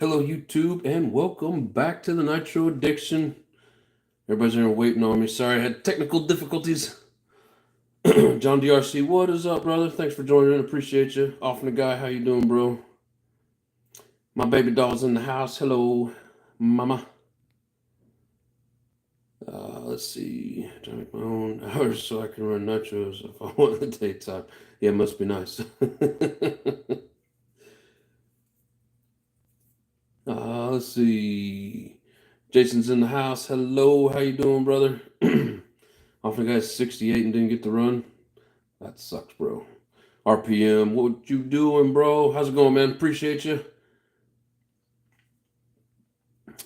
Hello, YouTube, and welcome back to the Nitro Addiction. Everybody's there waiting on me. Sorry, I had technical difficulties. John DRC, what is up, brother? Thanks for joining in. Appreciate you. Offing the guy, how you doing, bro? My baby doll's in the house. Hello, mama. Let's see. Trying to make my own hours so I can run nitros if I want the daytime. Yeah, it must be nice. Let's see. Jason's in the house. Hello, how you doing, brother? Often guy's 68 and didn't get to run. That sucks, bro. RPM, what you doing, bro? How's it going, man? Appreciate you.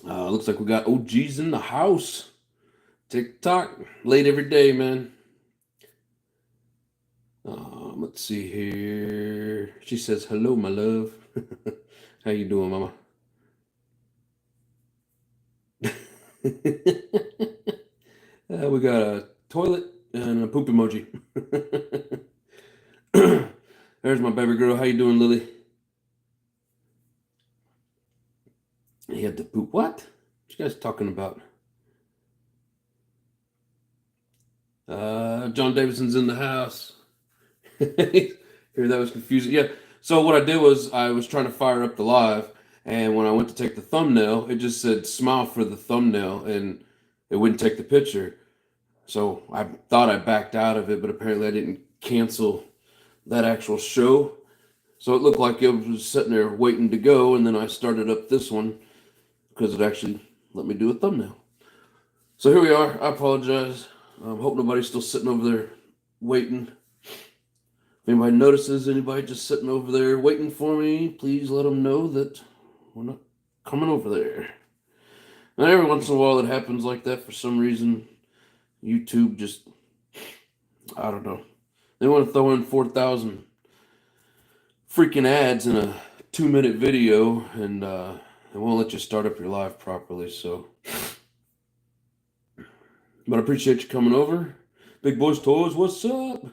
Looks like we got OGs in the house. TikTok, late every day, man. Let's see here. She says, hello, my love. How you doing, mama? We got a toilet and a poop emoji. There's my baby girl. How you doing, Lily? He had to poop. What you guys talking about? John Davidson's in the house. Here, that was confusing. Yeah. So what I did was I was trying to fire up the live, and when I went to take the thumbnail, it just said smile for the thumbnail, and it wouldn't take the picture. So I thought I backed out of it, but apparently I didn't cancel that actual show. So it looked like it was sitting there waiting to go, and then I started up this one because it actually let me do a thumbnail. So here we are. I apologize. Hope nobody's still sitting over there waiting. If anybody notices anybody just sitting over there waiting for me, please let them know that we're not coming over there. And every once in a while it happens like that for some reason. YouTube just, I don't know. They want to throw in 4,000 freaking ads in a 2-minute video, and it won't let you start up your live properly. So, but I appreciate you coming over. Big Boys Toys, what's up?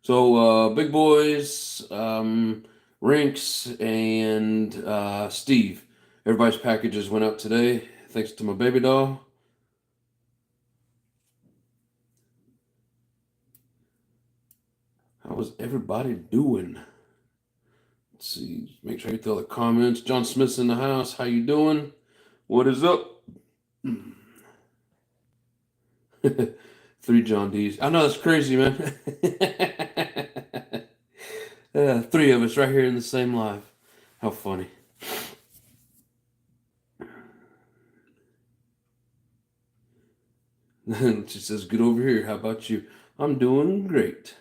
So, Big Boys, Rinks, and Steve. Everybody's packages went out today, thanks to my baby doll. How was everybody doing? Let's see. Make sure I get to all the comments. John Smith's in the house. How you doing? What is up? 3 John D's. I know, that's crazy, man. 3 of us right here in the same live. How funny. She says, "Good over here. How about you?" I'm doing great.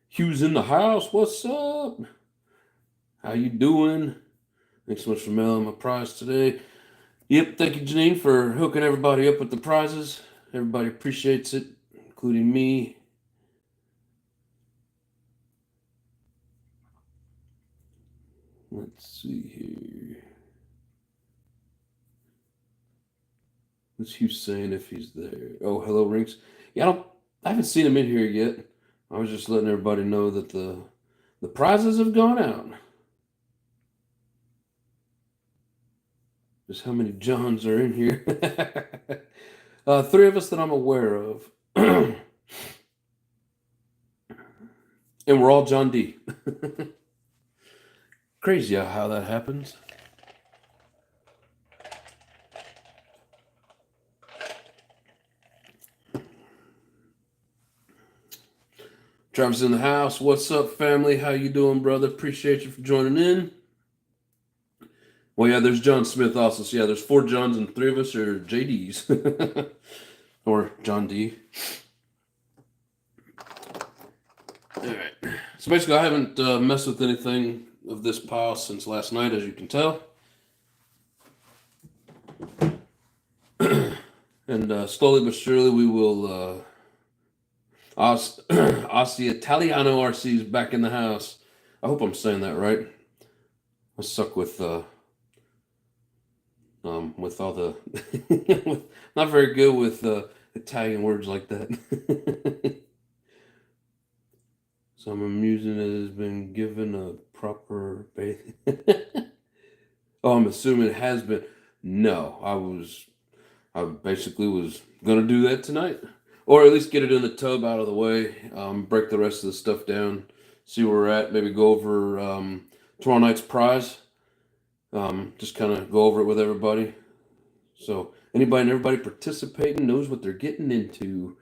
Hugh's in the house. What's up? How you doing? Thanks so much for mailing my prize today. Yep, thank you, Janine, for hooking everybody up with the prizes. Everybody appreciates it, including me. Let's see here. What's Hugh saying if he's there? Oh, hello, Rinks. Yeah, I haven't seen him in here yet. I was just letting everybody know that the prizes have gone out. Just how many Johns are in here? 3 of us that I'm aware of. And we're all John D. Crazy how that happens. Travis in the house. What's up, family? How you doing, brother? Appreciate you for joining in. Well, yeah, there's John Smith also. So, yeah, there's 4 Johns and 3 of us are JDs. Or John D. All right. So, basically, I haven't messed with anything of this pile since last night, as you can tell. And slowly but surely, we will... Ossie Italiano RC is back in the house. I hope I'm saying that right. I suck with all the not very good with Italian words like that. So I'm amusing it has been given a proper bath. Oh, I'm assuming it has been. No, I basically was gonna do that tonight, or at least get it in the tub out of the way. Break the rest of the stuff down, see where we're at. Maybe go over tomorrow night's prize. Just kind of go over it with everybody. So anybody and everybody participating knows what they're getting into.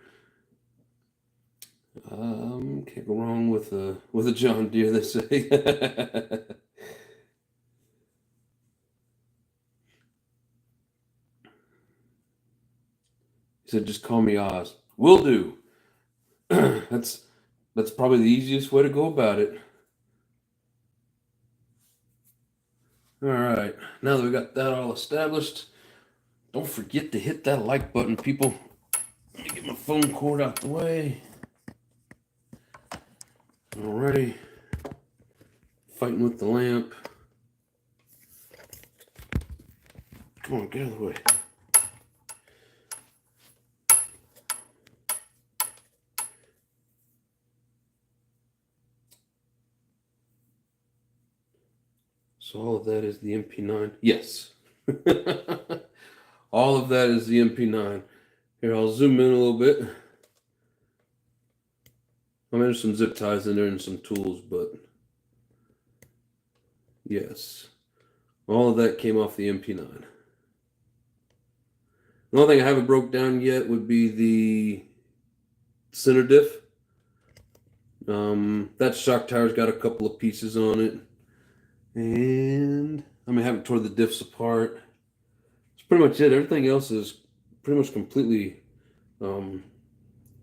Can't go wrong with a John Deere, they say. He said, "Just call me Oz." Will do. that's probably the easiest way to go about it. All right. Now that we got that all established, don't forget to hit that like button, people. Let me get my phone cord out the way. Alrighty. Fighting with the lamp. Come on, get out of the way. So all of that is the MP9. Yes. All of that is the MP9. Here, I'll zoom in a little bit. I mean, there's some zip ties in there and some tools, but yes. All of that came off the MP9. The only thing I haven't broke down yet would be the center diff. That shock tower's got a couple of pieces on it. And I mean, I haven't tore the diffs apart. That's pretty much it. Everything else is pretty much completely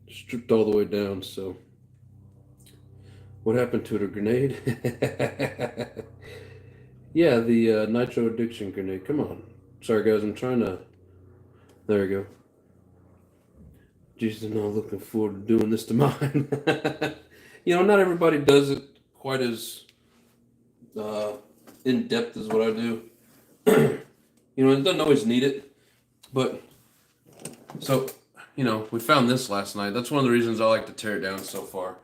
stripped all the way down. So, what happened to it? A grenade? Yeah, the NITRO Addiction grenade. Come on. Sorry, guys. I'm trying to. There we go. Jesus, I'm not looking forward to doing this to mine. You know, not everybody does it quite as in depth as what I do. You know, it doesn't always need it, but so, you know, we found this last night. That's one of the reasons I like to tear it down so far.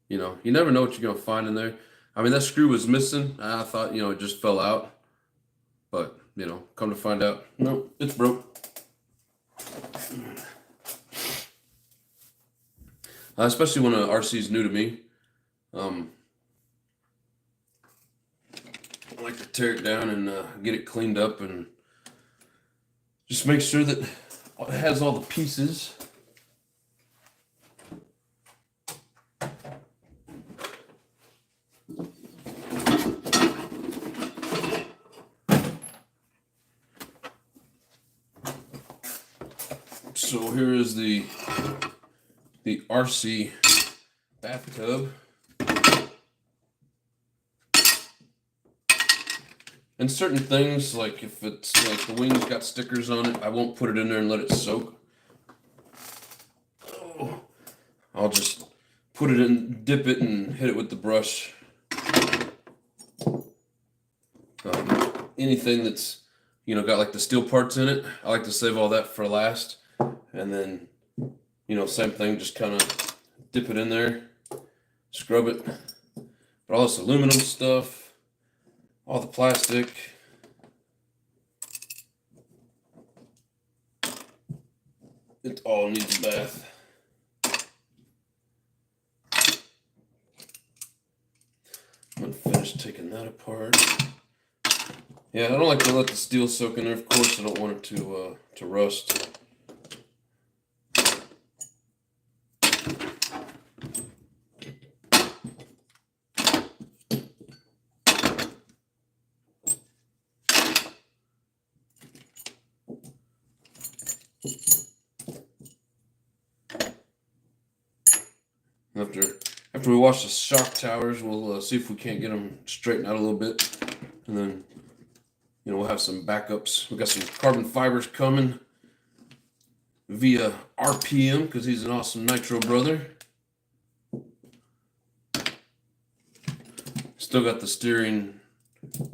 You know, you never know what you're gonna find in there. I mean, that screw was missing. I thought, you know, it just fell out, but you know, come to find out, no, it's broke. Especially when an RC is new to me. I like to tear it down and get it cleaned up and just make sure that it has all the pieces. So here is the RC bathtub. And certain things, like if it's like the wings got stickers on it, I won't put it in there and let it soak. Oh, I'll just put it in, dip it, and hit it with the brush. Anything that's, you know, got like the steel parts in it, I like to save all that for last. And then, you know, same thing, just kind of dip it in there, scrub it. But all this aluminum stuff, all the plastic, it all needs a bath. I'm gonna finish taking that apart. Yeah, I don't like to let the steel soak in there. Of course, I don't want it to rust. After we wash the shock towers, we'll see if we can't get them straightened out a little bit, and then, you know, we'll have some backups. We got some carbon fibers coming via RPM because he's an awesome nitro brother. Still got the steering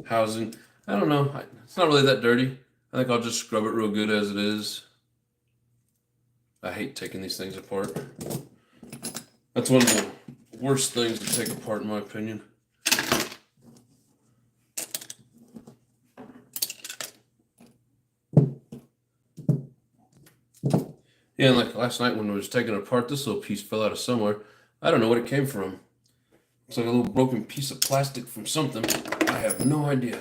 housing. I don't know. It's not really that dirty. I think I'll just scrub it real good as it is. I hate taking these things apart. That's one of the worst things to take apart, in my opinion. Yeah, and like last night when I was taking it apart, this little piece fell out of somewhere. I don't know what it came from. It's like a little broken piece of plastic from something. I have no idea.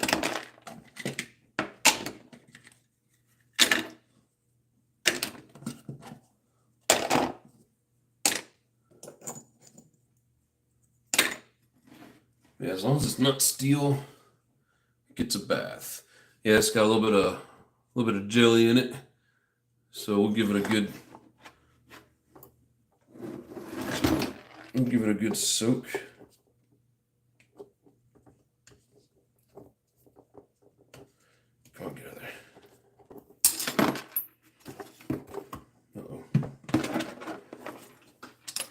Yeah, as long as it's not steel, it gets a bath. Yeah, it's got a little bit of jelly in it, so we'll give it a good soak. Come on, get out of there. Uh-oh.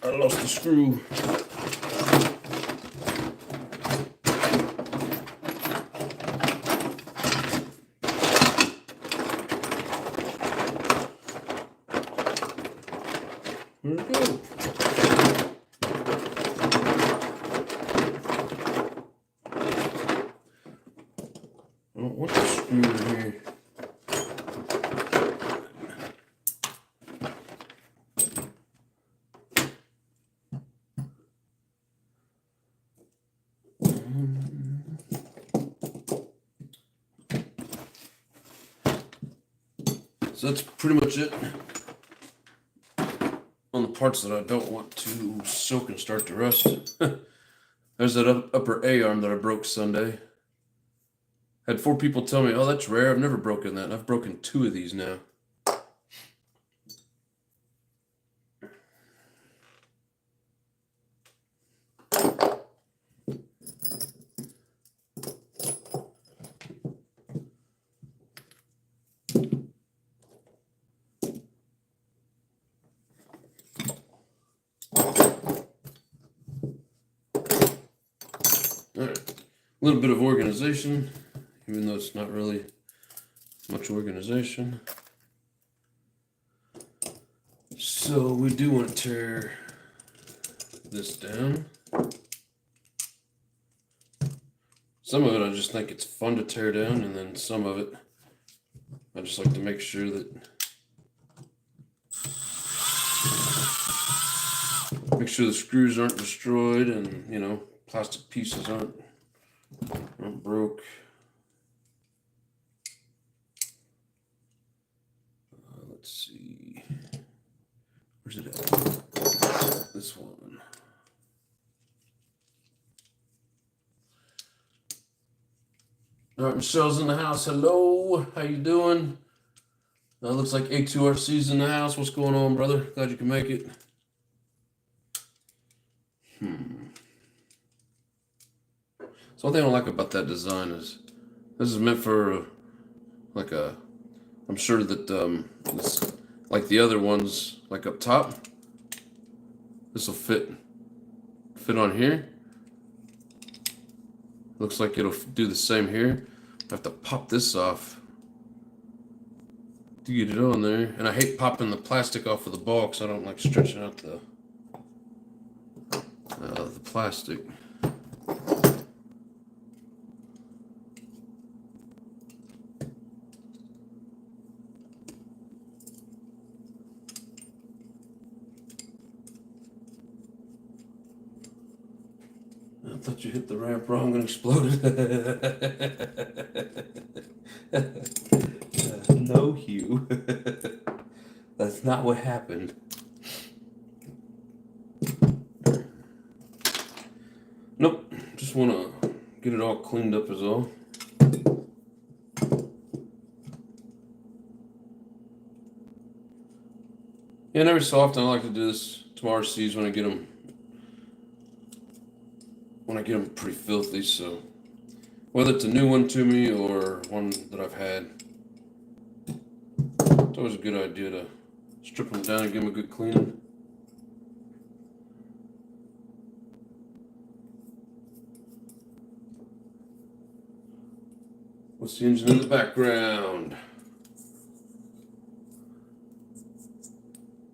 I lost the screw. Where'd it go? I don't want the screw in here. So that's pretty much it on the parts that I don't want to soak and start to rust. There's that upper A-arm that I broke Sunday. Had 4 people tell me, oh, that's rare. I've never broken that. And I've broken 2 of these now. All right, a little bit of organization, even though it's not really much organization. So we do want to tear this down. Some of it I just think it's fun to tear down, and then some of it I just like to make sure that the screws aren't destroyed, and you know, plastic pieces aren't broke. Let's see, where's it at? This one. All right, Michelle's in the house. Hello, how you doing? Looks like A2RC's in the house. What's going on, brother? Glad you can make it. So one thing I don't like about that design is this is meant for like a, I'm sure that this, like the other ones, like up top, this will fit on here. Looks like it'll do the same here. I have to pop this off to get it on there, and I hate popping the plastic off of the ball because I don't like stretching out the plastic. I thought you hit the ramp wrong and exploded. No, Hugh. That's not what happened. Nope. Just want to get it all cleaned up is all. Yeah, and every so often I like to do this to RCs when I get them pretty filthy. So whether it's a new one to me or one that I've had, it's always a good idea to strip them down and give them a good cleaning. What's the engine in the background?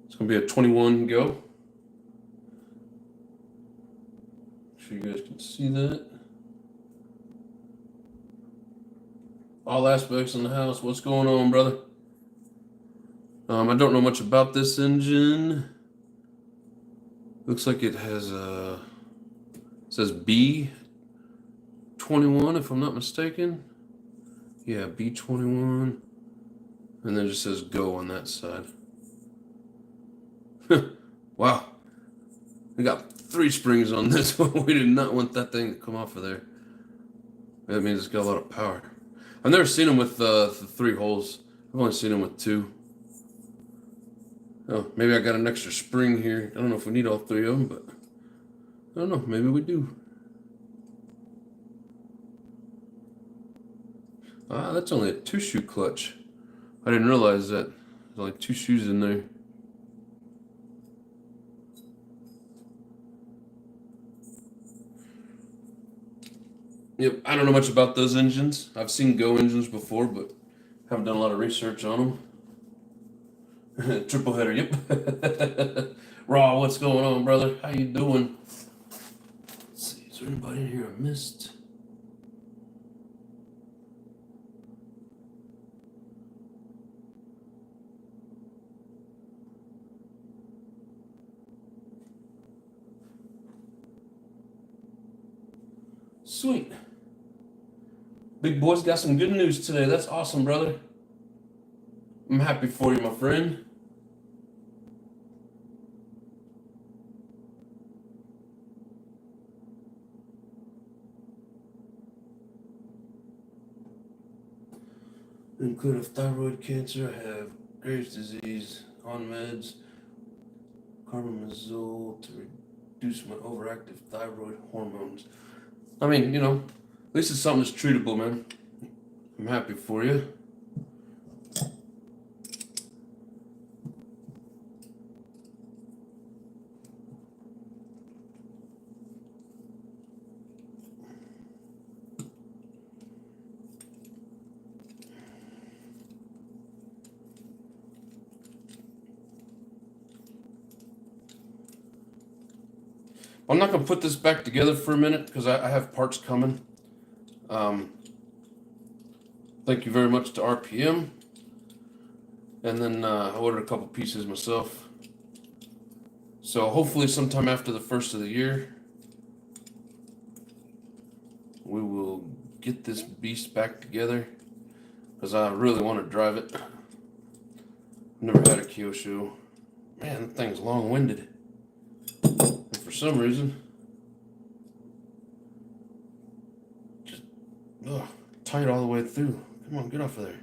It's going to be a 21 go. Make sure you guys can see that. All aspects in the house. What's going on, brother? I don't know much about this engine. Looks like it has says B21 if I'm not mistaken. Yeah, B21. And then it just says go on that side. Wow. We got 3 springs on this one. We did not want that thing to come off of there. That means it's got a lot of power. I've never seen them with the 3 holes. I've only seen them with 2. Oh, maybe I got an extra spring here. I don't know if we need all 3 of them, but I don't know. Maybe we do. Ah, that's only a 2-shoe clutch. I didn't realize that. There's only 2 shoes in there. Yep, I don't know much about those engines. I've seen Go engines before, but haven't done a lot of research on them. Triple header, yep. Raw, what's going on, brother? How you doing? Let's see, is there anybody in here I missed? Sweet. Big boy's got some good news today. That's awesome, brother. I'm happy for you, my friend. Include of thyroid cancer, I have Graves' disease, on meds, carbamazole to reduce my overactive thyroid hormones. I mean, you know, at least it's something that's treatable, man. I'm happy for you. I'm not going to put this back together for a minute because I have parts coming. Thank you very much to RPM. And then I ordered a couple pieces myself. So hopefully sometime after the first of the year, we will get this beast back together because I really want to drive it. Never had a Kyosho. Man, that thing's long-winded. And for some reason, just tight all the way through. Come on, get off of there.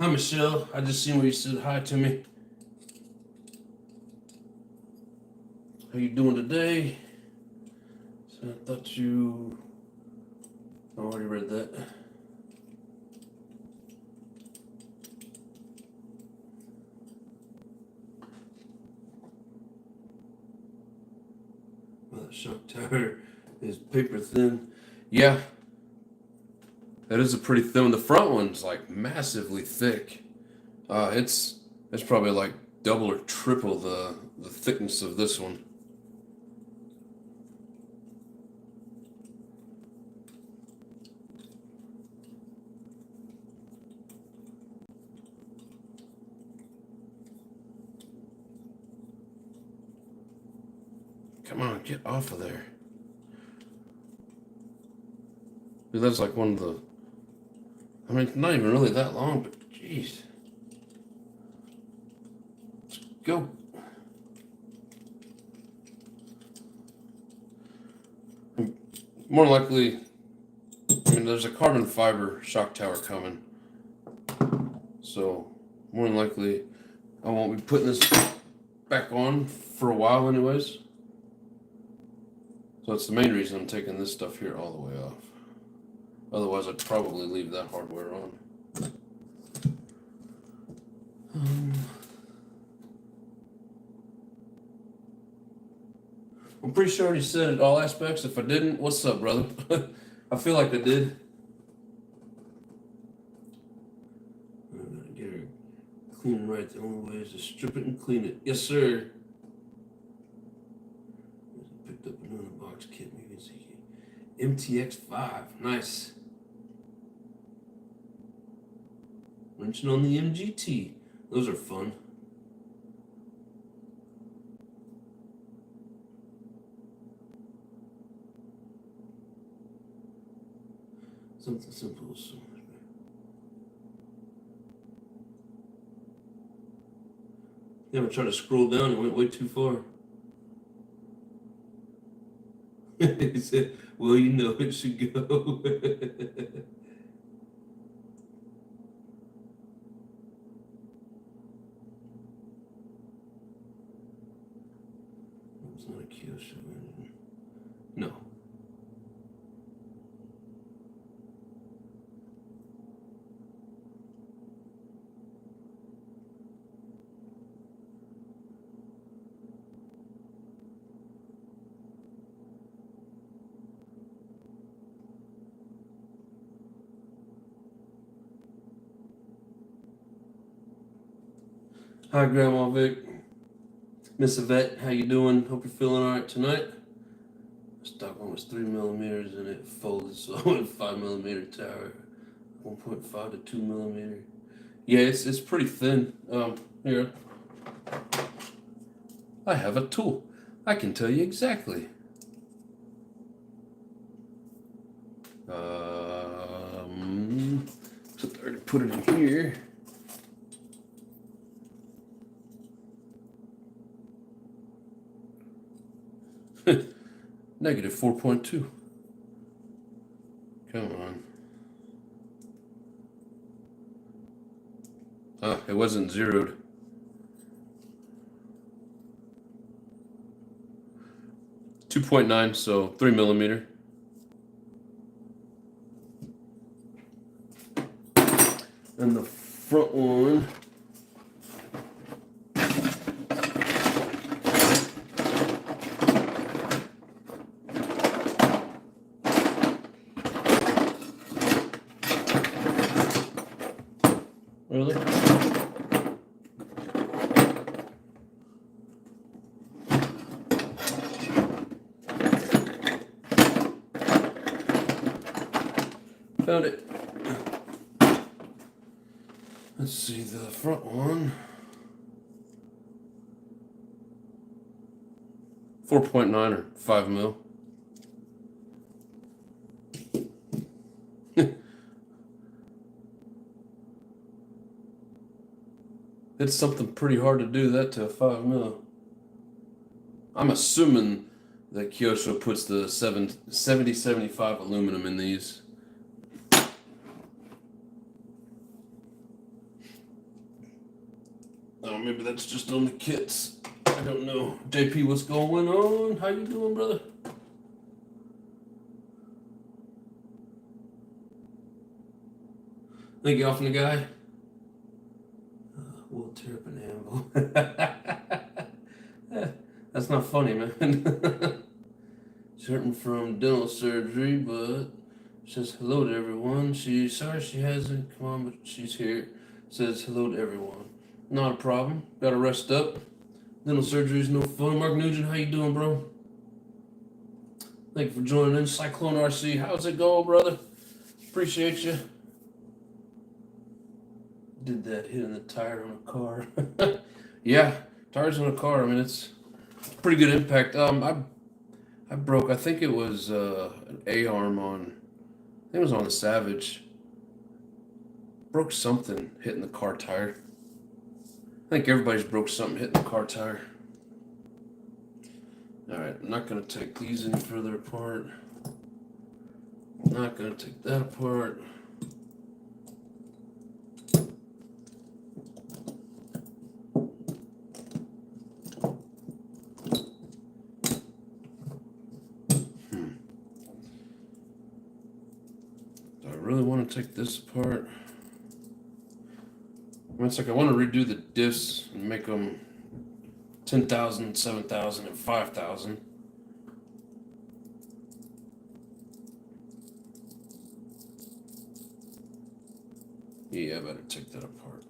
Hi, Michelle. I just seen where you said hi to me. How you doing today? So I thought you... I already read that. Well, the shock tower is paper thin. Yeah. That is a pretty thin one. The front one's like massively thick. It's probably like double or triple the thickness of this one. Come on, get off of there. Dude, that's like one of the... I mean, it's not even really that long, but jeez. Let's go. More likely, I mean, there's a carbon fiber shock tower coming. So, more than likely, I won't be putting this back on for a while anyways. So that's the main reason I'm taking this stuff here all the way off. Otherwise, I'd probably leave that hardware on. I'm pretty sure I already said it all aspects. If I didn't, what's up, brother? I feel like I did. I'm gonna get her clean right. The only way is to strip it and clean it. Yes, sir. Picked up another box kit. Maybe it's MTX5. Nice. Wrenching on the MGT. Those are fun. Something simple is so much better. Yeah, I'm trying to scroll down and went way too far. He said, well, you know it should go. It's not a Kyosho. No. Hi, Grandma Vic. Miss Yvette, how you doing? Hope you're feeling all right tonight. Stock one was 3 millimeters and it folded, so I went 5 millimeter tower, 1.5 to 2 millimeter. Yeah, it's pretty thin. Here, I have a tool. I can tell you exactly. So I already put it in here. Negative 4.2. Come on. Oh, it wasn't zeroed. .9, so 3 millimeter. And the front one. Really? Found it. Let's see the front one. 4.9 or 5 mil. It's something pretty hard to do that to a 5 mil. I'm assuming that Kyosho puts the 70-75 aluminum in these. Oh, maybe that's just on the kits. I don't know. JP, what's going on? How you doing, brother? Thank you, off the guy. We'll tear up an anvil. That's not funny, man. She's hurting from dental surgery, but says hello to everyone. She's sorry she hasn't come on, but she's here. Says hello to everyone. Not a problem. Gotta rest up. Dental surgery is no fun. Mark Nugent, how you doing, bro? Thank you for joining in. Cyclone RC, how's it going, brother? Appreciate you. Did that hitting the tire on a car? Yeah, tires on a car. I mean, it's pretty good impact. I broke. I think it was an A-arm on. I think it was on the Savage. Broke something hitting the car tire. I think everybody's broke something hitting the car tire. All right, I'm not gonna take these any further apart. Not gonna take that apart. Do I really want to take this apart? It's like I want to redo the diffs and make them 10,000, 7,000, and 5,000. Yeah, I better take that apart.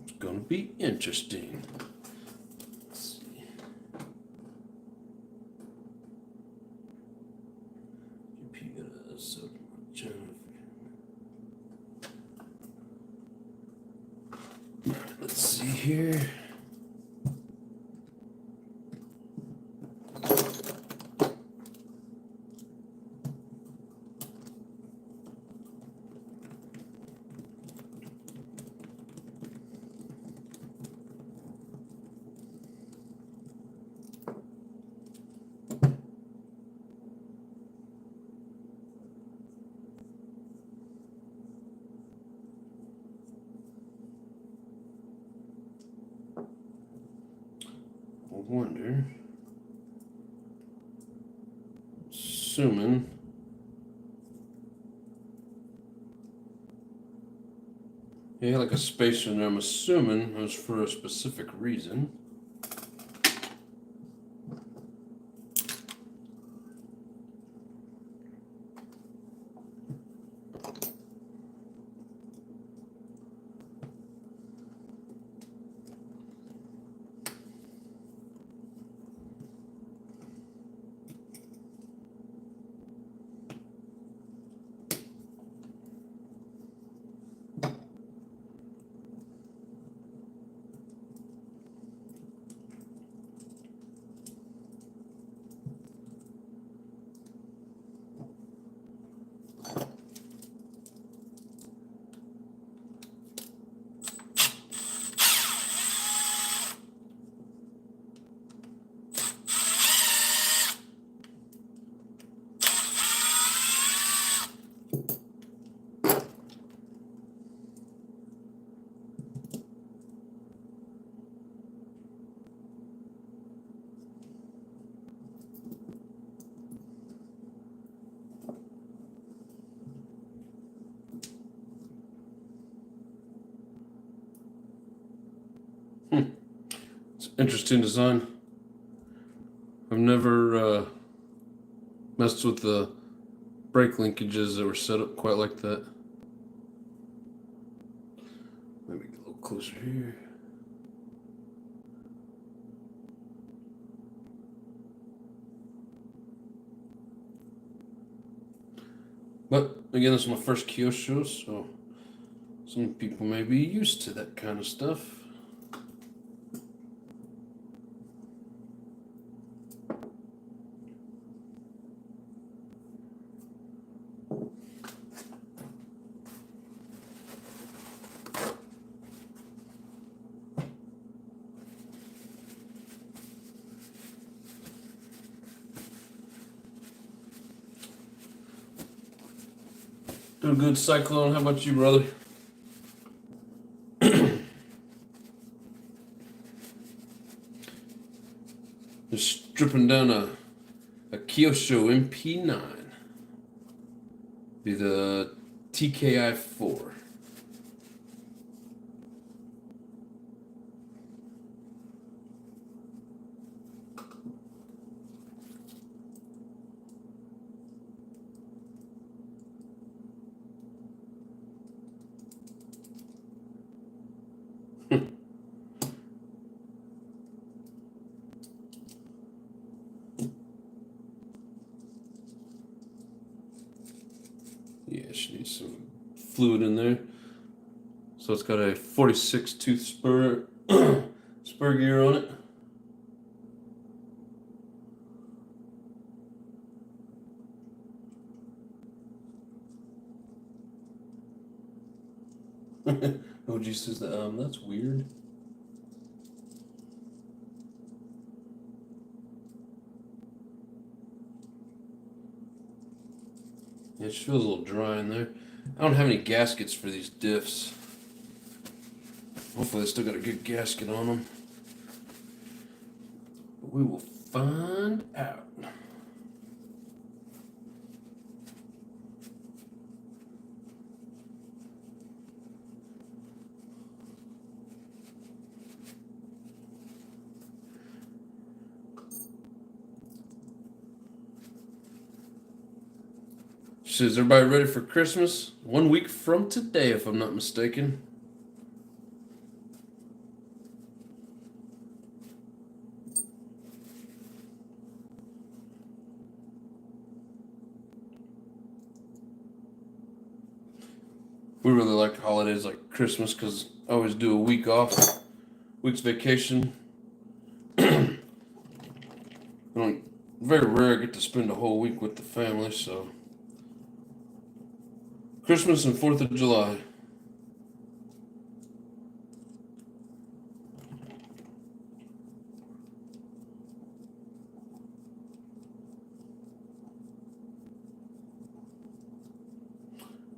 It's gonna be interesting. Let's see. Let's see here. I wonder, assuming yeah, like a spacer in there, I'm assuming it was for a specific reason. It's interesting design. I've never messed with the brake linkages that were set up quite like that. Let me get a little closer here. But again, this is my first Kyosho, so some people may be used to that kind of stuff. Do a good cyclone. How about you, brother? Just stripping down a Kyosho MP9. Be the TKI 4. Yeah, she needs some fluid in there. So it's got a 46 tooth spur spur gear on it. OG says that that's weird. Yeah, it feels a little dry in there. I don't have any gaskets for these diffs. Hopefully they still got a good gasket on them. But we will find out. So is everybody ready for Christmas? 1 week from today, if I'm not mistaken. We really like holidays like Christmas because I always do a week off, week's vacation. I don't, very rare get to spend a whole week with the family, so Christmas and 4th of July.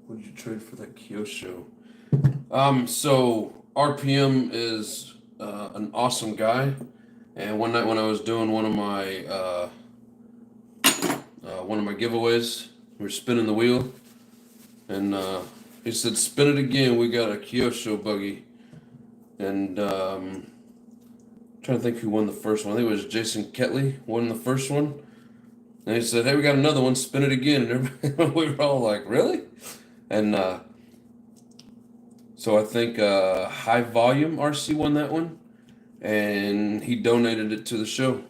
What did you trade for that Kyosho? So RPM is an awesome guy, and one night when I was doing one of my giveaways, we were spinning the wheel, and he said, "Spin it again. We got a Kyosho buggy." And trying to think who won the first one. I think it was Jason Ketley won the first one. And he said, "Hey, we got another one. Spin it again." And we were all like, "Really?" And so I think High Volume RC won that one, and he donated it to the show.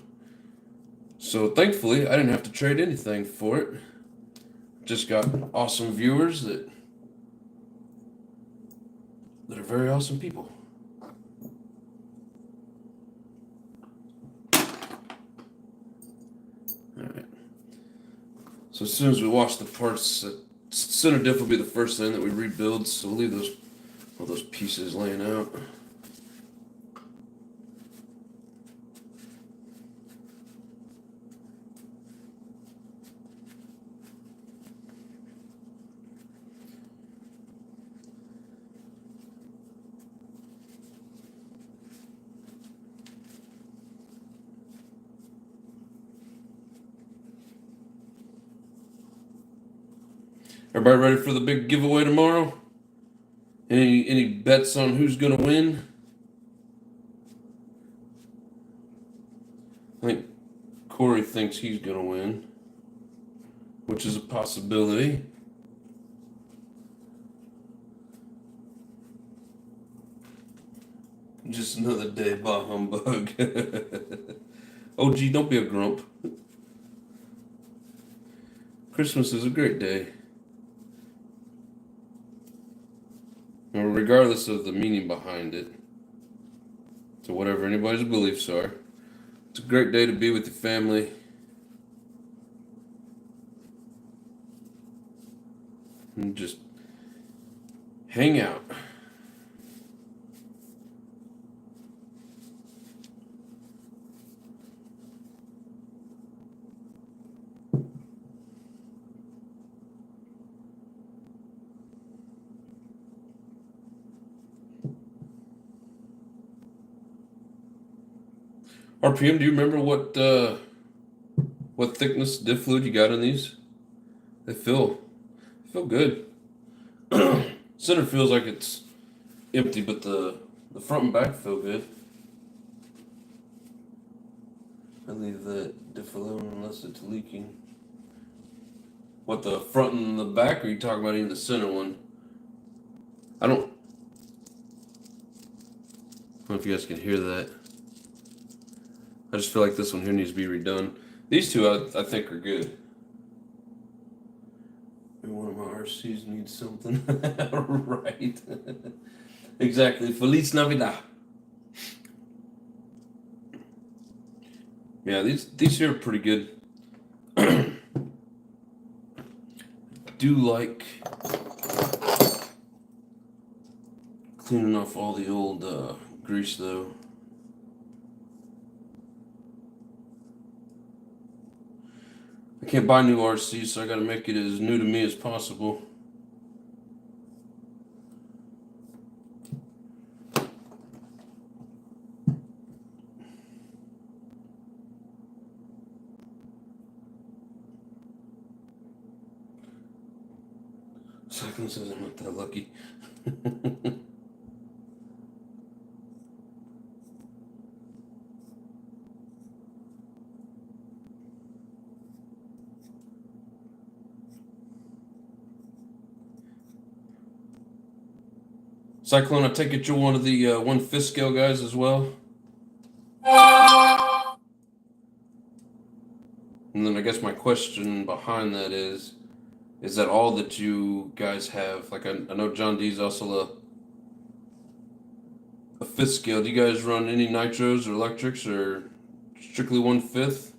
So thankfully, I didn't have to trade anything for it. Just got awesome viewers that are very awesome people. All right. So as soon as we wash the parts, center diff will be the first thing that we rebuild. So we'll leave all those pieces laying out. Everybody ready for the big giveaway tomorrow? Any bets on who's gonna win? I think Corey thinks he's gonna win, which is a possibility. Just another day, bah humbug. Oh, gee, don't be a grump. Christmas is a great day. Regardless of the meaning behind it, to whatever anybody's beliefs are, it's a great day to be with your family. And just hang out. RPM, do you remember what thickness diff fluid you got in these? They feel good. Center feels like it's empty, but the front and back feel good. I leave that diff alone unless it's leaking. What, the front and the back, or are you talking about even the center one? I don't know if you guys can hear that. I just feel like this one here needs to be redone. These two I think are good. Maybe one of my RCs needs something. Right. Exactly. Feliz Navidad. Yeah, these here are pretty good. Do like cleaning off all the old grease though. I can't buy new RCs, so I gotta make it as new to me as possible. Cyclone says I'm not that lucky. Cyclone, I take it you're one of the 1/5 scale guys as well? And then I guess my question behind that is that all that you guys have? Like, I know John D's also a 5th scale. Do you guys run any nitros or electrics or strictly 1/5?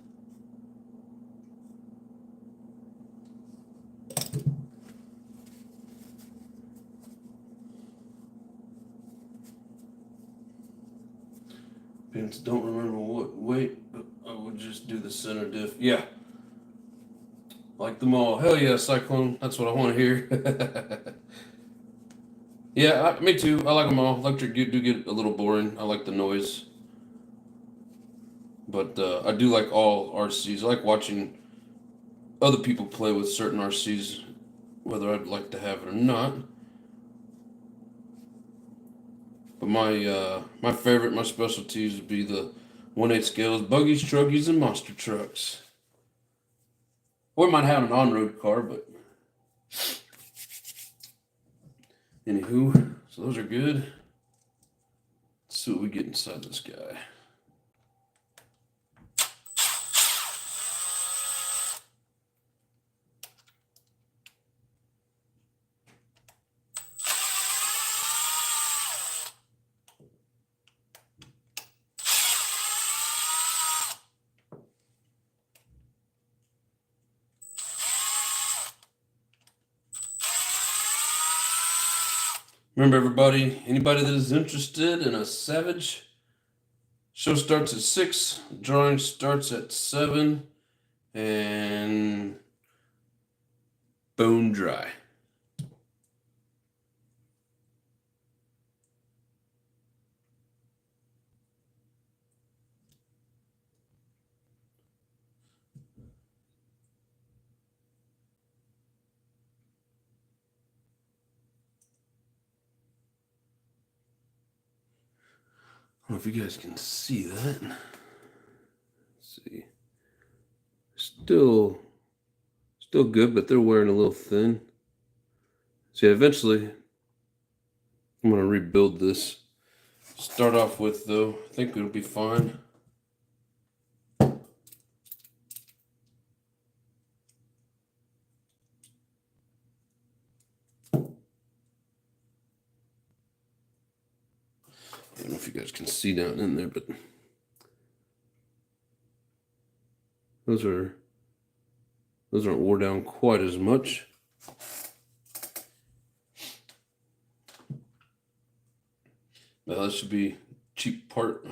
Pins don't remember what weight, but I would just do the center diff. Yeah. Like them all. Hell yeah, Cyclone. That's what I want to hear. Yeah, me too. I like them all. Electric do get a little boring. I like the noise. But I do like all RCs. I like watching other people play with certain RCs, whether I'd like to have it or not. But my favorite, my specialties would be the 1/8 scales, buggies, truggies, and monster trucks. Or might have an on-road car, but anywho, so those are good. Let's see what we get inside this guy. Remember, everybody, anybody that is interested in a Savage, show starts at 6, drawing starts at 7, and bone dry. I don't know if you guys can see that. Let's see. Still good, but they're wearing a little thin. So yeah, eventually I'm gonna rebuild this. Start off with though, I think it'll be fine. I don't know if you guys can see down in there, but those aren't wore down quite as much. Now that should be cheap part.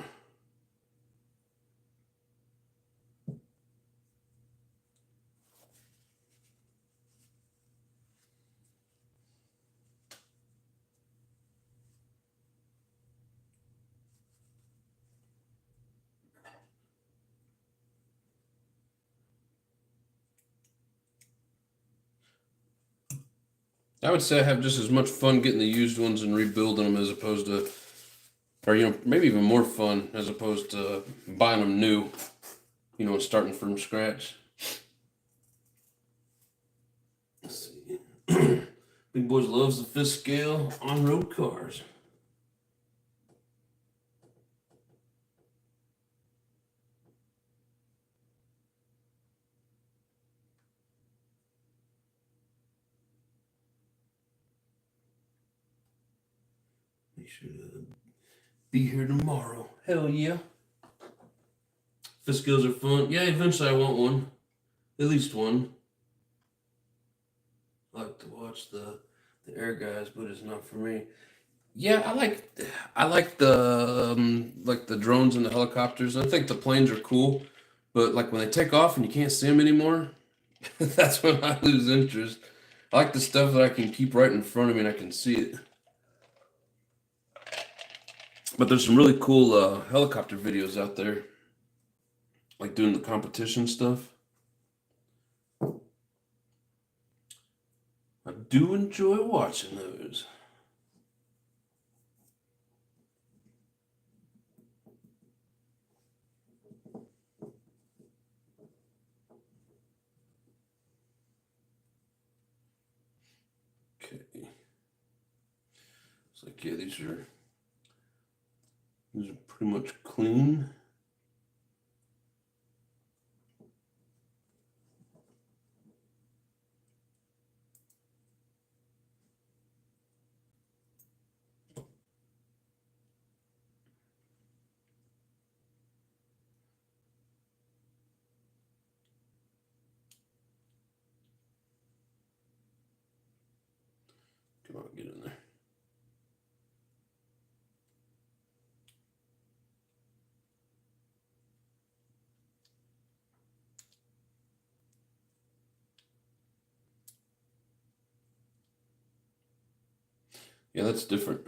I would say I have just as much fun getting the used ones and rebuilding them as opposed to, or maybe even more fun as opposed to buying them new, and starting from scratch. Let's see. Big Boys loves the 5th scale on-road cars. Make sure to be here tomorrow. Hell yeah. 5th scales are fun. Yeah, eventually I want one. At least one. I like to watch the air guys, but it's not for me. Yeah, I like the drones and the helicopters. I think the planes are cool, but like when they take off and you can't see them anymore, that's when I lose interest. I like the stuff that I can keep right in front of me and I can see it. But there's some really cool helicopter videos out there, like doing the competition stuff. I do enjoy watching those. Okay. It's like, yeah, these are pretty much clean. Come on, get in there. Yeah, that's different.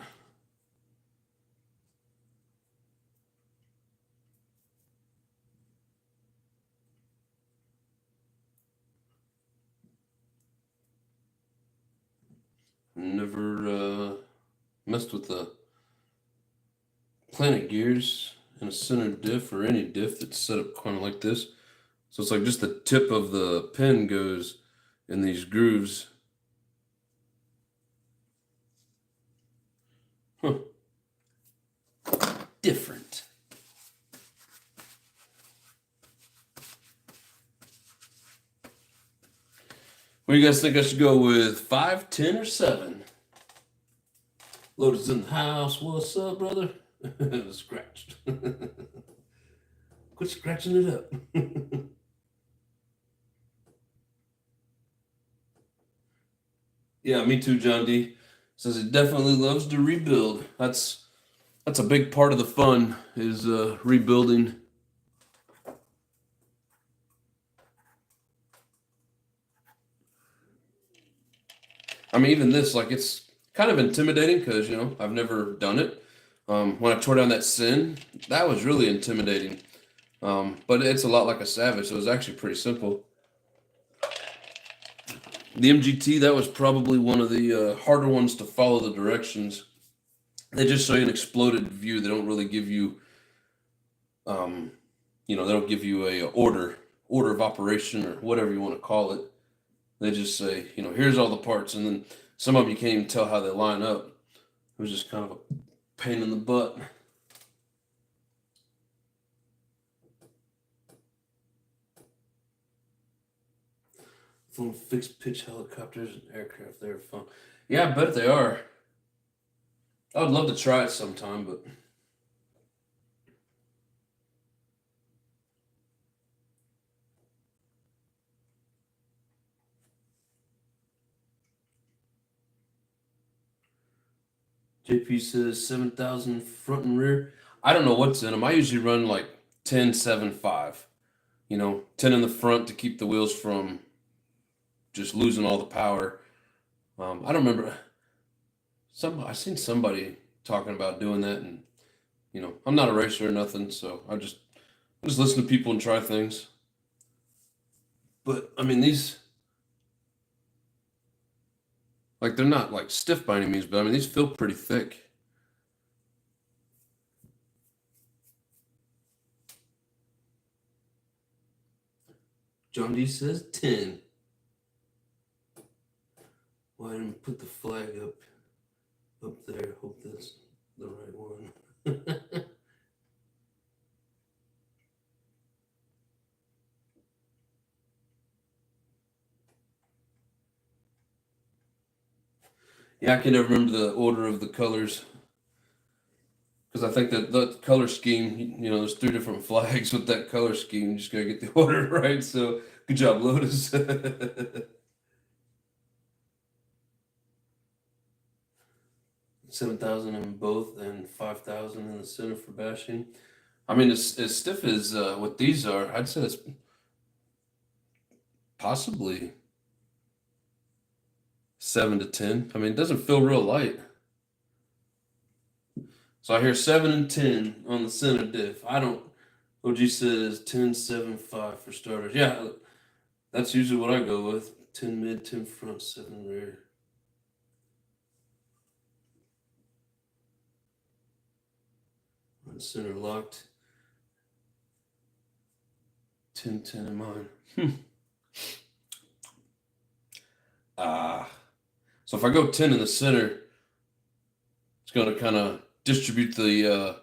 Never messed with the planet gears in a center diff or any diff that's set up kind of like this. So it's like just the tip of the pin goes in these grooves. Huh. Different. What do you guys think I should go with? 5, 10, or 7? Lotus in the house. What's up, brother? Scratched. Quit scratching it up. Yeah, me too, John D. Says he definitely loves to rebuild. That's a big part of the fun is rebuilding. I mean, even this, like, it's kind of intimidating because, I've never done it. When I tore down that Sin, that was really intimidating. But it's a lot like a Savage, so it was actually pretty simple. The MGT, that was probably one of the harder ones to follow the directions. They just show you an exploded view. They don't really give you, they don't give you a order of operation or whatever you want to call it. They just say, here's all the parts, and then some of them you can't even tell how they line up. It was just kind of a pain in the butt. Fun fixed pitch helicopters and aircraft, they're fun. Yeah, I bet they are. I would love to try it sometime, but JP says 7,000 front and rear. I don't know what's in them. I usually run like 10, 7, 5. 10 in the front to keep the wheels from just losing all the power. I don't remember. I seen somebody talking about doing that, and I'm not a racer or nothing, so I just listen to people and try things. But I mean, these, like, they're not like stiff by any means, but I mean, these feel pretty thick. John D says 10. Why didn't put the flag up there? Hope that's the right one. Yeah, I can never remember the order of the colors because I think that the color scheme, there's 3 different flags with that color scheme. You just gotta get the order right. So good job, Lotus. 7,000 in both and 5,000 in the center for bashing. I mean, as stiff as what these are, I'd say it's possibly 7 to 10. I mean, it doesn't feel real light. So I hear 7 and 10 on the center diff. I don't. OG says 10, 7, 5 for starters. Yeah, that's usually what I go with. 10 mid, 10 front, 7 rear. the center locked. 10-10 in mine. So if I go 10 in the center, it's going to kind of distribute the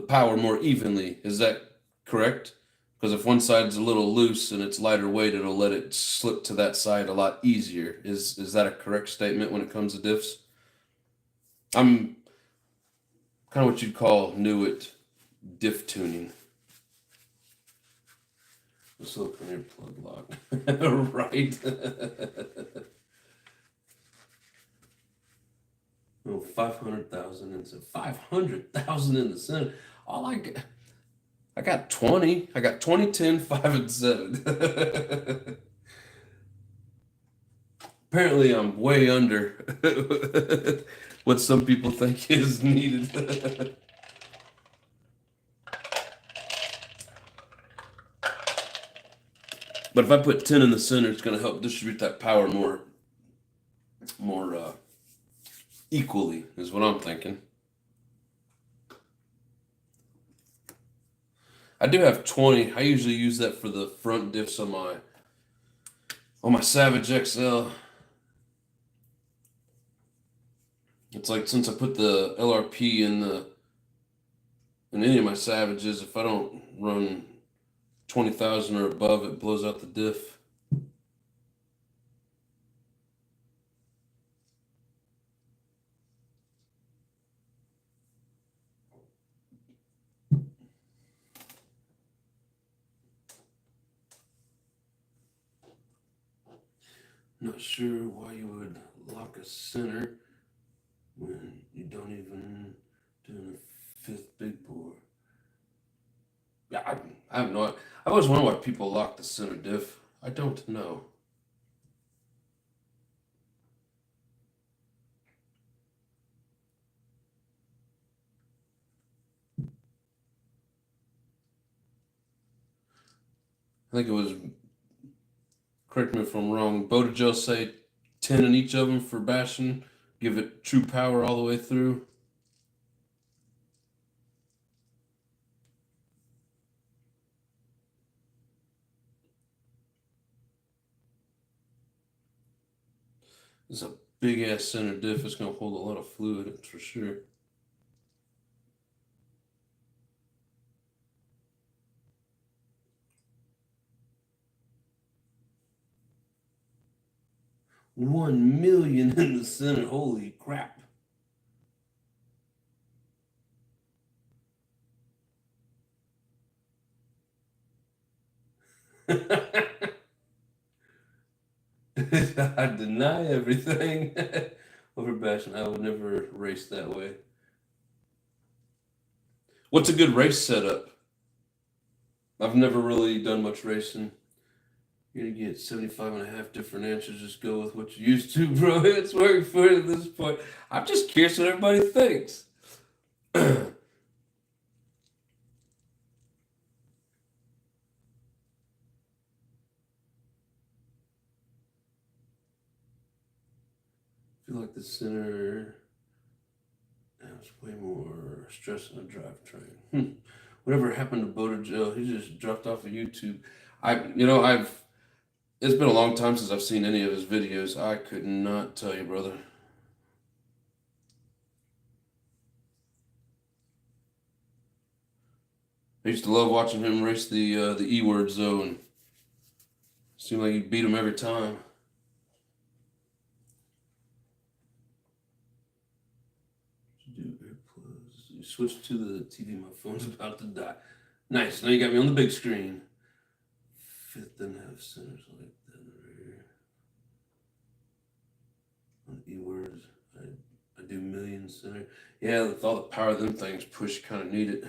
power more evenly. Is that correct? Because if one side's a little loose and it's lighter weight, it'll let it slip to that side a lot easier. Is that a correct statement when it comes to diffs? I'm kind of what you'd call new at diff tuning. This little premier plug lock. Right. Oh, 500,000 and so 500,000 in the center. All I got 20. I got 20, 10, 5, and 7. Apparently, I'm way under what some people think is needed. But if I put 10 in the center, it's going to help distribute that power more equally, is what I'm thinking. I do have 20. I usually use that for the front diffs on my Savage XL. It's like since I put the LRP in any of my Savages, if I don't run 20,000 or above, it blows out the diff. Not sure why you would lock a center when you don't even do a fifth big bore. Yeah, I have no idea. I always wonder why people lock the center diff. I don't know. I think it was, correct me if I'm wrong, Botagel say 10 in each of them for bashing, give it true power all the way through. It's a big ass center diff. It's going to hold a lot of fluid, that's for sure. $1 million in the center. Holy crap. I deny everything over bashing. I would never race that way. What's a good race setup? I've never really done much racing. You're gonna get 75.5 differentials. Just go with what you're used to, bro. It's working for you at this point. I'm just curious what everybody thinks. I feel like the center has way more stress in the drivetrain. Whatever happened to Botagel? He just dropped off of YouTube. It's been a long time since I've seen any of his videos. I could not tell you, brother. I used to love watching him race the E-words though, and it seemed like he beat him every time. You switch to the TV. My phone's about to die. Nice. Now you got me on the big screen. Fifth and half centers like that rear. On E-words, I do million center. Yeah, with all the power of them things, push kind of need it.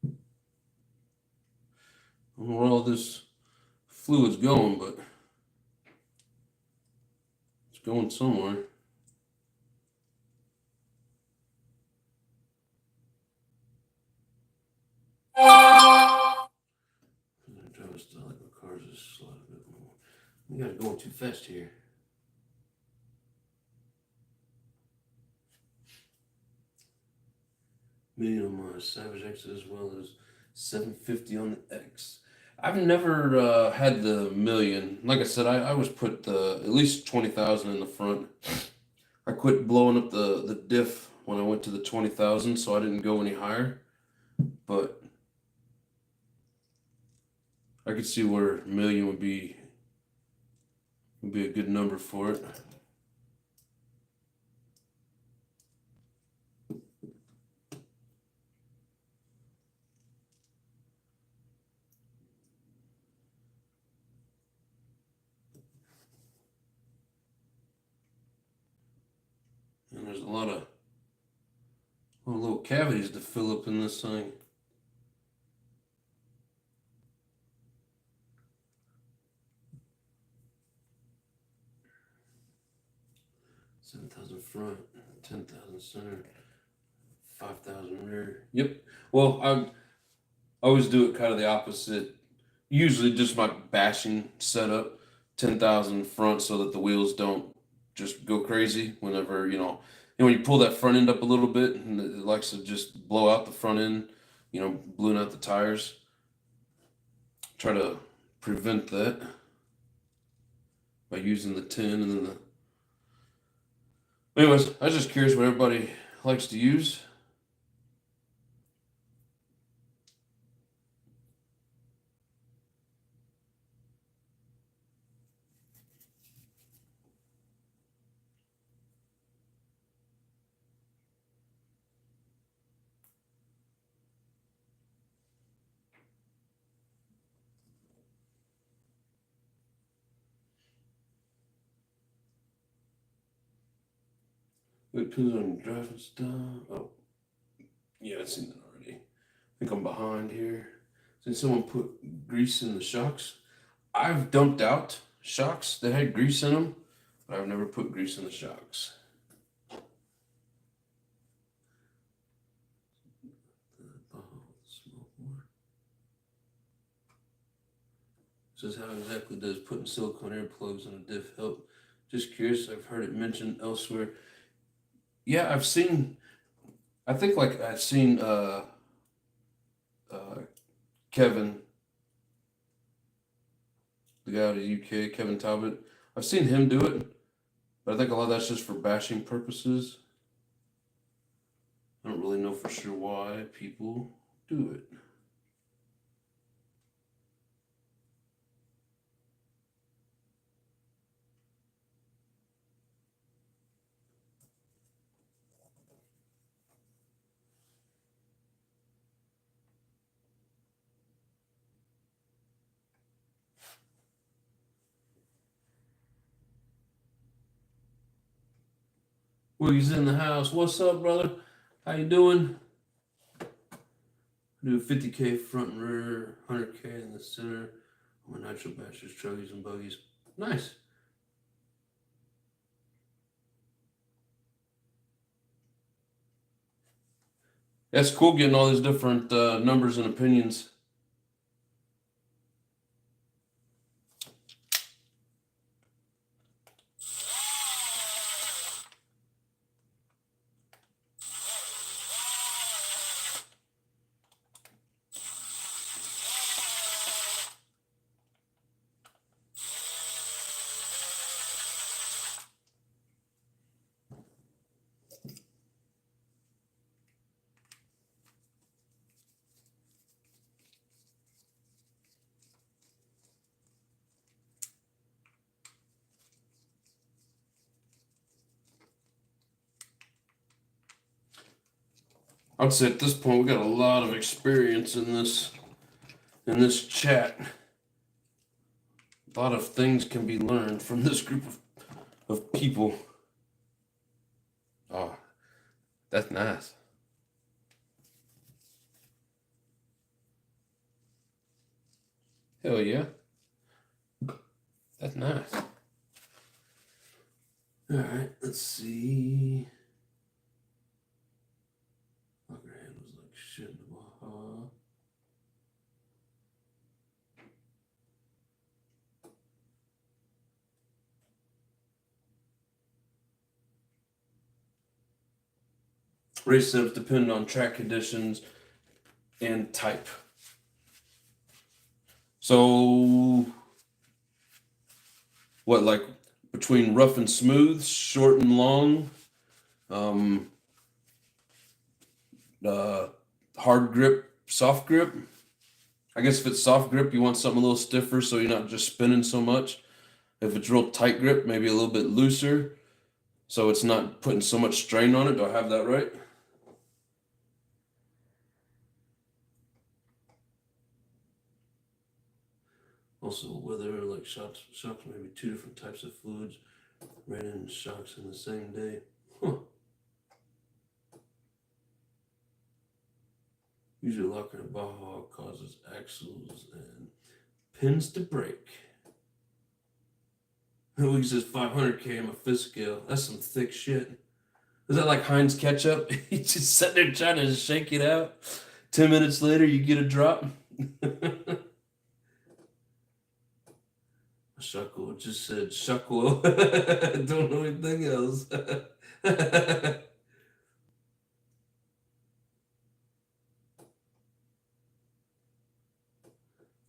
I don't know where all this fluid's going, but it's going somewhere. I drive a style like my cars just slide a bit more. We got it going too fast here. Million on my Savage X as well as 750 on the X. I've never had the million. Like I said, I always put at least 20,000 in the front. I quit blowing up the diff when I went to the 20,000, so I didn't go any higher. But I could see where million would be a good number for it. And there's a lot of little cavities to fill up in this thing. $7,000 front, 10,000 center, 5,000 rear. Yep. Well, I always do it kind of the opposite. Usually just my bashing setup, 10,000 front so that the wheels don't just go crazy whenever, and when you pull that front end up a little bit and it likes to just blow out the front end, balloon out the tires. Try to prevent that by using the 10 and then Anyways, I was just curious what everybody likes to use. It depends on driving style. Oh, yeah, I've seen that already. I think I'm behind here. Did someone put grease in the shocks? I've dumped out shocks that had grease in them, but I've never put grease in the shocks. Says, how exactly does putting silicone air plugs in a diff help? Just curious, I've heard it mentioned elsewhere. Yeah, I've seen, I think like I've seen Kevin, the guy out of the UK, Kevin Talbot. I've seen him do it, but I think a lot of that's just for bashing purposes. I don't really know for sure why people do it. Willie's in the house. What's up, brother? How you doing? I do 50K front and rear, 100K in the center. My nitro bashers, truggies, and buggies. Nice. That's cool getting all these different numbers and opinions. I'd say at this point we got a lot of experience in this chat. A lot of things can be learned from this group of people. Oh, that's nice. Hell yeah. That's nice. All right, let's see. Fucker handles like shit. Race setups depend on track conditions and type. So, what, like between rough and smooth, short and long, um, hard grip, soft grip? I guess if it's soft grip, you want something a little stiffer so you're not just spinning so much. If it's real tight grip, maybe a little bit looser so it's not putting so much strain on it. Do I have that right? Also, whether like shocks maybe 2 different types of fluids ran in shocks in the same day. Huh. Usually locking a Baja causes axles and pins to break. Who says 500K on a fifth scale? That's some thick shit. Is that like Heinz ketchup? You just sitting there trying to shake it out. 10 minutes later, you get a drop. Shuckle just said shuckle. Don't know anything else.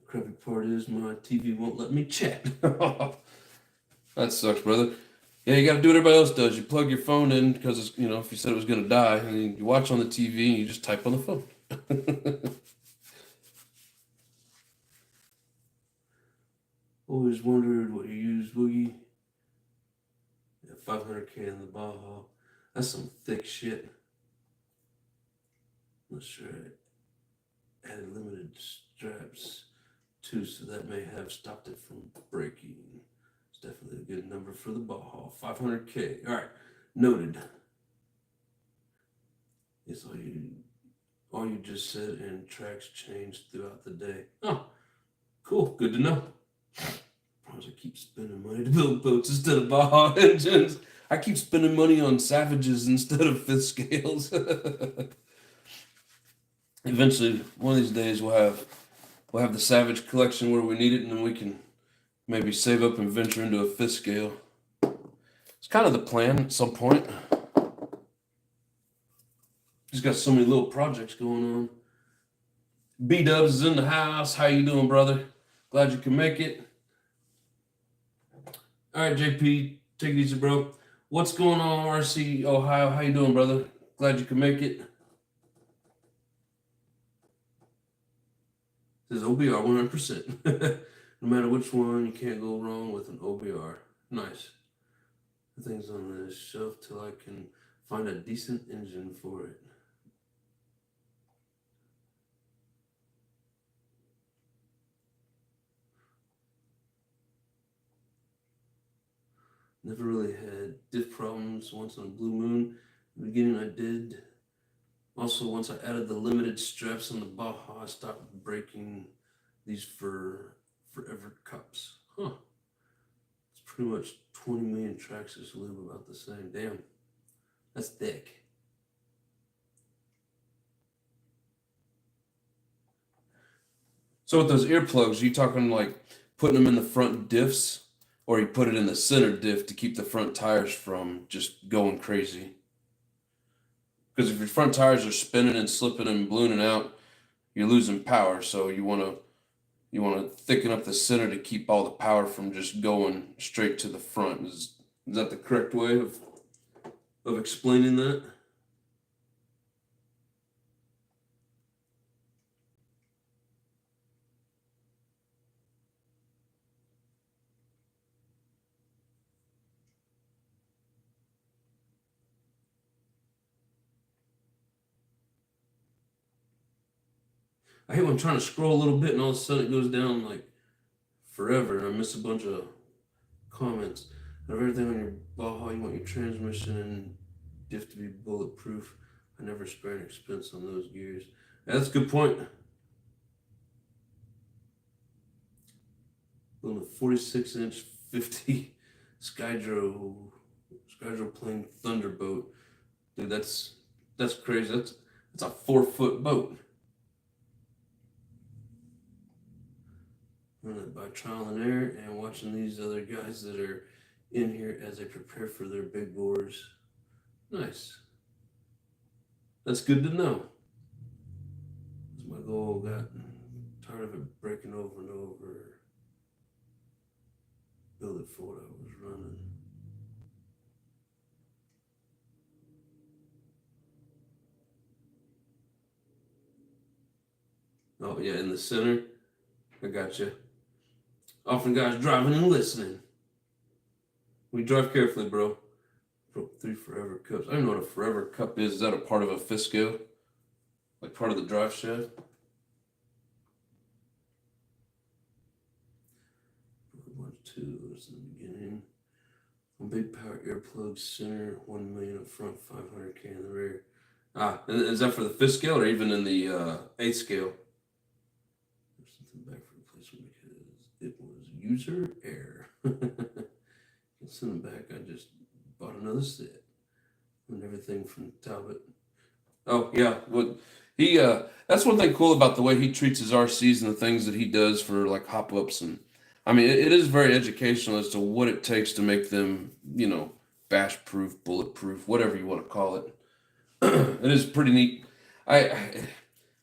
Crappy part is my TV won't let me chat. That sucks, brother. Yeah, you got to do what everybody else does. You plug your phone in because it's, you know, if you said it was going to die, and you watch on the TV and you just type on the phone. Always wondered what you use, Boogie. Yeah, 500K in the Baja. That's some thick shit. I'm not sure I added limited straps too, so that may have stopped it from breaking. It's definitely a good number for the Baja. 500K. All right, noted. It's all you just said, and tracks changed throughout the day. Oh, cool. Good to know. I keep spending money to build boats instead of Baja engines. I keep spending money on Savages instead of fifth scales. Eventually, one of these days, we'll have the Savage collection where we need it, and then we can maybe save up and venture into a fifth scale. It's kind of the plan at some point. Just got so many little projects going on. B-Dubs is in the house. How you doing, brother? Glad you can make it. All right, JP, take it easy, bro. What's going on, RC Ohio? How you doing, brother? Glad you can make it. It says OBR 100%. No matter which one, you can't go wrong with an OBR. Nice. The thing's on the shelf till I can find a decent engine for it. Never really had diff problems. Once on a blue moon. In the beginning I did. Also, once I added the limited straps on the Baja, I stopped breaking these for forever cups. Huh. It's pretty much 20 million tracks that live about the same. Damn. That's thick. So with those earplugs, are you talking like putting them in the front diffs, or you put it in the center diff to keep the front tires from just going crazy? Because if your front tires are spinning and slipping and ballooning out, you're losing power. So you want to thicken up the center to keep all the power from just going straight to the front. Is that the correct way of explaining that? I hate when I'm trying to scroll a little bit and all of a sudden it goes down like forever and I miss a bunch of comments. Out of everything on your Baja, you want your transmission and diff to be bulletproof. I never spare an expense on those gears. Yeah, that's a good point. On the 46-inch 50 Skydro plane Thunderboat. Dude, that's crazy. That's a 4-foot boat. By trial and error and watching these other guys that are in here as they prepare for their big bores. Nice. That's good to know. That's my goal. Got tired of it breaking over and over. Build it for what I was running. Oh yeah, in the center. I got you. Often guys driving and listening. We drive carefully, bro. Broke 3 forever cups. I don't know what a forever cup is. Is that a part of a fifth scale? Like part of the drive shaft? One, two, that's in the beginning. One big power earplug center, 1 million up front, 500K in the rear. Ah, and is that for the fifth scale or even in the eighth scale? There's something back for replacement because it was user error. Send them back. I just bought another set and everything from Talbot. Oh yeah, well he that's one thing cool about the way he treats his RCs and the things that he does for like hop ups, and I mean it is very educational as to what it takes to make them, bash proof, bulletproof, whatever you want to call it. It is pretty neat. I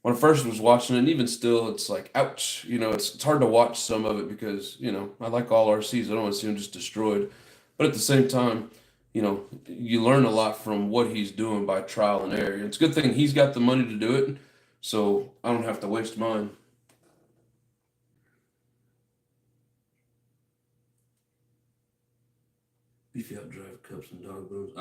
when I first was watching it, and even still, it's like ouch. It's hard to watch some of it because I like all RCs. I don't want to see them just destroyed, but at the same time, you learn a lot from what he's doing by trial and error. It's a good thing he's got the money to do it, so I don't have to waste mine. Beefy out drive cups and dog bones.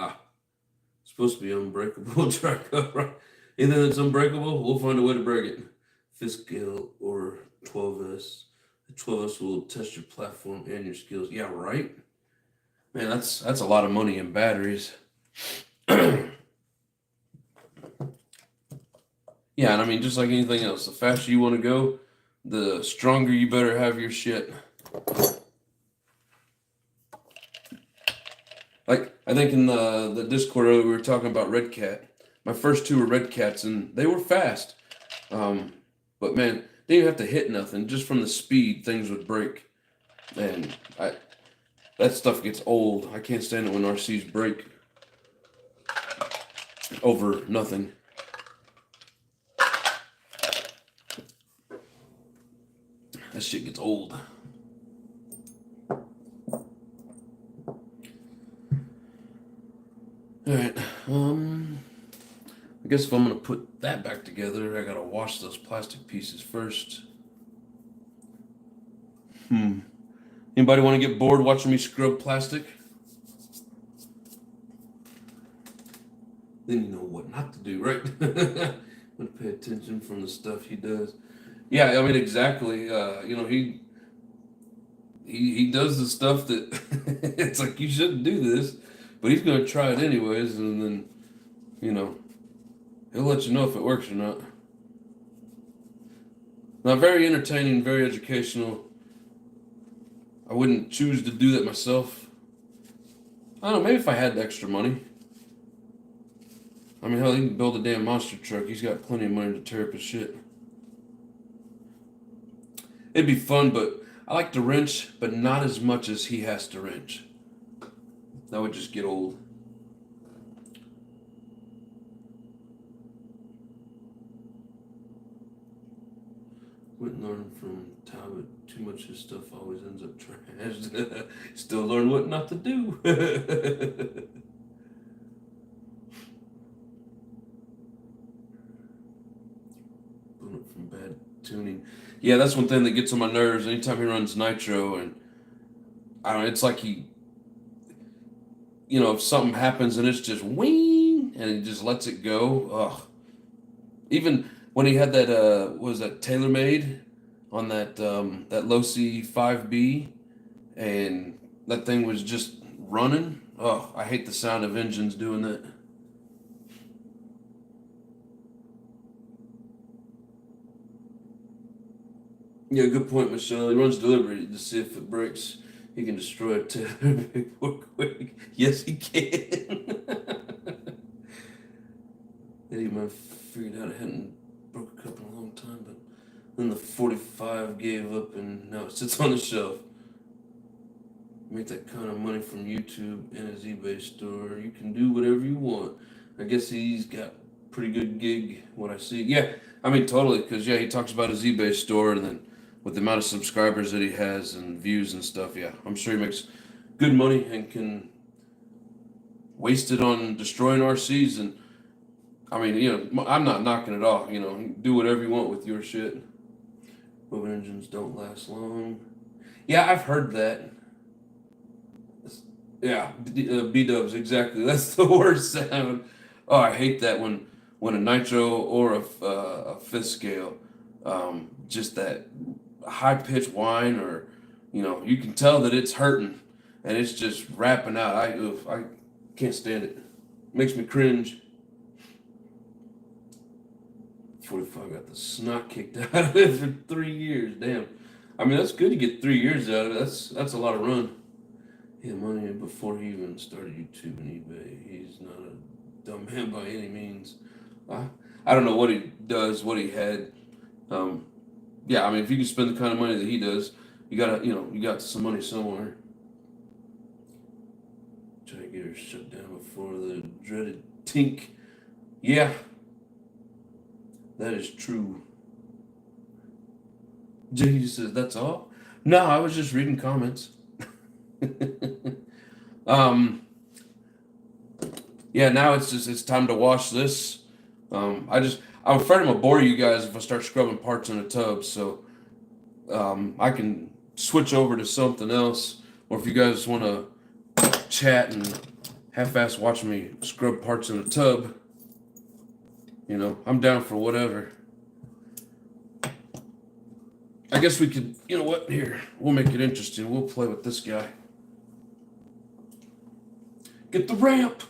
It's supposed to be unbreakable drive cup, right? Anything that's unbreakable, we'll find a way to break it. Fifth scale or 12S. The 12S will test your platform and your skills. Yeah, right? Man, that's a lot of money in batteries. Yeah, and I mean, just like anything else, the faster you want to go, the stronger you better have your shit. Like, I think in the Discord earlier, we were talking about Red Cat. My first 2 were Red Cats, and they were fast. But man, they didn't have to hit nothing. Just from the speed, things would break. And that stuff gets old. I can't stand it when RCs break over nothing. That shit gets old. Alright, I guess if I'm gonna put that back together, I gotta wash those plastic pieces first. Anybody want to get bored watching me scrub plastic? Then you know what not to do, right? I'm gonna pay attention from the stuff he does. Yeah, I mean exactly. He does the stuff that it's like you shouldn't do this, but he's gonna try it anyways, and then he'll let you know if it works or not. Now, very entertaining, very educational. I wouldn't choose to do that myself. I don't know, maybe if I had the extra money. I mean, hell, he can build a damn monster truck. He's got plenty of money to tear up his shit. It'd be fun, but I like to wrench, but not as much as he has to wrench. That would just get old. Wouldn't learn from Talbot. Too much of his stuff always ends up trashed. Still learn what not to do. From bad tuning. Yeah, that's one thing that gets on my nerves. Anytime he runs nitro, and I don't know, it's like if something happens and it's just wing, and he just lets it go. Ugh. Even when he had that, was that TaylorMade on that low C 5B, and that thing was just running. Oh, I hate the sound of engines doing that. Yeah, good point, Michelle. He runs delivery to see if it breaks. He can destroy it too quick. Yes, he can. Eddie might have figured out it hadn't broke a cup in a long time, but then the 45 gave up and now it sits on the shelf. Make that kind of money from YouTube and his eBay store. You can do whatever you want. I guess he's got pretty good gig what I see. Yeah, I mean totally, because yeah, he talks about his eBay store, and then with the amount of subscribers that he has and views and stuff, yeah, I'm sure he makes good money and can waste it on destroying RCs. And I mean, I'm not knocking it off. Do whatever you want with your shit. Moving engines don't last long. Yeah, I've heard that. Yeah, B-dubs, exactly. That's the worst sound. Oh, I hate that when a nitro or a fifth scale, just that high pitched whine, or you can tell that it's hurting and it's just rapping out. I can't stand it. Makes me cringe. 45 got the snot kicked out of it for 3 years. Damn. I mean, that's good to get 3 years out of it. That's a lot of run. He had money before he even started YouTube and eBay. He's not a dumb man by any means. I don't know what he does, what he had. Yeah, I mean, if you can spend the kind of money that he does, you got some money somewhere. Try to get her shut down before the dreaded tink. Yeah, that is true. Jay says, that's all? No, I was just reading comments. Yeah, now it's time to wash this. I'm afraid I'm gonna bore you guys if I start scrubbing parts in a tub, so I can switch over to something else, or if you guys want to chat and half-ass watch me scrub parts in a tub, I'm down for whatever. I guess we could, you know what, here, we'll make it interesting. We'll play with this guy. Get the ramp!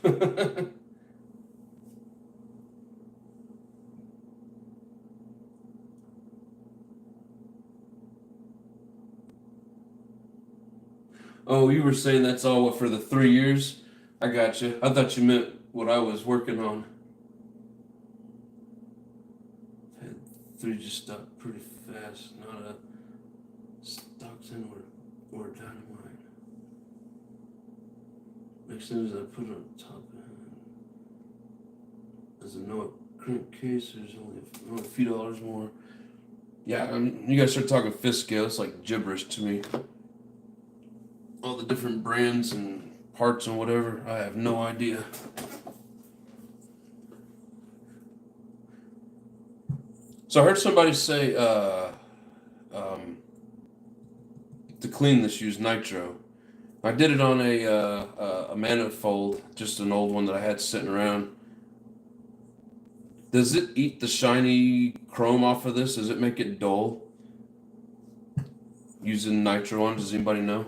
Oh, you were saying that's all for the 3 years? I got you. I thought you meant what I was working on. Had 3 just stopped pretty fast. Not a Stockton or Dynamite. Makes sense. I put it on top. As a no crankcase, there's only a few dollars more. Yeah, I mean, you guys start talking fifth scale, it's like gibberish to me. All the different brands and parts and whatever, I have no idea. So I heard somebody say to clean this, use nitro. I did it on a manifold, just an old one that I had sitting around. Does it eat the shiny chrome off of this? Does it make it dull? Using nitro on, does anybody know?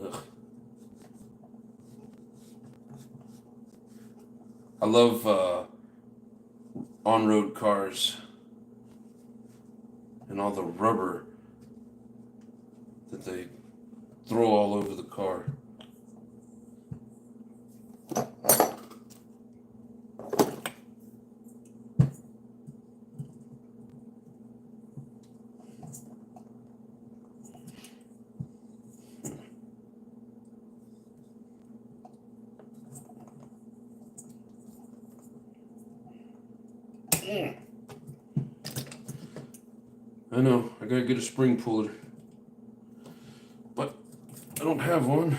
Ugh. I love on-road cars and all the rubber that they throw all over the car. I know, I gotta get a spring puller, but I don't have one.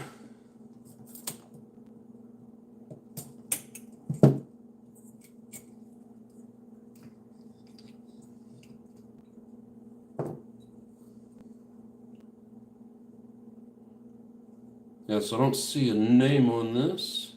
Yeah, so I don't see a name on this.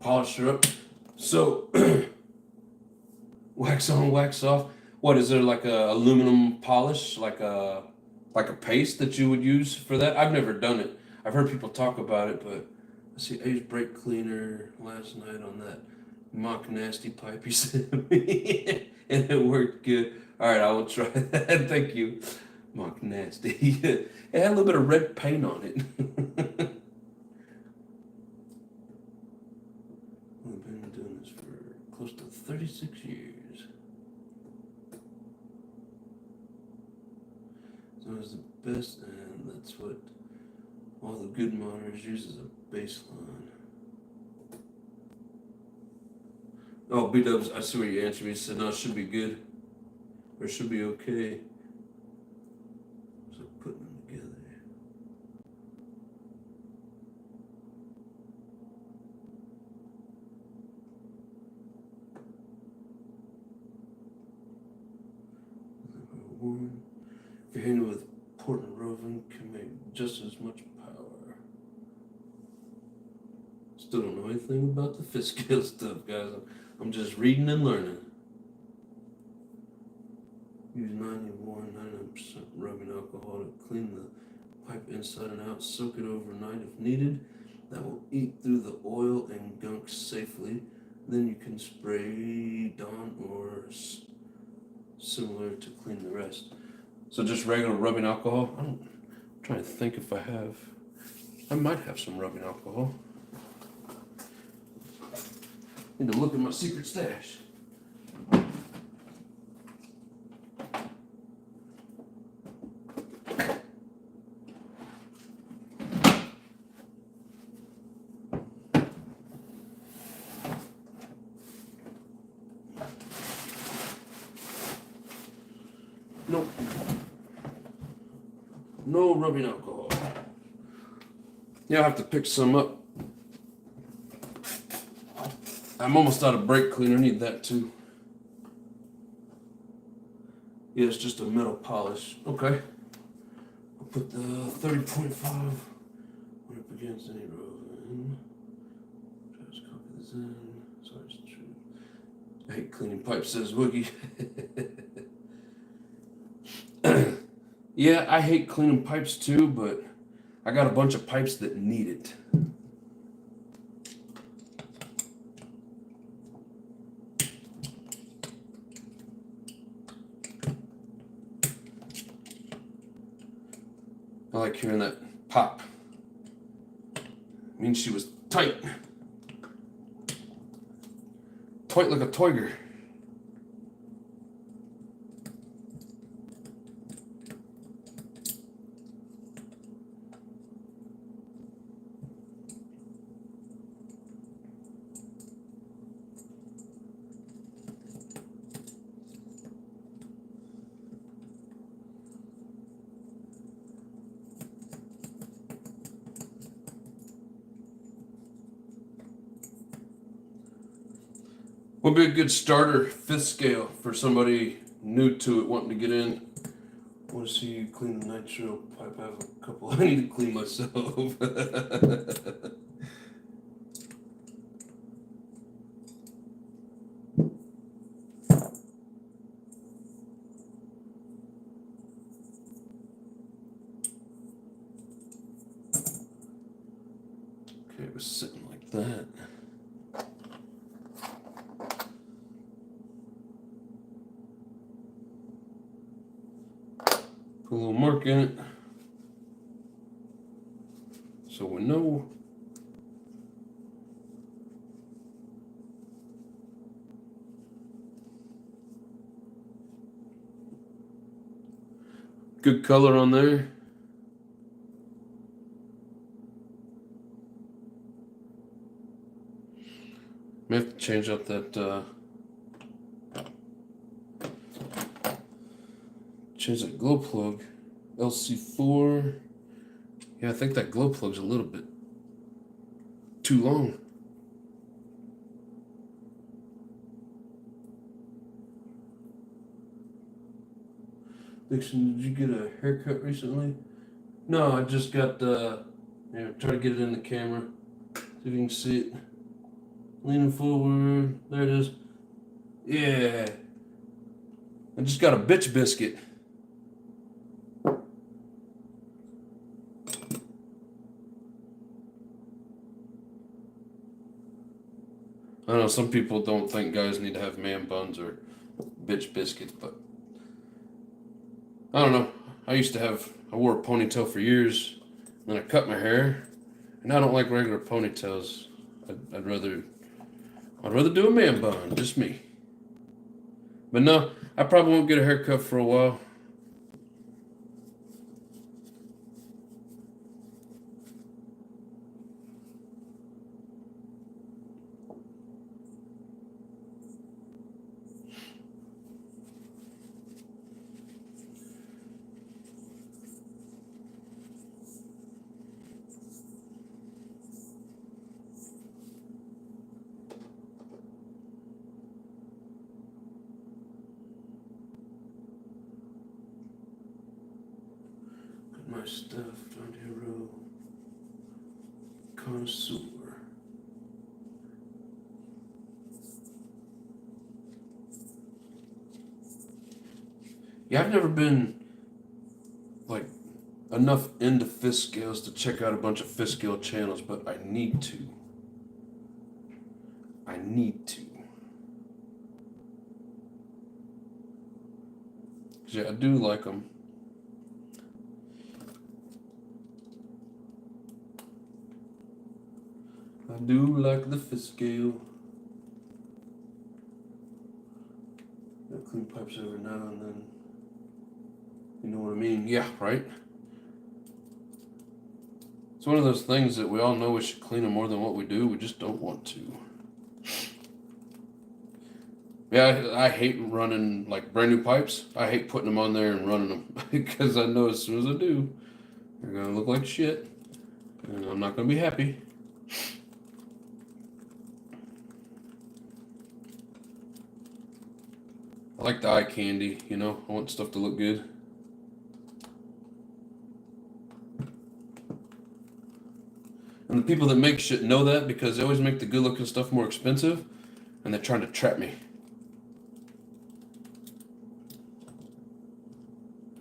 Polish her up. So, wax on, wax off. What is there, like a aluminum polish, like a paste that you would use for that? I've never done it. I've heard people talk about it, but I see I used brake cleaner last night on that mock nasty pipe you sent me, and it worked good. All right, I will try that. Thank you. Mock nasty. It had a little bit of red paint on it. I've been doing this for close to 36 years. So it's the best, and that's what all the good monitors use as a baseline. Oh, B-dubs, I see what you answered me. You said, no, it should be good. Or it should be okay. So putting them together. One. If you're handled with port and roving, can make just as much power. Still don't know anything about the fifth scale stuff, guys. I'm just reading and learning. Use 99% rubbing alcohol to clean the pipe inside and out. Soak it overnight if needed. That will eat through the oil and gunk safely. Then you can spray Dawn or similar to clean the rest. So just regular rubbing alcohol? I'm trying to think if I have. I might have some rubbing alcohol. Need to look at my secret stash. Nope. No rubbing alcohol. Yeah, I'll have to pick some up. I'm almost out of brake cleaner. Need that too. Yeah, it's just a metal polish. Okay. I'll put the 30.5 up against any roving. Just copy this in. Sorry, it's true. I hate cleaning pipes, says Woogie. Yeah, I hate cleaning pipes too, but I got a bunch of pipes that need it. I like hearing that pop. It means she was tight. Tight like a tiger. What would be a good starter fifth scale for somebody new to it wanting to get in? I want to see you clean the nitro pipe. I have a couple I need to clean myself. Okay, it was sitting like that. Put a little mark in it so we know. Good color on there. May have to change out that change that glow plug. LC4. Yeah, I think that glow plug's a little bit too long. Dixon, did you get a haircut recently? No, I just got try to get it in the camera. See if you can see it. Leaning forward. There it is. Yeah. I just got a bitch biscuit. I know some people don't think guys need to have man buns or bitch biscuits, but I don't know. I wore a ponytail for years, then I cut my hair, and I don't like regular ponytails. I'd rather do a man bun, just me. But no, I probably won't get a haircut for a while. My stuff, John Hero, connoisseur. Yeah, I've never been like enough into fist scales to check out a bunch of fist scale channels, but I need to. Yeah, I do like them. I do like the fist scale. I clean pipes every now and then. You know what I mean? Yeah, right? It's one of those things that we all know we should clean them more than what we do. We just don't want to. Yeah, I hate running like brand new pipes. I hate putting them on there and running them because I know as soon as I do, they're going to look like shit. And I'm not going to be happy. I like the eye candy, you know? I want stuff to look good. And the people that make shit know that because they always make the good looking stuff more expensive and they're trying to trap me.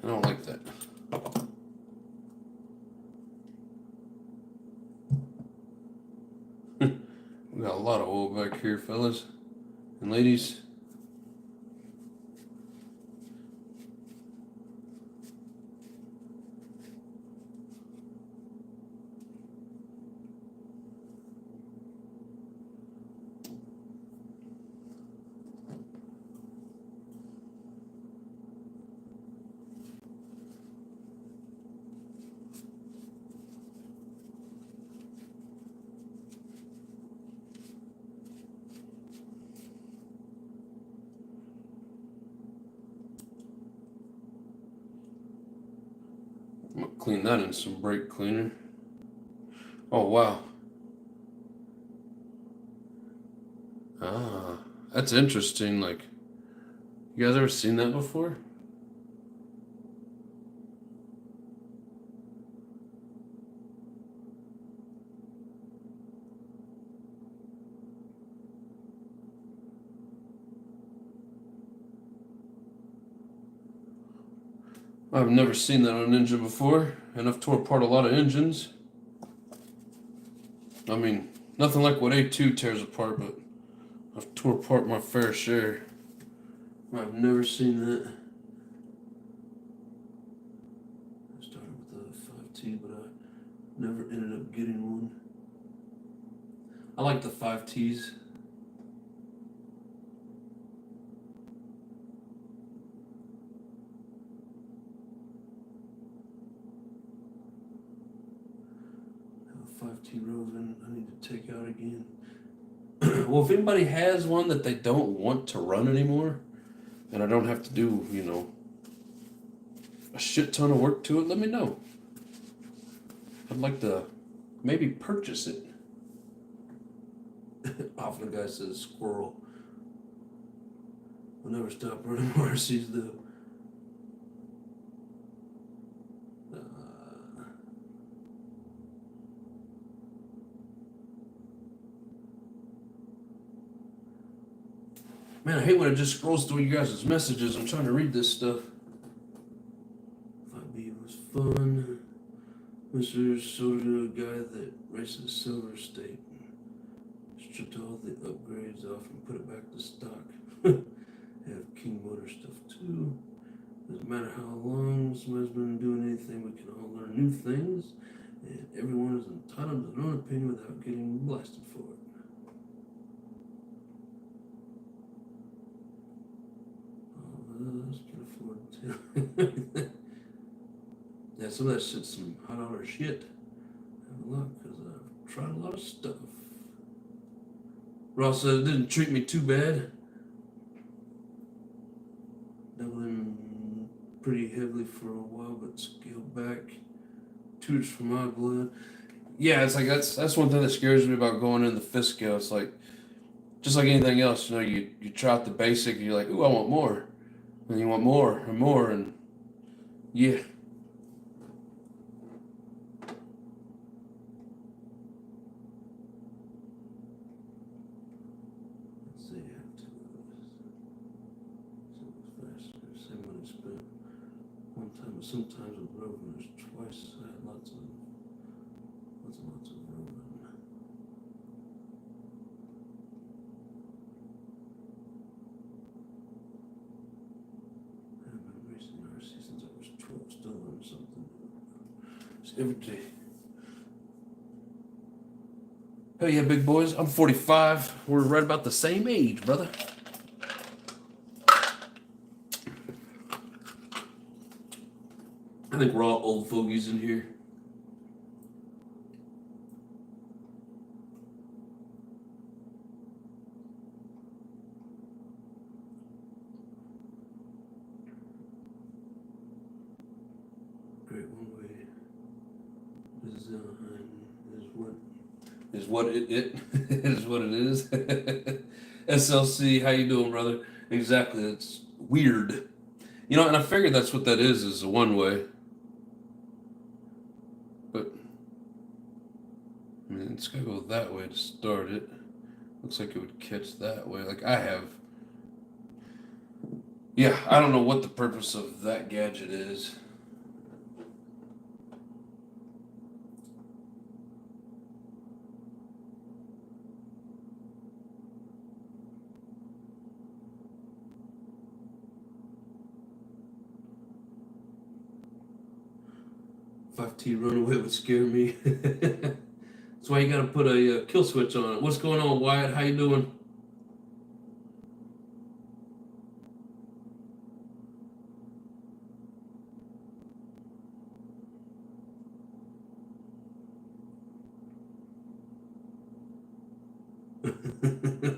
I don't like that. We got a lot of oil back here, fellas and ladies. I'm gonna clean that in some brake cleaner. Oh, wow. Ah, that's interesting. Like, you guys ever seen that before? I've never seen that on an engine before, and I've tore apart a lot of engines. I mean, nothing like what A2 tears apart, but I've tore apart my fair share. I've never seen that. I started with a 5T, but I never ended up getting one. I like the 5Ts. I have a 5T Rosen I need to take out again. Well, if anybody has one that they don't want to run anymore, and I don't have to do, you know, a shit ton of work to it, let me know. I'd like to maybe purchase it. Off the guy says squirrel. I'll never stop running RCs though. Man, I hate when it just scrolls through you guys' messages. I'm trying to read this stuff. 5B was fun. Mr. Soda, guy that races Silver State. Stripped all the upgrades off and put it back to stock. Have King Motor stuff too. Doesn't matter how long somebody's been doing anything, we can all learn new things, and everyone is entitled to their own opinion without getting blasted for it. All this can afford to. Yeah, some of that shit's some hot dollar shit. I have a lot because I've tried a lot of stuff. Ross said it didn't treat me too bad. Doubling pretty heavily for a while, but scaled back. Tutors for my blood. Yeah, it's like that's one thing that scares me about going in the fifth scale. It's like just like anything else, you try out the basic and you're like, ooh, I want more. And you want more and more, and yeah. Let's see, I have to faster, same money spent one time, but sometimes with roving there's twice. I had lots of roving. 12 still learn something. It's every day. Hell yeah, big boys. I'm 45. We're right about the same age, brother. I think we're all old fogies in here. Great one way. Design is what it is what it is. SLC, how you doing, brother? Exactly. It's weird. And I figured that's what that is a one way. But I mean, it's gotta go that way to start it. Looks like it would catch that way, like I have. Yeah, I don't know what the purpose of that gadget is. If 5T runaway would scare me. That's why you gotta put a kill switch on it. What's going on, Wyatt? How you doing?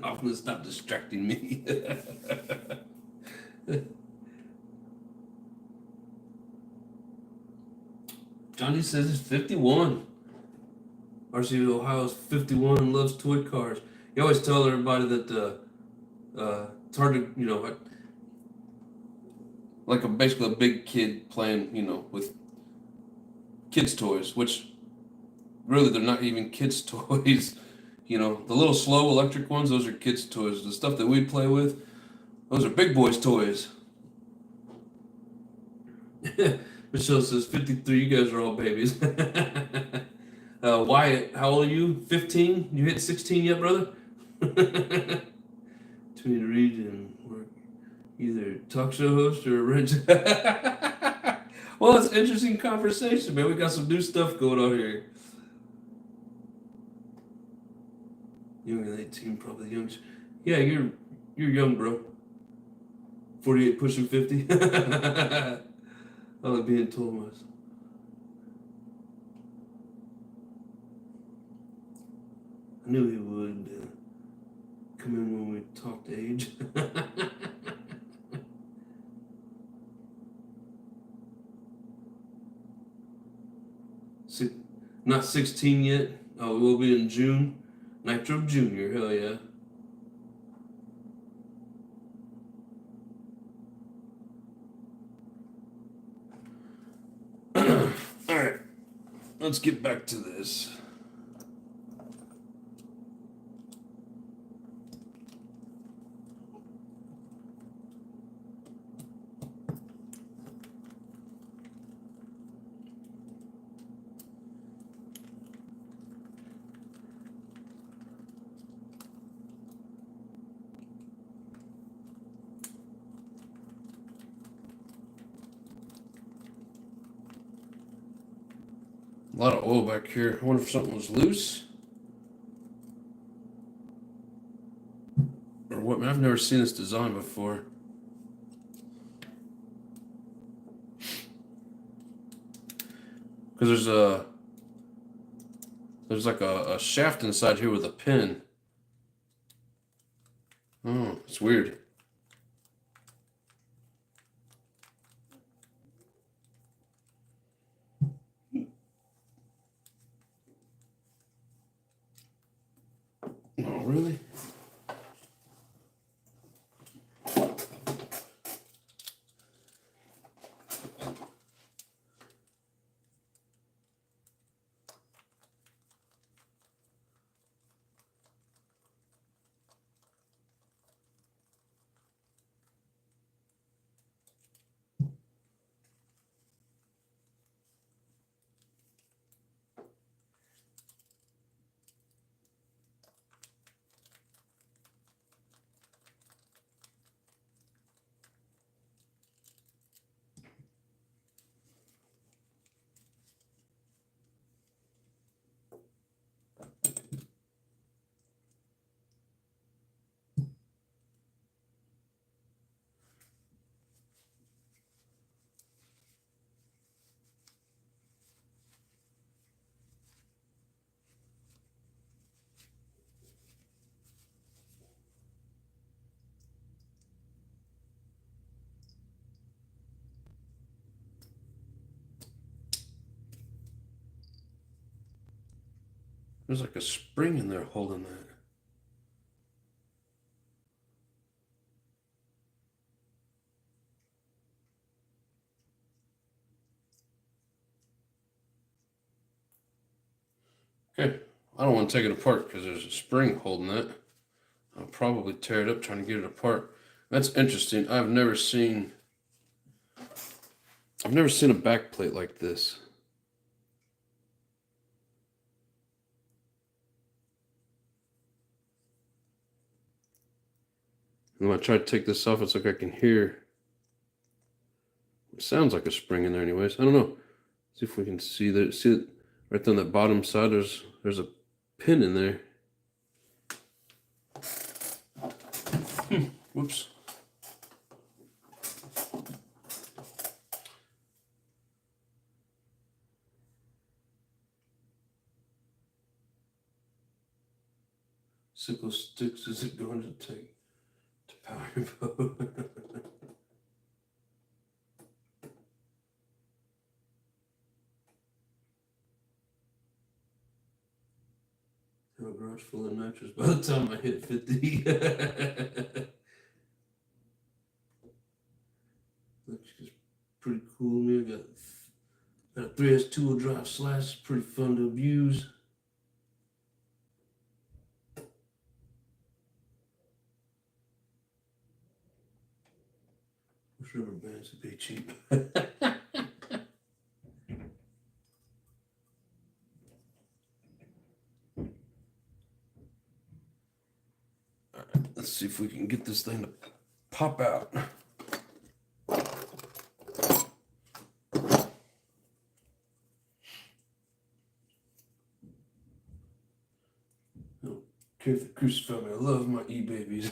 I'm gonna stop distracting me. Johnny says it's 51. RC Ohio's 51 and loves toy cars. You always tell everybody that it's hard to, like basically a big kid playing, with kids' toys, which really they're not even kids' toys. The little slow electric ones, those are kids' toys. The stuff that we play with, those are big boys' toys. Michelle says 53, you guys are all babies. Wyatt, how old are you? 15? You hit 16 yet, brother? To me to read and work. Either talk show host or a wrench. Well, it's interesting conversation, man. We got some new stuff going on here. Younger than 18, probably the youngest. Yeah, you're young, bro. 48 pushing 50. I like being told myself. I knew he would come in when we talked age. Not 16 yet. Oh, we will be in June. Nitro Junior, hell yeah. Alright, let's get back to this. lot of oil back here. I wonder if something was loose. Or what? I've never seen this design before. Because there's like a shaft inside here with a pin. Oh, it's weird. Oh, really? There's like a spring in there holding that. Okay, I don't want to take it apart because there's a spring holding that. I'll probably tear it up trying to get it apart. That's interesting. I've never seen a back plate like this. And when I try to take this off, it's like I can hear. It sounds like a spring in there, anyways. I don't know. See if we can see that. See it right there on that bottom side. There's a pin in there. Whoops. Sickle sticks is it going to take to power your boat? Have a garage full of nitrous by the time I hit 50. Looks just pretty cool. I got a 3S two-wheel drive slash. Pretty fun to abuse. Wish rubber bands would be cheap. Let's see if we can get this thing to pop out. I don't care if the crucify me. I love my e-babies.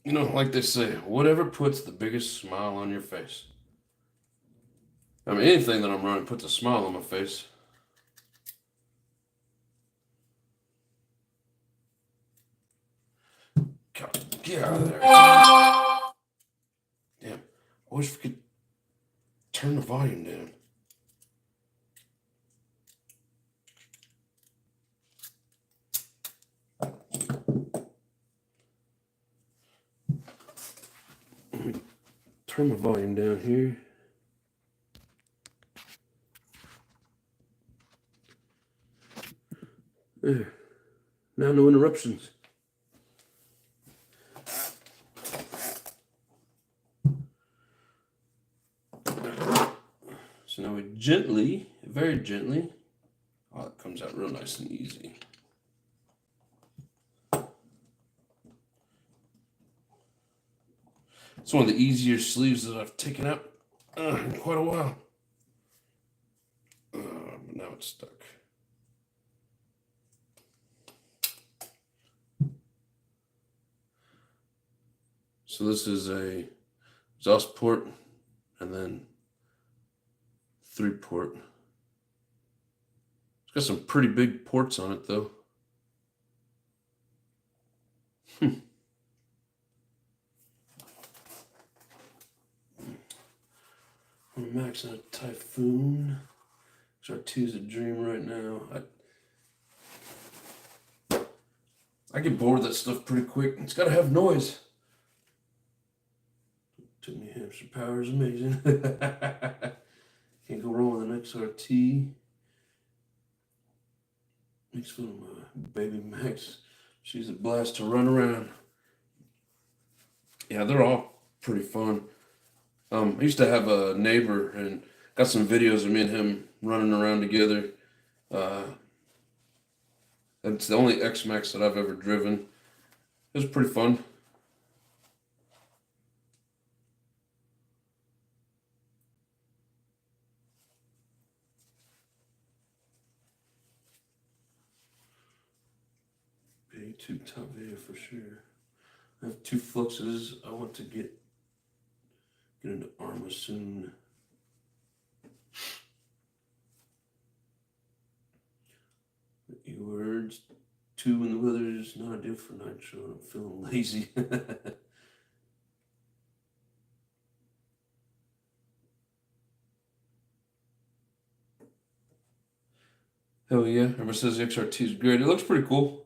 You know, like they say, whatever puts the biggest smile on your face. I mean, anything that I'm running puts a smile on my face. God, get out of there. Damn. I wish we could turn the volume down. Let me turn the volume down here. There. Now no interruptions. So now we gently, very gently, oh, it comes out real nice and easy. It's one of the easier sleeves that I've taken out in quite a while. But now it's stuck. So this is a exhaust port and then 3-port. It's got some pretty big ports on it though. I'm maxing a Typhoon. XR2 is a dream right now. I get bored of that stuff pretty quick. It's got to have noise. Took me hamster power is amazing. Can't go wrong with an XRT. Makes fun of my baby Max. She's a blast to run around. Yeah, they're all pretty fun. I used to have a neighbor and got some videos of me and him running around together. That's the only X-Max that I've ever driven. It was pretty fun. YouTube top video for sure. I have 2 fluxes. I want to get into Arma soon. Words 2 when the weather is not ideal for nitro. I'm feeling lazy. Hell yeah! Everybody says the XRT is great. It looks pretty cool.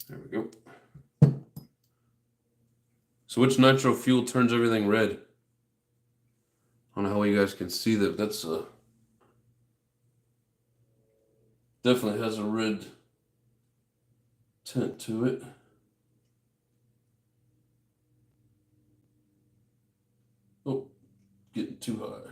There we go. So which nitro fuel turns everything red? I don't know how you guys can see that. That's definitely has a red tint to it. Oh, getting too high.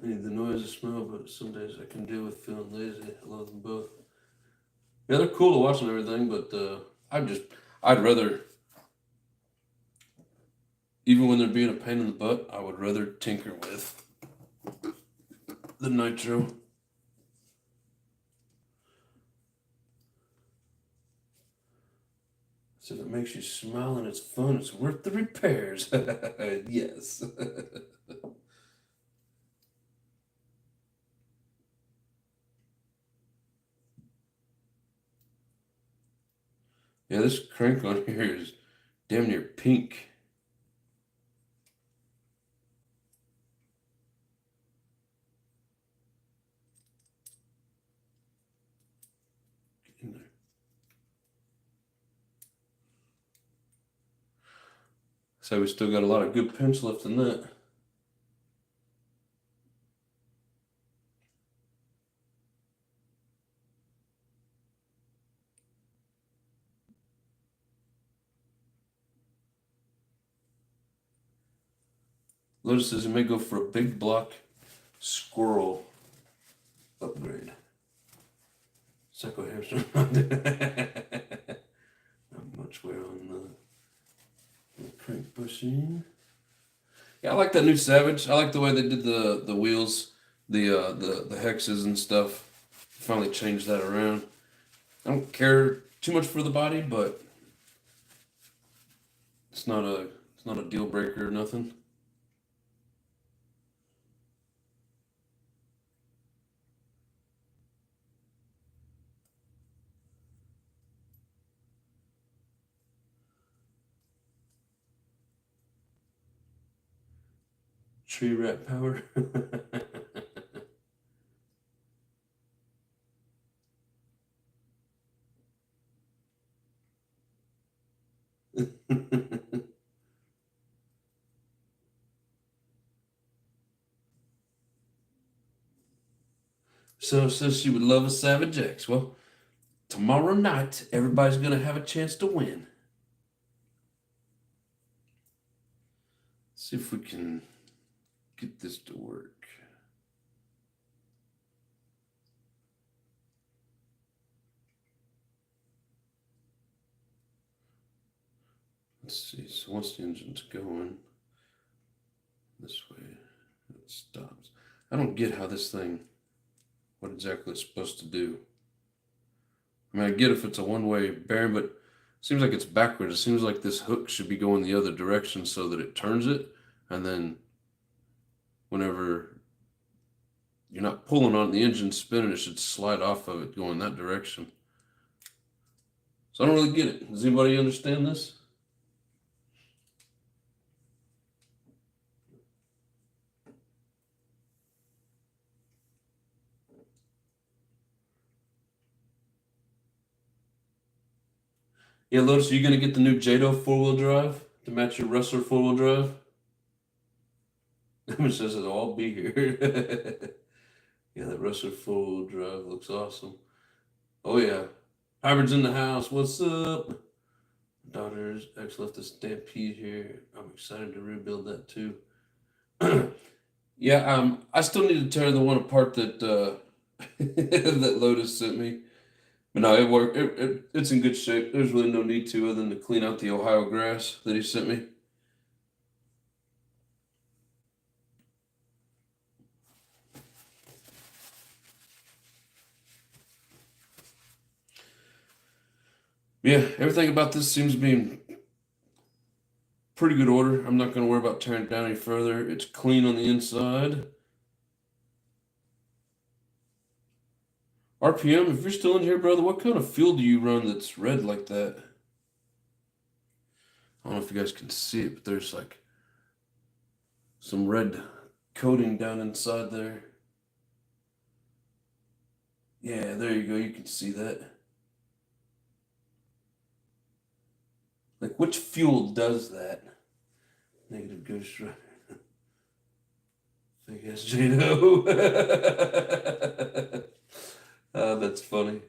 I need the noise and smell, but some days I can deal with feeling lazy. I love them both. Yeah, they're cool to watch and everything, but I'd rather, even when they're being a pain in the butt, I would rather tinker with the nitro. So if it makes you smile and it's fun, it's worth the repairs. Yes. Yeah, this crank on here is damn near pink. Get in there. So we still got a lot of good pinch left in that. Lotus says he may go for a big block squirrel upgrade. Psycho hamster. Not much wear on the crank bushing. Yeah, I like that new Savage. I like the way they did the wheels, the hexes and stuff. Finally changed that around. I don't care too much for the body, but it's not a deal breaker or nothing. Tree rat power. So says she would love a Savage X. Well, tomorrow night, everybody's going to have a chance to win. See if we can get this to work. Let's see. So once the engine's going this way, it stops. I don't get how this thing, what exactly it's supposed to do. I mean, I get if it's a one-way bearing, but it seems like it's backwards. It seems like this hook should be going the other direction so that it turns it, and then whenever you're not pulling on the engine spinning, it should slide off of it going that direction. So I don't really get it. Does anybody understand this? Yeah, Lotus, are you going to get the new Jado four-wheel drive to match your Wrestler four-wheel drive? It says it'll all be here. Yeah, that Wrestler four-wheel drive looks awesome. Oh, yeah. Hybrid's in the house. What's up? Daughter's ex left a Stampede here. I'm excited to rebuild that too. Yeah, I still need to tear the one apart that that Lotus sent me. But no, it worked. It's in good shape. There's really no need to other than to clean out the Ohio grass that he sent me. Yeah, everything about this seems to be in pretty good order. I'm not going to worry about tearing it down any further. It's clean on the inside. RPM, if you're still in here, brother, what kind of fuel do you run that's red like that? I don't know if you guys can see it, but there's like some red coating down inside there. Yeah, there you go. You can see that. Like, which fuel does that? Negative Ghost Rider. I guess Jado. That's funny.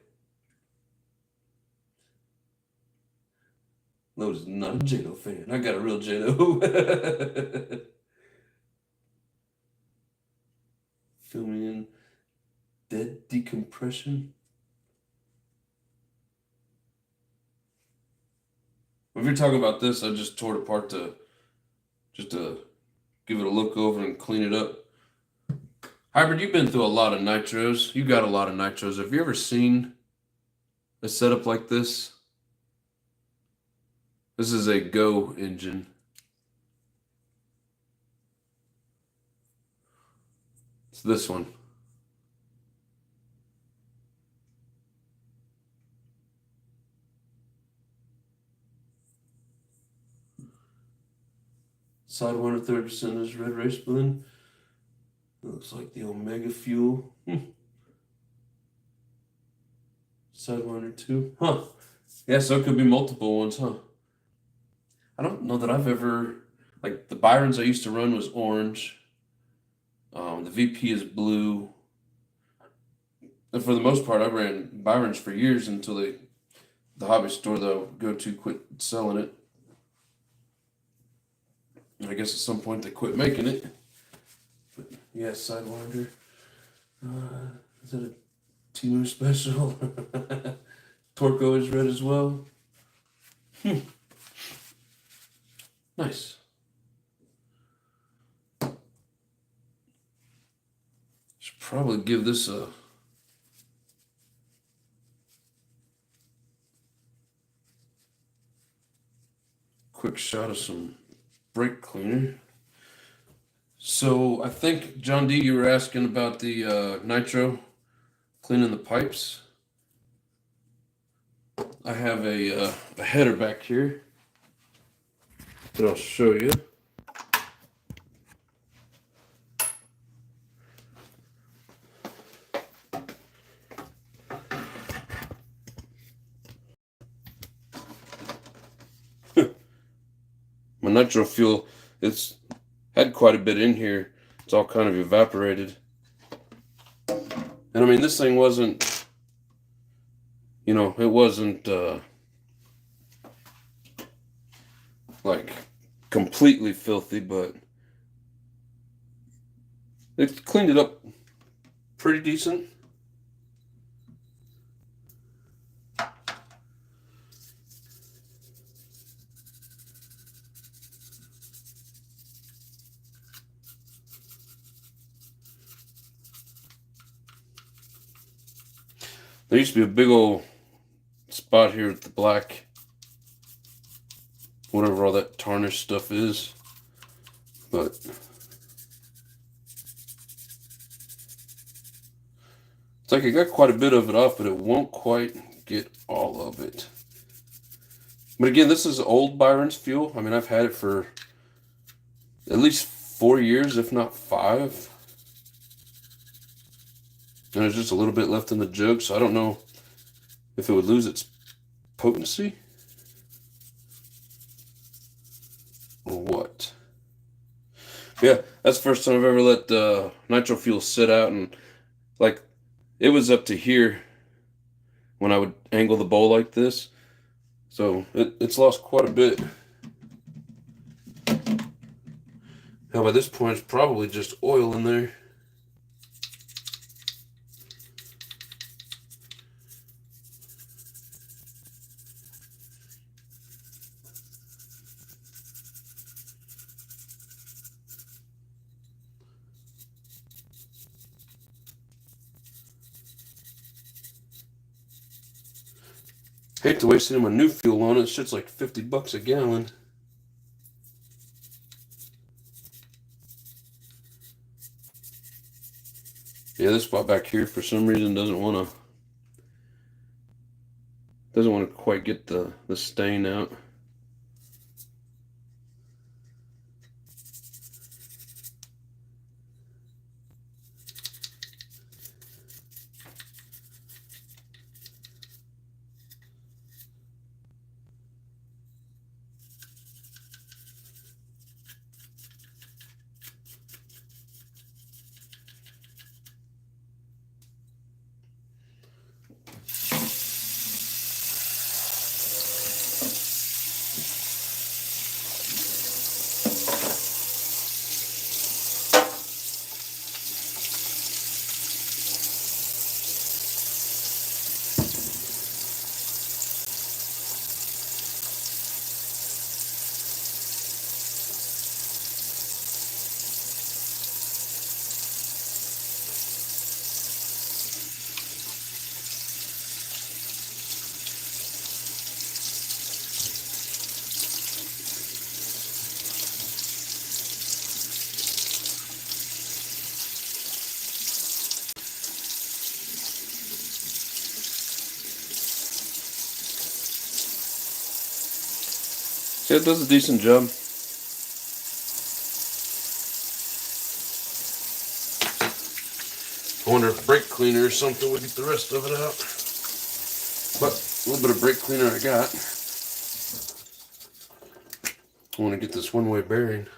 Lowe's not a Jado fan. I got a real Jado. Filming in dead decompression. If you're talking about this, I just tore it apart to give it a look over and clean it up. Hybrid, you've been through a lot of nitros. You got a lot of nitros. Have you ever seen a setup like this? This is a Go engine. It's this one. Sidewinder 30% is red race balloon. Looks like the Omega fuel. Sidewinder 2. Huh. Yeah, so it could be multiple ones, huh? I don't know that I've ever, like the Byrons I used to run was orange. The VP is blue. And for the most part, I ran Byrons for years until the hobby store that I would go to quit selling it. I guess at some point they quit making it. But yeah, Sidewinder. Is that a Timu special? Torco is red as well. Nice. Should probably give this a quick shot of some brake cleaner. So I think, John D, you were asking about the nitro cleaning the pipes. I have a header back here that I'll show you. nitro fuel, it's had quite a bit in here. It's all kind of evaporated. And I mean, this thing wasn't, you know, it wasn't like completely filthy, but it cleaned it up pretty decent. There used to be a big old spot here at the black, whatever all that tarnished stuff is, but it's like it got quite a bit of it off, but it won't quite get all of it. But again, this is old Byron's fuel. I mean, I've had it for at least 4 years, if not 5. And there's just a little bit left in the jug, so I don't know if it would lose its potency or what. Yeah, that's the first time I've ever let nitro fuel sit out, and like it was up to here when I would angle the bowl like this, so it's lost quite a bit. Now by this point it's probably just oil in there. Hate to waste any of my new fuel on it. Shit's like $50 a gallon. Yeah, this spot back here for some reason doesn't want to quite get the stain out. Yeah, it does a decent job. I wonder if brake cleaner or something would get the rest of it out. But a little bit of brake cleaner I got. I want to get this one-way bearing.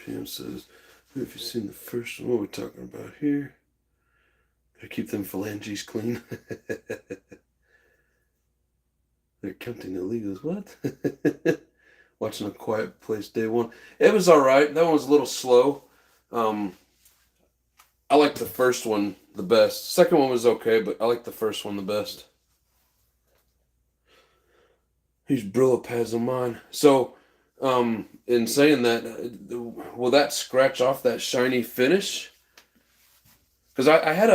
Pam says, if you've seen the first one, what are we talking about here? Gotta keep them phalanges clean. They're counting illegals. What? Watching A Quiet Place day one. It was alright. That one was a little slow. I liked the first one the best. Second one was okay, but I liked the first one the best. Use Brillo pads on mine. So, in saying that, will that scratch off that shiny finish? Because I had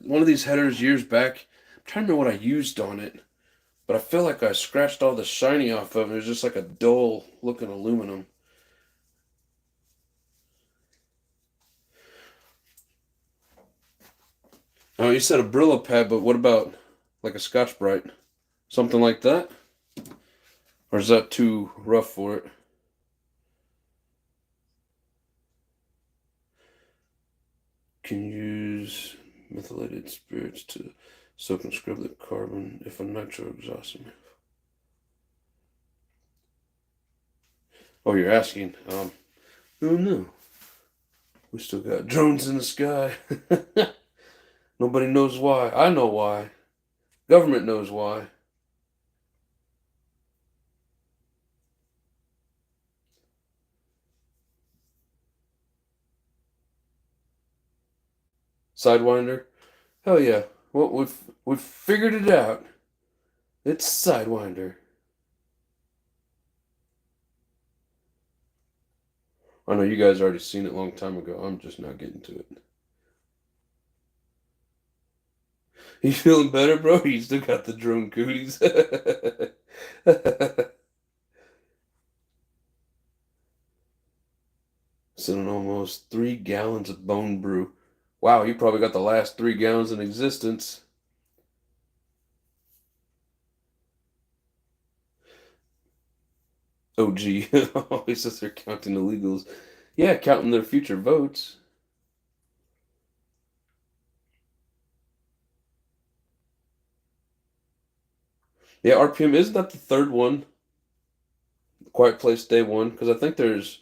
one of these headers years back. I'm trying to remember what I used on it, but I feel like I scratched all the shiny off of it. It was just like a dull looking aluminum. Oh, you said a Brillo pad, but what about like a Scotch-Brite? Something like that? Or is that too rough for it? Can use methylated spirits to soak and scrub the carbon if a nitro exhaust. Oh, you're asking. Oh no. We still got drones in the sky. Nobody knows why. I know why. Government knows why. Sidewinder? Hell yeah. Well, we've figured it out. It's Sidewinder. I know you guys already seen it a long time ago. I'm just not getting to it. You feeling better, bro? You still got the drone cooties. Sitting almost 3 gallons of bone brew. Wow, you probably got the last 3 gallons in existence. Oh, gee. He says they're counting illegals. Yeah, counting their future votes. Yeah, RPM, isn't that the third one? Quiet Place Day 1? Because I think there's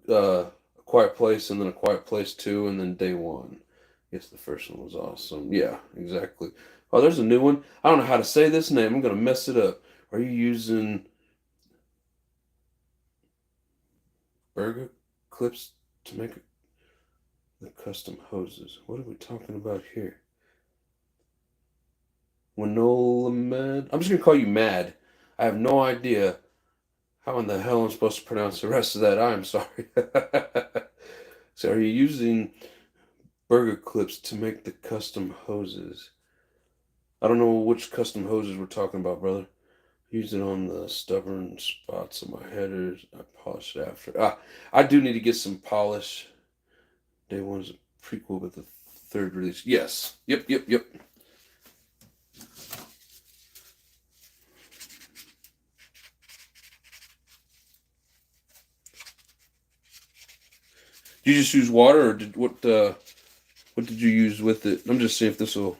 a Quiet Place and then a Quiet Place 2 and then Day 1. Yes, the first one was awesome. Yeah, exactly. Oh, there's a new one. I don't know how to say this name. I'm going to mess it up. Are you using burger clips to make the custom hoses? What are we talking about here? Winola Mad? I'm just going to call you Mad. I have no idea how in the hell I'm supposed to pronounce the rest of that. I'm sorry. So are you using burger clips to make the custom hoses? I don't know which custom hoses we're talking about, brother. Use it on the stubborn spots of my headers. I polish it after. I do need to get some polish. Day 1 is a prequel, but the third release. Yes. Yep. Did you just use water, or what did you use with it? I'm just seeing if this will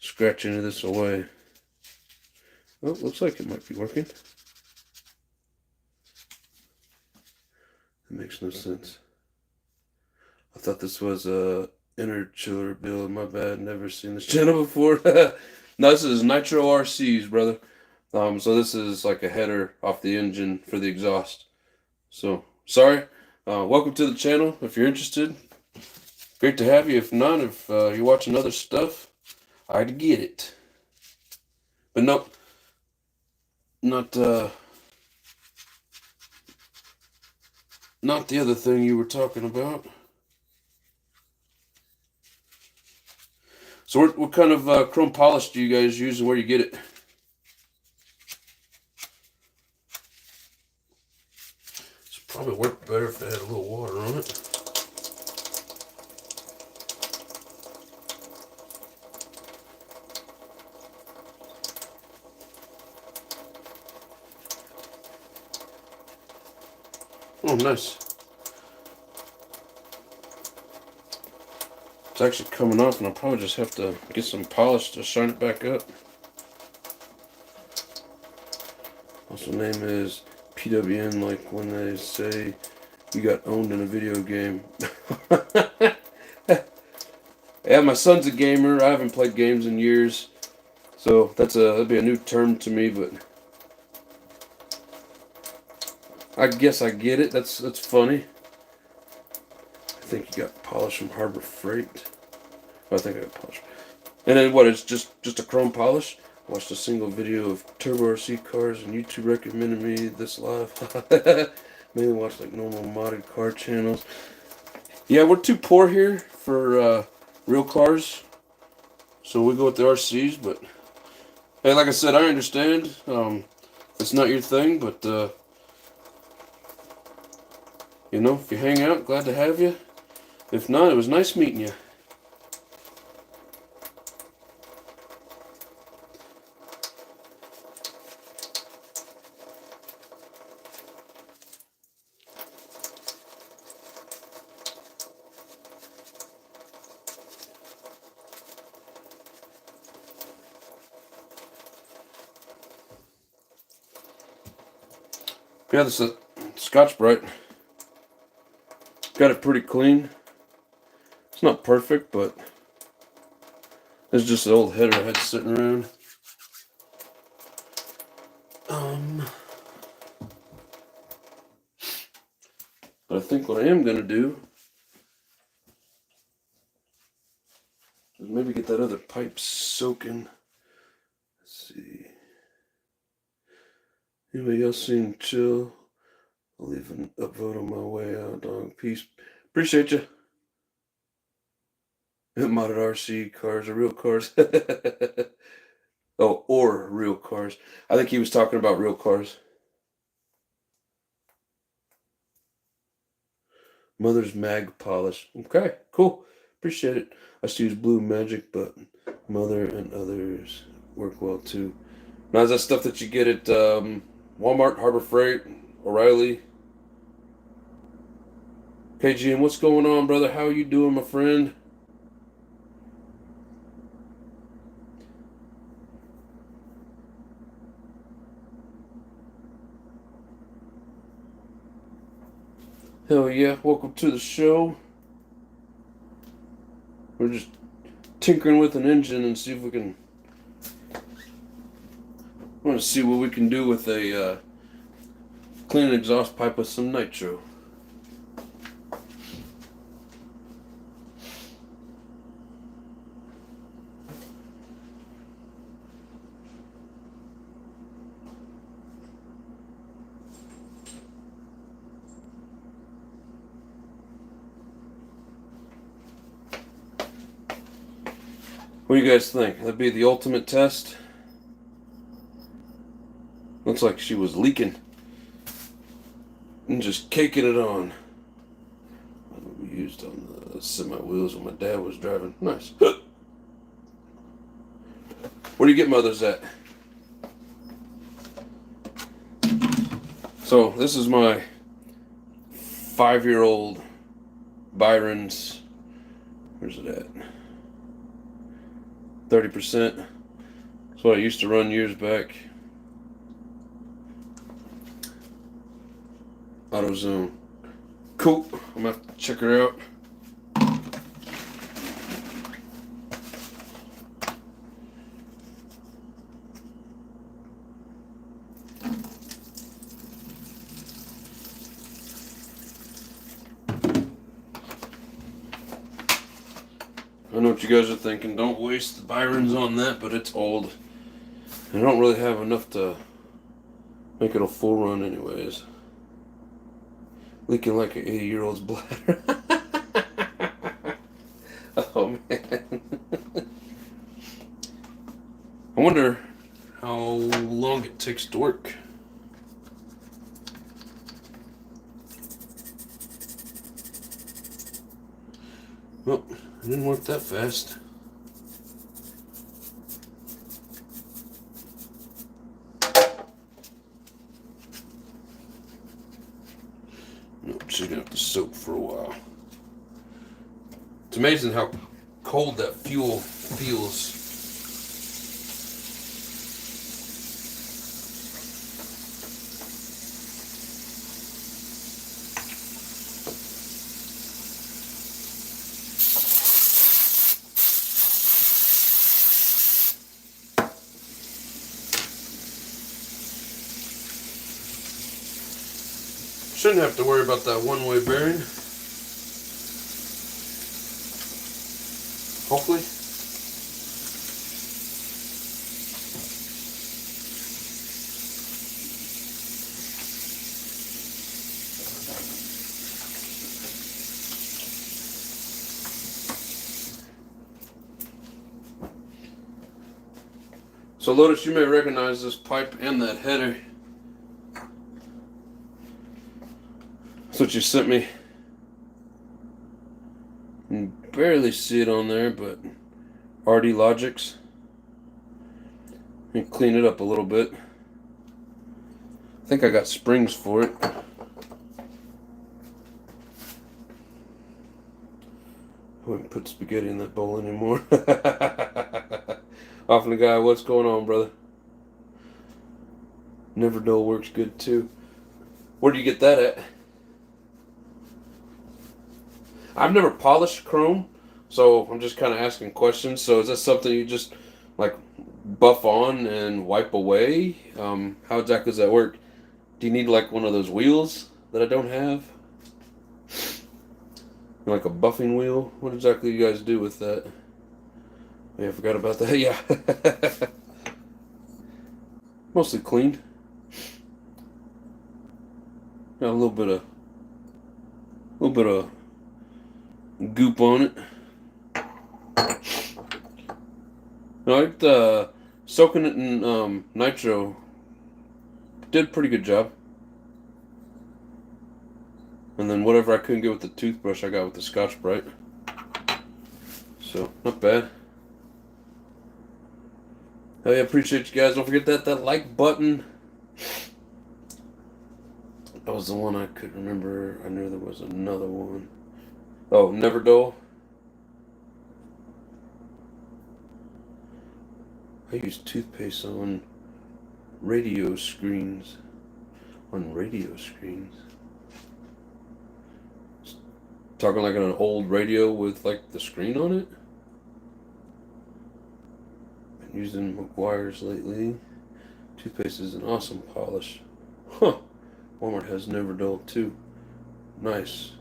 scratch any of this away. Oh, looks like it might be working. That makes no sense. I thought this was a inner chiller build. My bad. Never seen this channel before. No, this is Nitro RCs, brother. So this is like a header off the engine for the exhaust. So sorry. Welcome to the channel. If you're interested, great to have you. If not, if you're watching other stuff, I'd get it. But nope, not the other thing you were talking about. So what kind of chrome polish do you guys use and where do you get it? This would probably work better if it had a little water on it. Oh, nice. It's actually coming off, and I'll probably just have to get some polish to shine it back up. Also, name is PWN, like when they say you got owned in a video game. Yeah, my son's a gamer. I haven't played games in years, so that'd be a new term to me, but I guess I get it. That's funny. I think you got polish from Harbor Freight. I think I got polish. And then what? It's just a chrome polish. Watched a single video of Turbo RC cars and YouTube recommended me this live. Mainly watch like normal modded car channels. Yeah, we're too poor here for real cars, so we go with the RCs. But hey, like I said, I understand. It's not your thing, but you know, if you hang out, glad to have you. If not, it was nice meeting you. Yeah, this is Scotch-Brite. Got it pretty clean. It's not perfect, but it's just an old header I had sitting around. But I think what I am going to do is maybe get that other pipe soaking. Let's see. Anybody else seem chill? I'll leave an upvote on my way out, dog. Peace. Appreciate you. Modded RC cars are real cars. Oh, or real cars. I think he was talking about real cars. Mother's mag polish. Okay, cool. Appreciate it. I used to use Blue Magic, but Mother and others work well too. Now, is that stuff that you get at Walmart, Harbor Freight, O'Reilly? KGM, what's going on, brother? How are you doing, my friend? Hell yeah, welcome to the show. We're just tinkering with an engine and see if we can... I want to see what we can do with a clean exhaust pipe with some nitro. What do you guys think? That'd be the ultimate test. Looks like she was leaking and just caking it on. We used on the semi wheels when my dad was driving. Nice. Where do you get Mothers at? So this is my 5-year-old Byron's. Where's it at? 30%. That's what I used to run years back. AutoZone. Cool. I'm gonna have to check her out. I know what you guys are thinking. Don't waste the Byrons on that, but it's old. I don't really have enough to make it a full run anyways. Leaking like an 80-year-old's bladder. Oh, man. I wonder how long it takes to work. Well, it didn't work that fast. Nope, she's gonna have to soak for a while. It's amazing how cold that fuel feels. Shouldn't have to worry about that one-way bearing. Hopefully. So Lotus, you may recognize this pipe and that header. That's what you sent me. You can barely see it on there, but RD Logics. And clean it up a little bit. I think I got springs for it. I wouldn't put spaghetti in that bowl anymore. Off the guy, what's going on, brother? Never dull works good too. Where do you get that at? I've never polished chrome, so I'm just kind of asking questions. So is that something you just like buff on and wipe away? How exactly does that work? Do you need like one of those wheels that I don't have? Like a buffing wheel? What exactly do you guys do with that? Oh, yeah, I forgot about that. Yeah. Mostly cleaned. Got a little bit of goop on it. I liked soaking it in nitro. Did a pretty good job. And then whatever I couldn't get with the toothbrush, I got with the Scotch-Brite. So, not bad. Hey, I appreciate you guys. Don't forget that like button. That was the one I couldn't remember. I knew there was another one. Oh, Never Dull. I use toothpaste on radio screens. On radio screens. Talking like an old radio with like the screen on it. Been using McGuire's lately. Toothpaste is an awesome polish. Huh. Walmart has Never Dull too. Nice.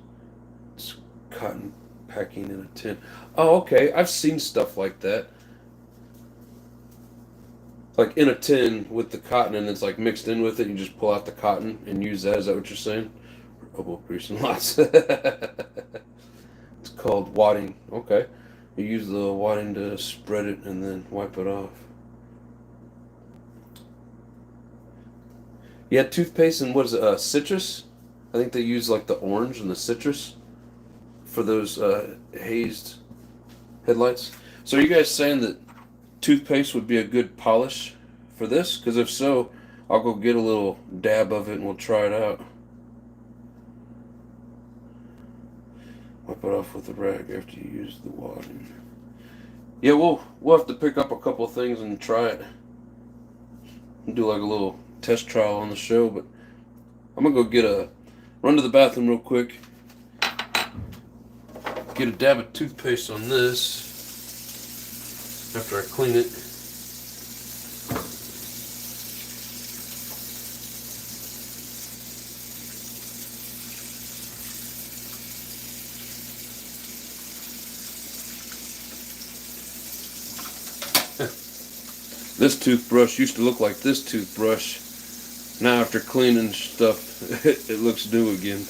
It's cotton packing in a tin. Oh, okay. I've seen stuff like that. Like in a tin with the cotton and it's like mixed in with it. You just pull out the cotton and use that. Is that what you're saying? Elbow grease and lots. It's called wadding. Okay. You use the wadding to spread it and then wipe it off. Yeah, toothpaste and what is it? Citrus? I think they use like the orange and the citrus for those hazed headlights. So are you guys saying that toothpaste would be a good polish for this? Because if so, I'll go get a little dab of it and we'll try it out. Wipe it off with a rag after you use the wadding. Yeah, we'll have to pick up a couple of things and try it. And do like a little test trial on the show, but I'm gonna go run to the bathroom real quick. Get a dab of toothpaste on this after I clean it. This toothbrush used to look like this toothbrush. Now after cleaning stuff, it looks new again.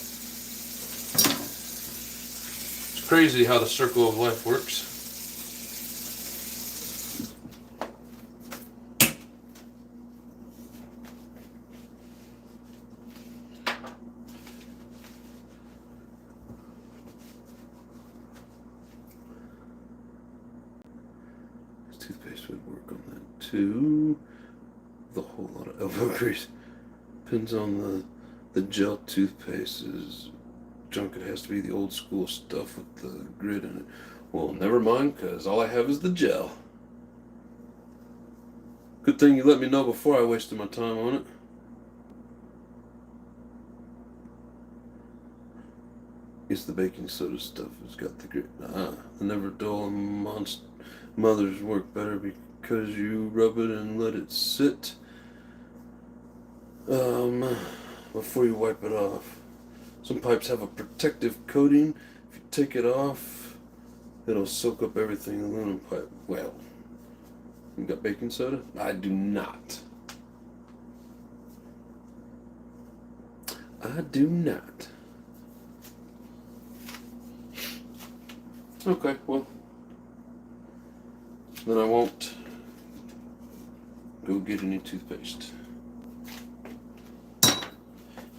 It's crazy how the circle of life works. Toothpaste would work on that too. With a whole lot of elbow grease. Depends on the gel toothpaste is junk. It has to be the old school stuff with the grit in it. Well, never mind, because all I have is the gel. Good thing you let me know before I wasted my time on it. Guess the baking soda stuff has got the grit. The Never Dull and Mothers work better because you rub it and let it sit before you wipe it off. Some pipes have a protective coating. If you take it off, it'll soak up everything in the aluminum pipe. Well, you got baking soda? I do not. I do not. Okay, well, then I won't Go get a new toothpaste.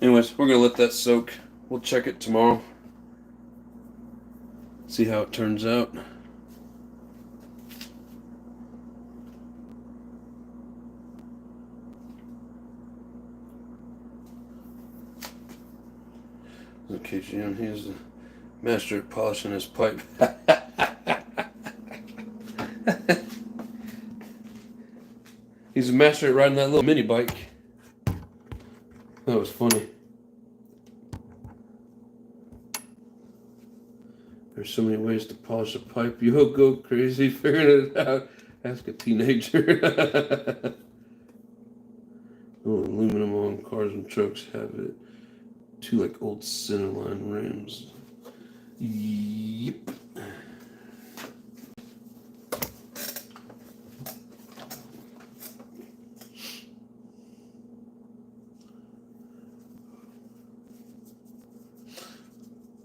Anyways, we're going to let that soak. We'll check it tomorrow. See how it turns out. Okay, Jim, he's the master at polishing his pipe. He's a master at riding that little mini bike. That was funny. There's so many ways to polish a pipe. You'll go crazy figuring it out. Ask a teenager. Oh, aluminum on cars and trucks have it. Two like old centerline rims. Yep.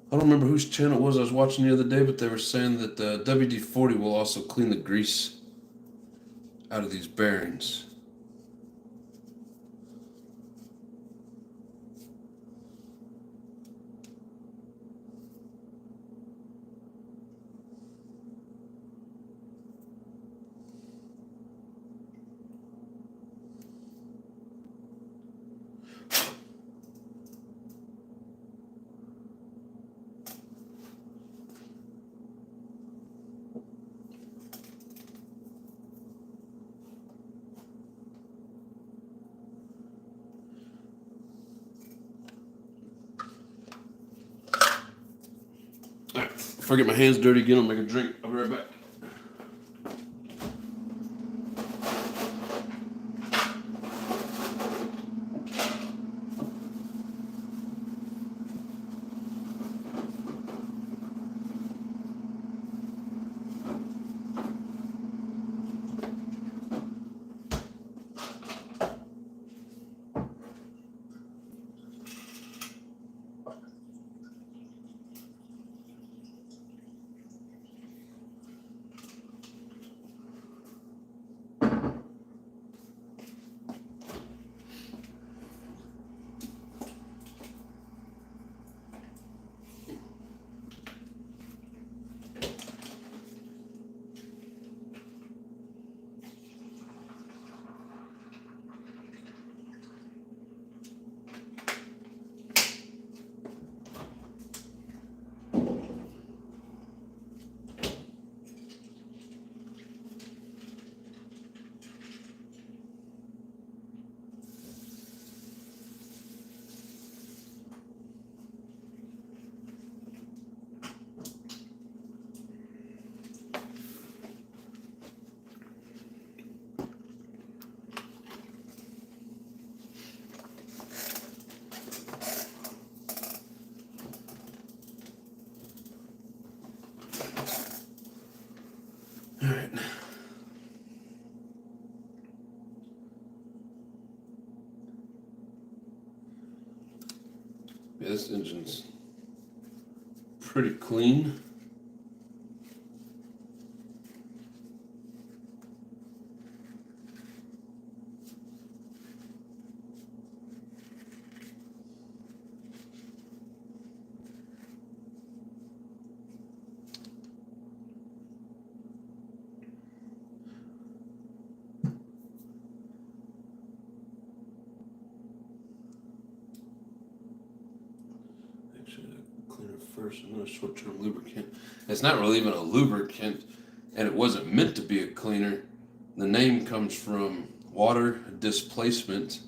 I don't remember whose channel it was I was watching the other day, but they were saying that WD-40 will also clean the grease out of these bearings. Alright, if I get my hands dirty again, I'll make a drink. I'll be right back. Alright. Yeah, this engine's pretty clean. First, another short-term lubricant. It's not really even a lubricant, and it wasn't meant to be a cleaner. The name comes from water displacement,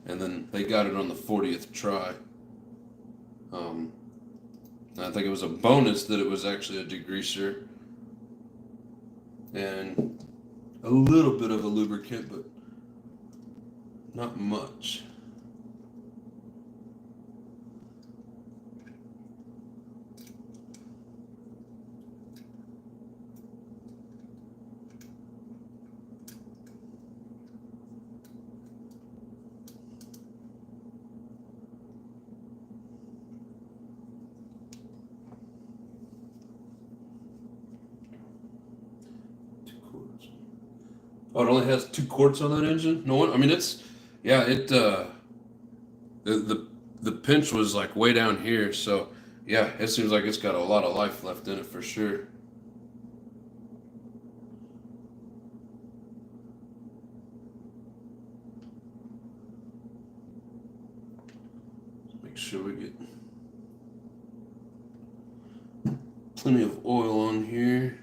and then they got it on the 40th try. I think it was a bonus that it was actually a degreaser and a little bit of a lubricant, but not much. Oh, it only has 2 quarts on that engine? No one, I mean, it's, yeah, the pinch was like way down here, so yeah, it seems like it's got a lot of life left in it for sure. Make sure we get plenty of oil on here.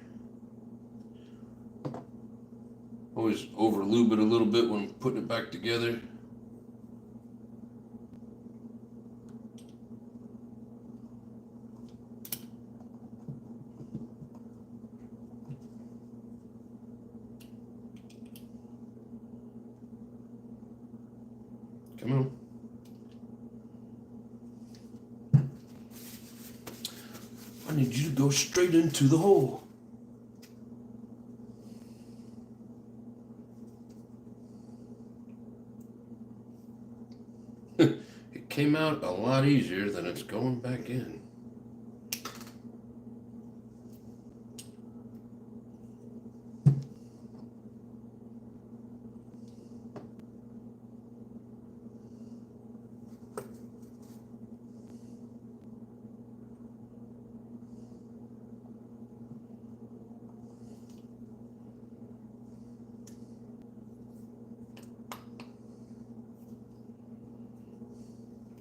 Always over lube it a little bit when putting it back together. Come on. I need you to go straight into the hole. It came out a lot easier than it's going back in.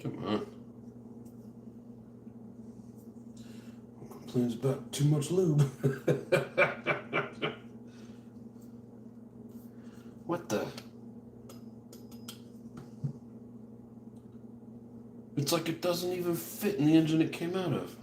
Come on. Complains about too much lube. What the? It's like it doesn't even fit in the engine it came out of.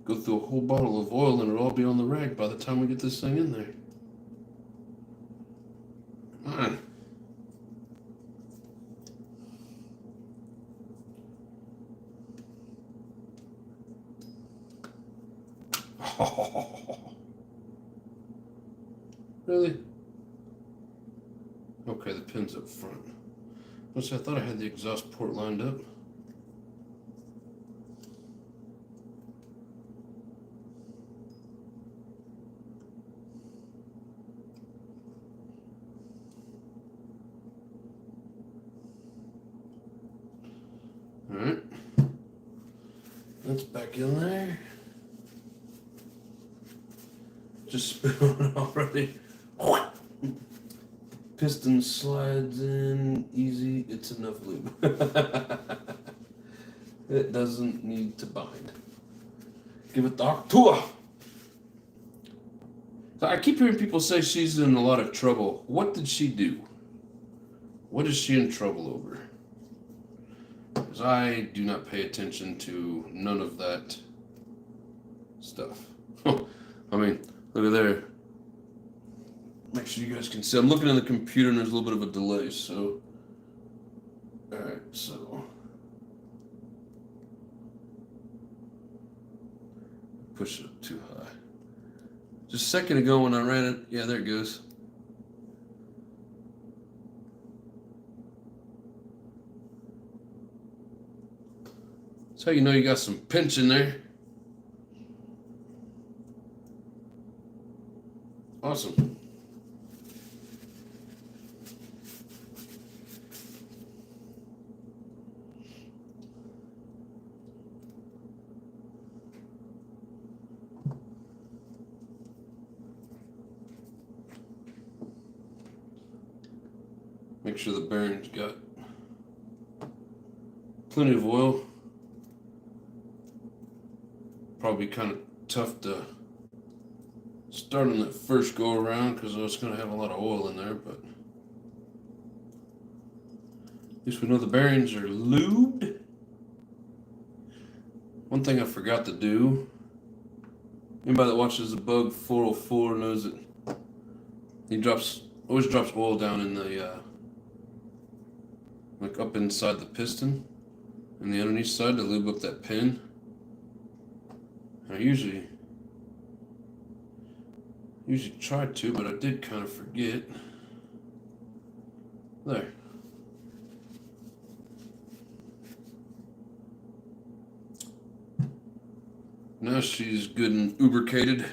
Go through a whole bottle of oil and it'll all be on the rag by the time we get this thing in there. Come on. Really? Okay, the pin's up front. I thought I had the exhaust port lined up. Alright. That's back in there. Just spit on it already. Piston slides in easy. It's enough lube. It doesn't need to bind. Give it the tour. So I keep hearing people say she's in a lot of trouble. What did she do? What is she in trouble over? Because I do not pay attention to none of that stuff. I mean, look at there. Make sure you guys can see. I'm looking at the computer and there's a little bit of a delay, so. Alright, so. Push it up too high. Just a second ago when I ran it, yeah, there it goes. That's how you know you got some pinch in there. Awesome. Make sure the bearing's got plenty of oil. Probably kind of tough to start on that first go around because it's going to have a lot of oil in there, but at least we know the bearings are lubed. One thing I forgot to do, anybody that watches the Bug 404 knows that he always drops oil down in the like up inside the piston and the underneath side to lube up that pin. I usually try to, but I did kind of forget. There. Now she's good and lubricated.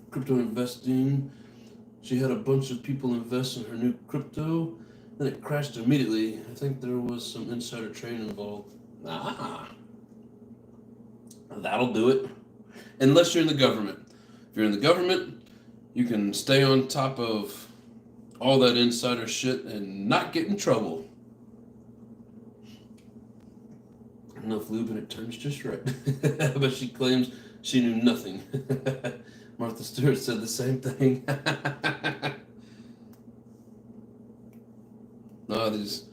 Crypto investing. She had a bunch of people invest in her new crypto, then it crashed immediately. I think there was some insider trading involved. That'll do it. Unless you're in the government. If you're in the government, you can stay on top of all that insider shit and not get in trouble. Enough lube and it turns just right. But she claims she knew nothing. Martha Stewart said the same thing. No, these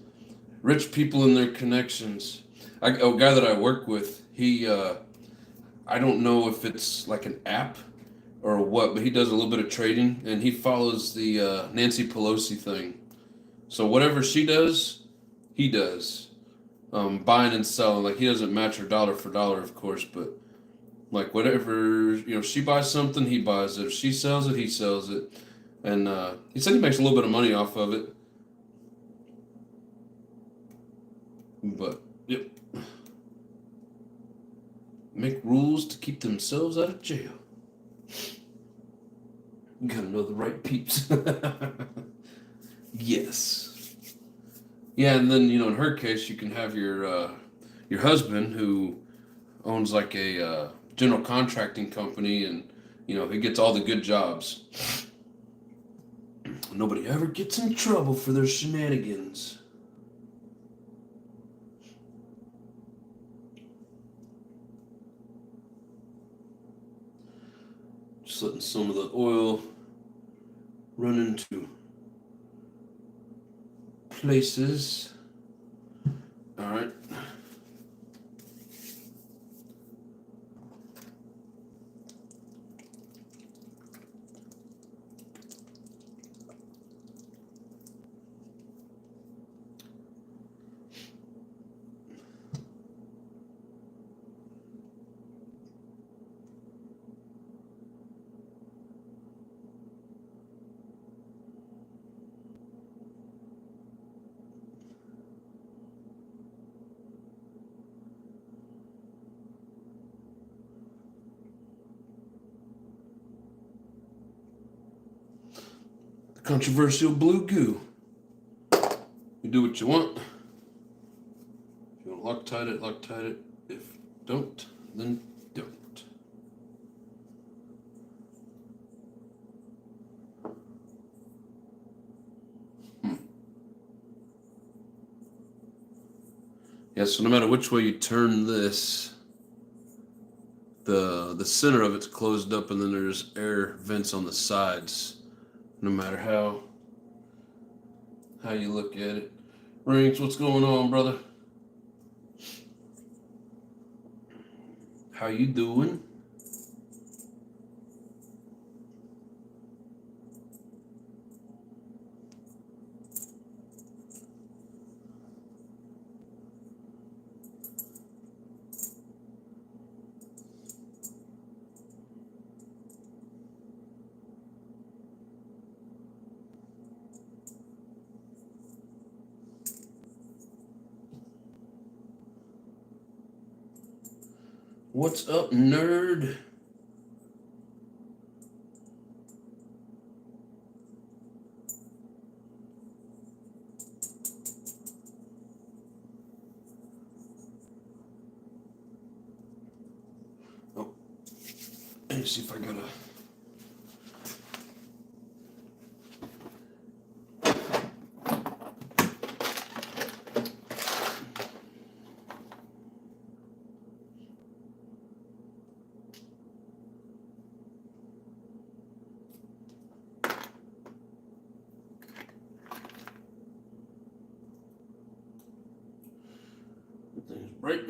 rich people and their connections. A guy that I work with, he, I don't know if it's like an app or what, but he does a little bit of trading, and he follows the Nancy Pelosi thing. So whatever she does, he does. Buying and selling. Like, he doesn't match her dollar for dollar, of course, but like whatever, she buys something, he buys it. If she sells it, he sells it. And he said he makes a little bit of money off of it. But, yep. Make rules to keep themselves out of jail. You gotta know the right peeps. Yes. Yeah, and then, in her case, you can have your husband who owns like a general contracting company, and, he gets all the good jobs. Nobody ever gets in trouble for their shenanigans. Just letting some of the oil run into places. All right. Controversial blue goo. You do what you want. If you want to Loctite it. If don't, then don't. Yeah, so no matter which way you turn this, the center of it's closed up, and then there's air vents on the sides. No matter how you look at it. Rings, what's going on, brother? How you doing? What's up, nerd? Oh, let me see if I got a... Everything's bright.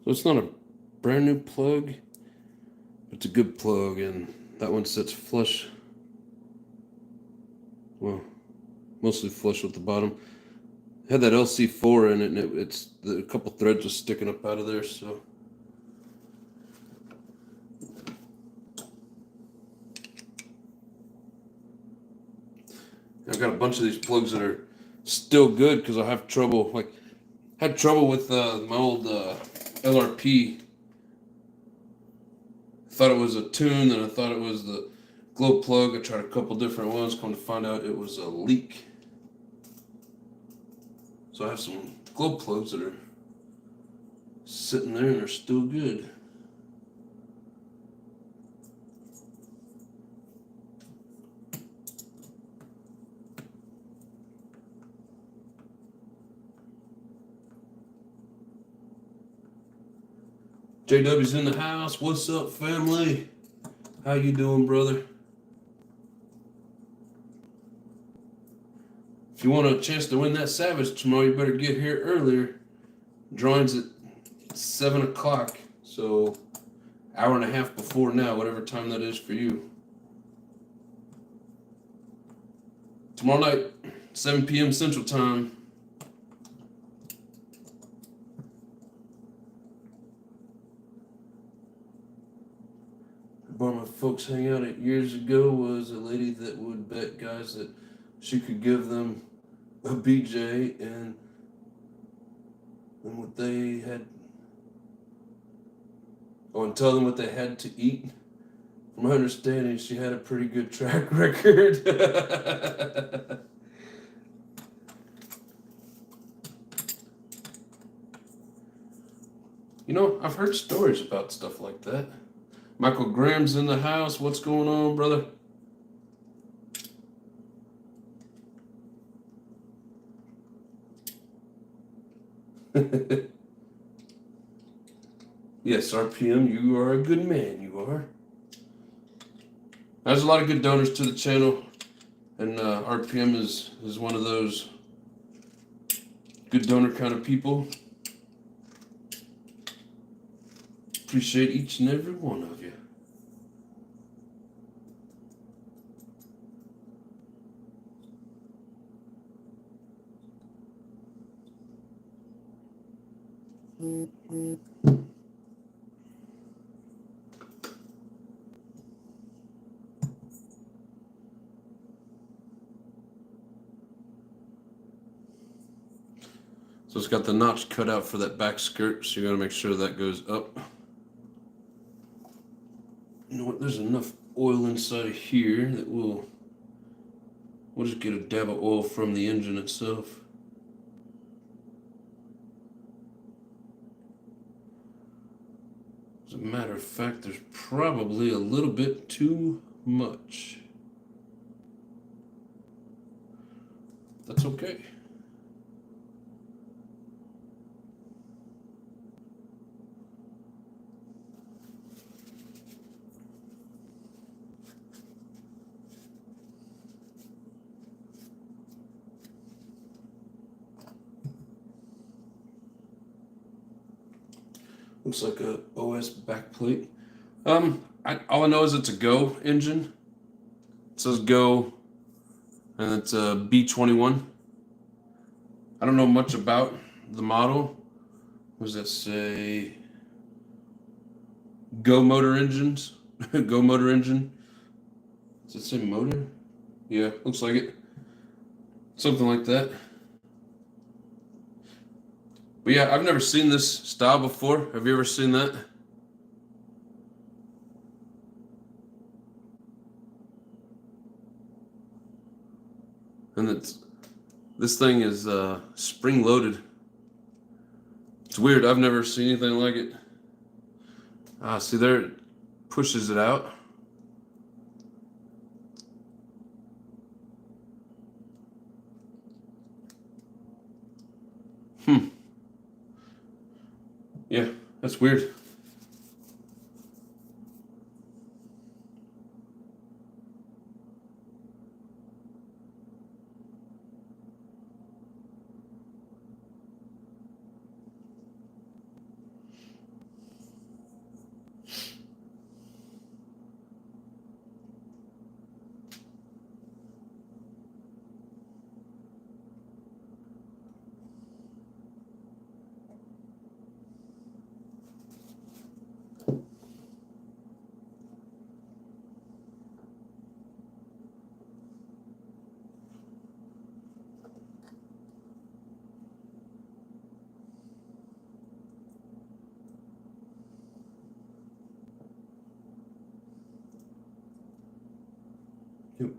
So it's not a brand new plug. It's a good plug, and that one sits flush. Well, mostly flush with the bottom. Had that LC4 in it, and it's a couple threads just sticking up out of there. So I've got a bunch of these plugs that are still good because I have trouble. Like, had trouble with my old LRP. Thought it was a tune, then I thought it was the glow plug. I tried a couple different ones. Come to find out, it was a leak. So I have some glow plugs that are sitting there and they're still good. JW's in the house. What's up, family? How you doing, brother? If you want a chance to win that Savage tomorrow, you better get here earlier. Drawing's at 7 o'clock, so hour and a half before now, whatever time that is for you. Tomorrow night, 7 p.m. Central Time. The bar my folks hang out at years ago was a lady that would bet guys that she could give them a BJ and what they had, and tell them what they had to eat. From my understanding, she had a pretty good track record. You know, I've heard stories about stuff like that. Michael Graham's in the house. What's going on, brother? Yes, RPM, you are a good man, you are. There's a lot of good donors to the channel, and RPM is one of those good donor kind of people. Appreciate each and every one of you. So it's got the notch cut out for that back skirt, so you gotta make sure that goes up. You know what, there's enough oil inside of here that we'll just get a dab of oil from the engine itself. As a matter of fact, there's probably a little bit too much. That's okay. Looks like a OS backplate. All I know is it's a Go engine. It says Go, and it's a B21. I don't know much about the model. What does that say? Go motor engines. Go motor engine. Does it say motor? Yeah, looks like it. Something like that. But yeah, I've never seen this style before. Have you ever seen that? And this thing is spring loaded. It's weird. I've never seen anything like it. See there, it pushes it out. Yeah, that's weird.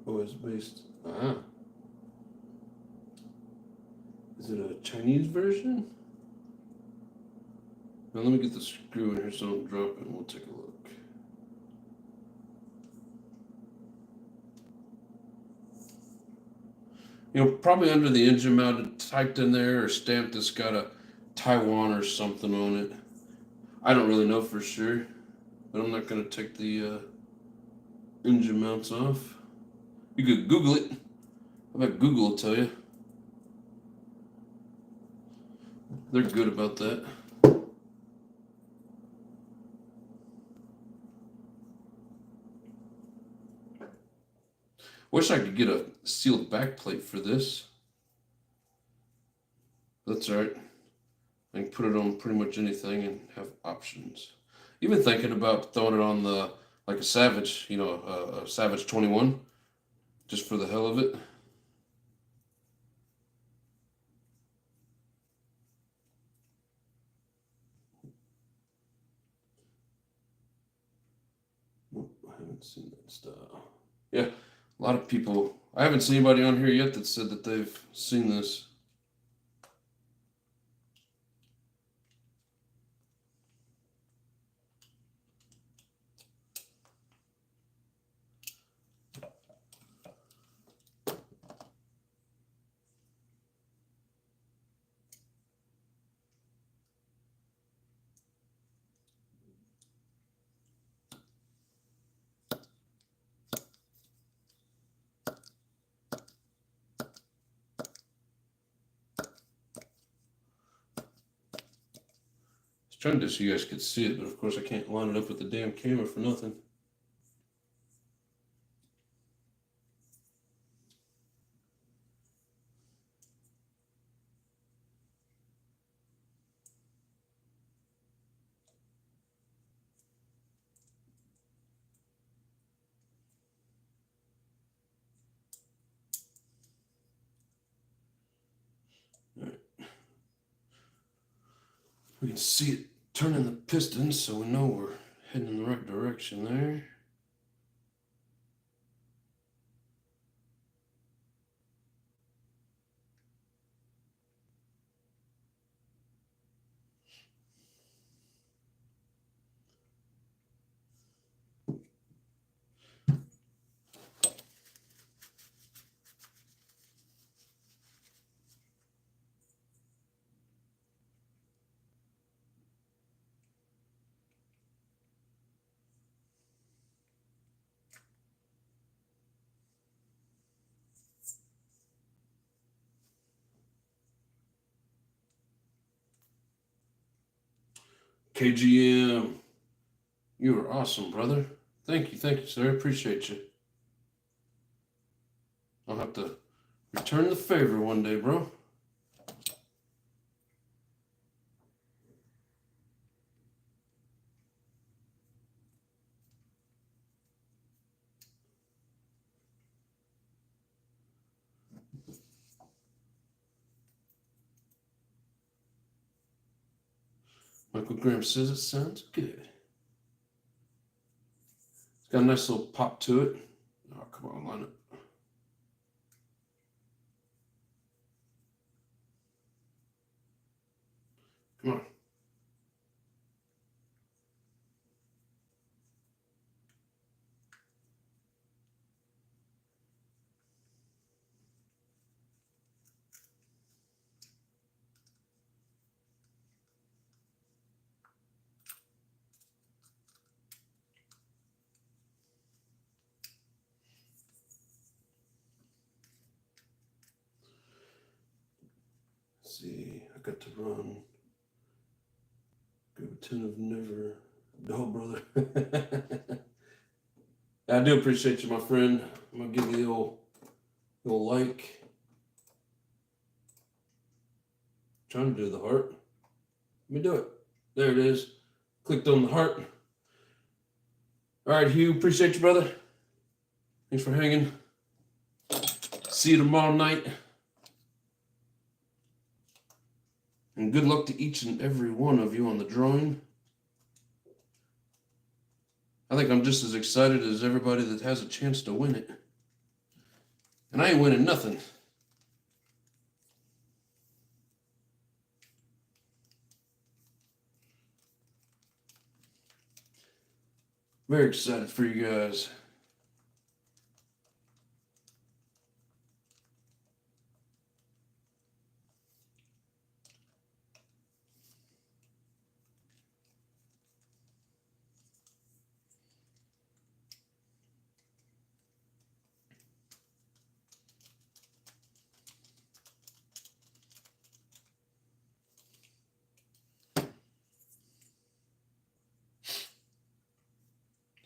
OS based. Ah. Is it a Chinese version? Now let me get the screw in here so I don't drop it and we'll take a look. You know, probably under the engine mount, typed in there or stamped, it's got a Taiwan or something on it. I don't really know for sure, but I'm not going to take the engine mounts off. You could Google it. I bet Google will tell you. They're good about that. Wish I could get a sealed back plate for this. That's all right. I can put it on pretty much anything and have options. Even thinking about throwing it on the like a Savage, you know, a Savage 21, just for the hell of it. Nope, I haven't seen that style. Yeah, a lot of people. I haven't seen anybody on here yet that said that they've seen this. I was trying to so you guys could see it, but of course I can't line it up with the damn camera for nothing. We can see it turning the pistons, so we know we're heading in the right direction there. KGM, you are awesome, brother. Thank you, sir. I appreciate you. I'll have to return the favor one day, bro. Michael Graham says it sounds good. It's got a nice little pop to it. Oh, come on, line it. Come on. Let's see, I got to run. Go 10 of never. No, brother. I do appreciate you, my friend. I'm gonna give you the old like. Trying to do the heart. Let me do it. There it is. Clicked on the heart. All right, Hugh. Appreciate you, brother. Thanks for hanging. See you tomorrow night. And good luck to each and every one of you on the drawing. I think I'm just as excited as everybody that has a chance to win it. And I ain't winning nothing. Very excited for you guys.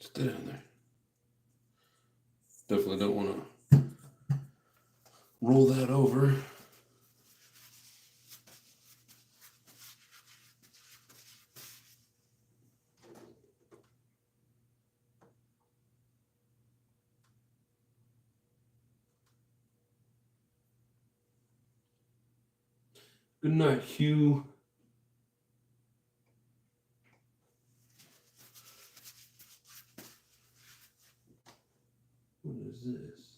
Stay down there. Definitely don't want to roll that over. Good night, Hugh. What is this?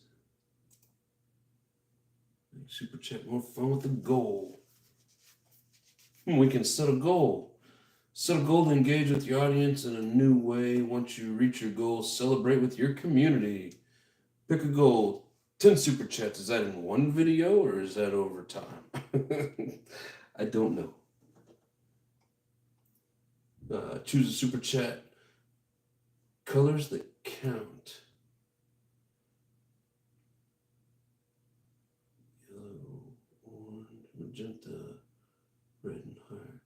Make Super Chat more fun with the goal. We can set a goal. Set a goal to engage with your audience in a new way. Once you reach your goal, celebrate with your community. Pick a goal. 10 Super Chats. Is that in one video or is that over time? I don't know. Choose a Super Chat. Colors that count. Yellow, orange, magenta, red, and heart.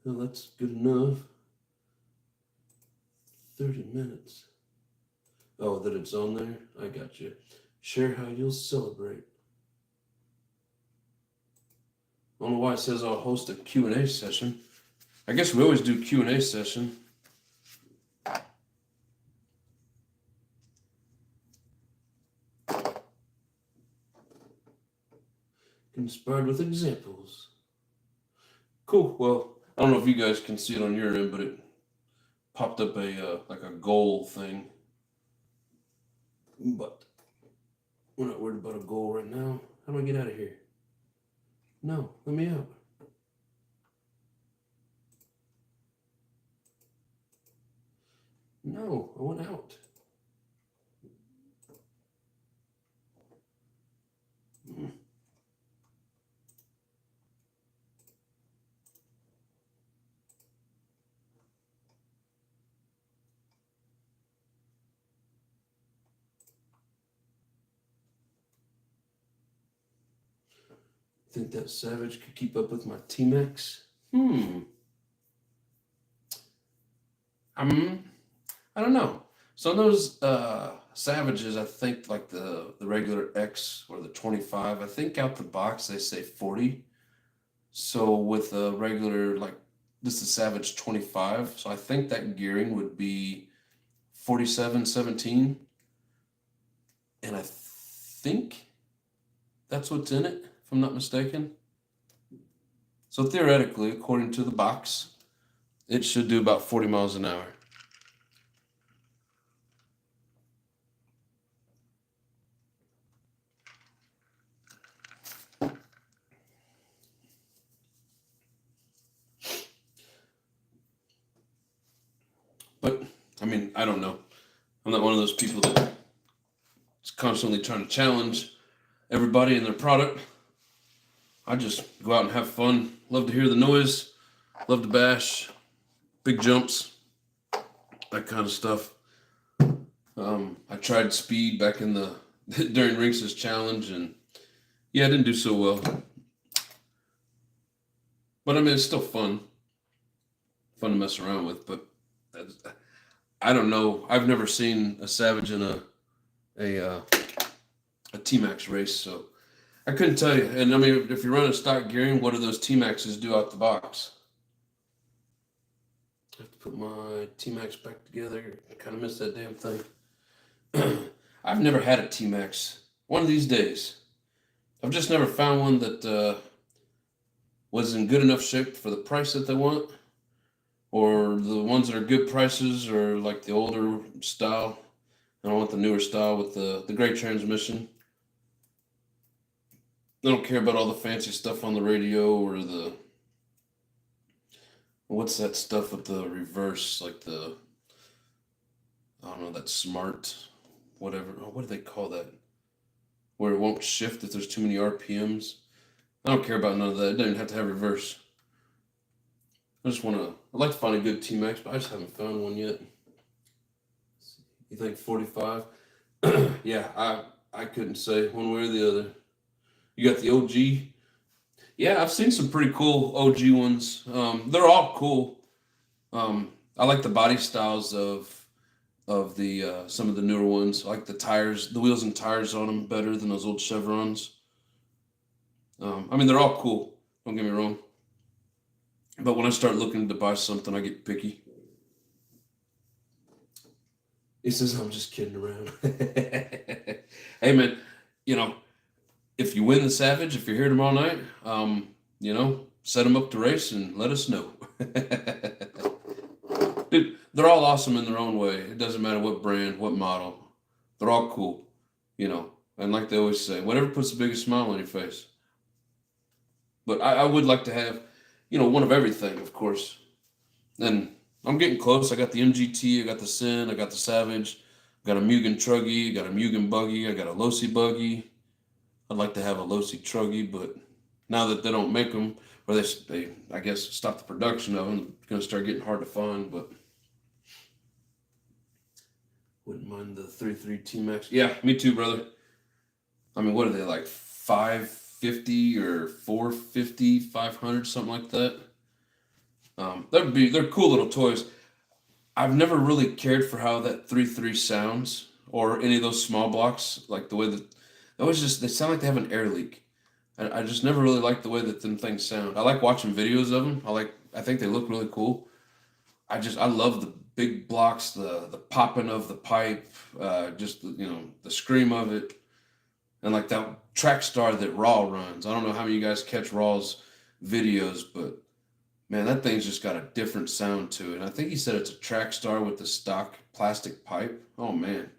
Well, that's good enough. 30 minutes. Oh, that it's on there? I got you. Share how you'll celebrate. I don't know why it says I'll host a Q&A session. I guess we always do Q&A session. Inspired with examples. Cool. Well, I don't know if you guys can see it on your end, but it popped up a like a goal thing. But we're not worried about a goal right now. How do I get out of here? No, let me out. No, I went out. Think that Savage could keep up with my T-Max? I don't know. Some of those Savages, I think like the regular X or the 25, I think out the box they say 40. So with a regular, like this is Savage 25, so I think that gearing would be 4717. And I think that's what's in it, if I'm not mistaken. So theoretically, according to the box, it should do about 40 miles an hour. But, I mean, I don't know. I'm not one of those people that is constantly trying to challenge everybody and their product. I just go out and have fun. Love to hear the noise. Love to bash. Big jumps. That kind of stuff. I tried speed back in the during Rinks' challenge, and yeah, I didn't do so well. But I mean, it's still fun. Fun to mess around with, but I don't know. I've never seen a Savage in a T-Max race, so I couldn't tell you. And I mean, if you're running stock gearing, what do those T-Maxes do out the box? I have to put my T-Max back together. I kind of missed that damn thing. I've never had a T-Max. One of these days. I've just never found one that was in good enough shape for the price that they want. Or the ones that are good prices or like the older style. And I want the newer style with the great transmission. I don't care about all the fancy stuff on the radio or the what's that stuff with the reverse, like the I don't know, that smart whatever. What do they call that? Where it won't shift if there's too many RPMs. I don't care about none of that. It doesn't have to have reverse. I just want to. I'd like to find a good T-Max, but I just haven't found one yet. You think 45? Yeah, I couldn't say one way or the other. You got the OG. Yeah, I've seen some pretty cool OG ones. They're all cool. I like the body styles of the some of the newer ones. I like the tires, the wheels and tires on them better than those old Chevrons. I mean, they're all cool. Don't get me wrong. But when I start looking to buy something, I get picky. He says, I'm just kidding around. Hey, man, you know, if you win the Savage, if you're here tomorrow night, set them up to race and let us know. Dude, they're all awesome in their own way. It doesn't matter what brand, what model. They're all cool, And like they always say, whatever puts the biggest smile on your face. But I would like to have, one of everything, of course. And I'm getting close. I got the MGT, I got the Sin, I got the Savage, I got a Mugen Truggy, I got a Mugen Buggy, I got a Losi Buggy. I'd like to have a Losi Truggy, but now that they don't make them, or they I guess stop the production of them, it's going to start getting hard to find, but wouldn't mind the 3.3 T-Max. Yeah, me too, brother. I mean, what are they, like 550 or 450, 500, something like that? They're cool little toys. I've never really cared for how that 3.3 sounds or any of those small blocks, like the way that they sound like they have an air leak. I just never really liked the way that them things sound. I like watching videos of them. I think they look really cool. I love the big blocks, the popping of the pipe, just the scream of it, and like that track star that Raw runs. I don't know how many of you guys catch Raw's videos, but man, that thing's just got a different sound to it. And I think he said it's a track star with the stock plastic pipe. Oh man,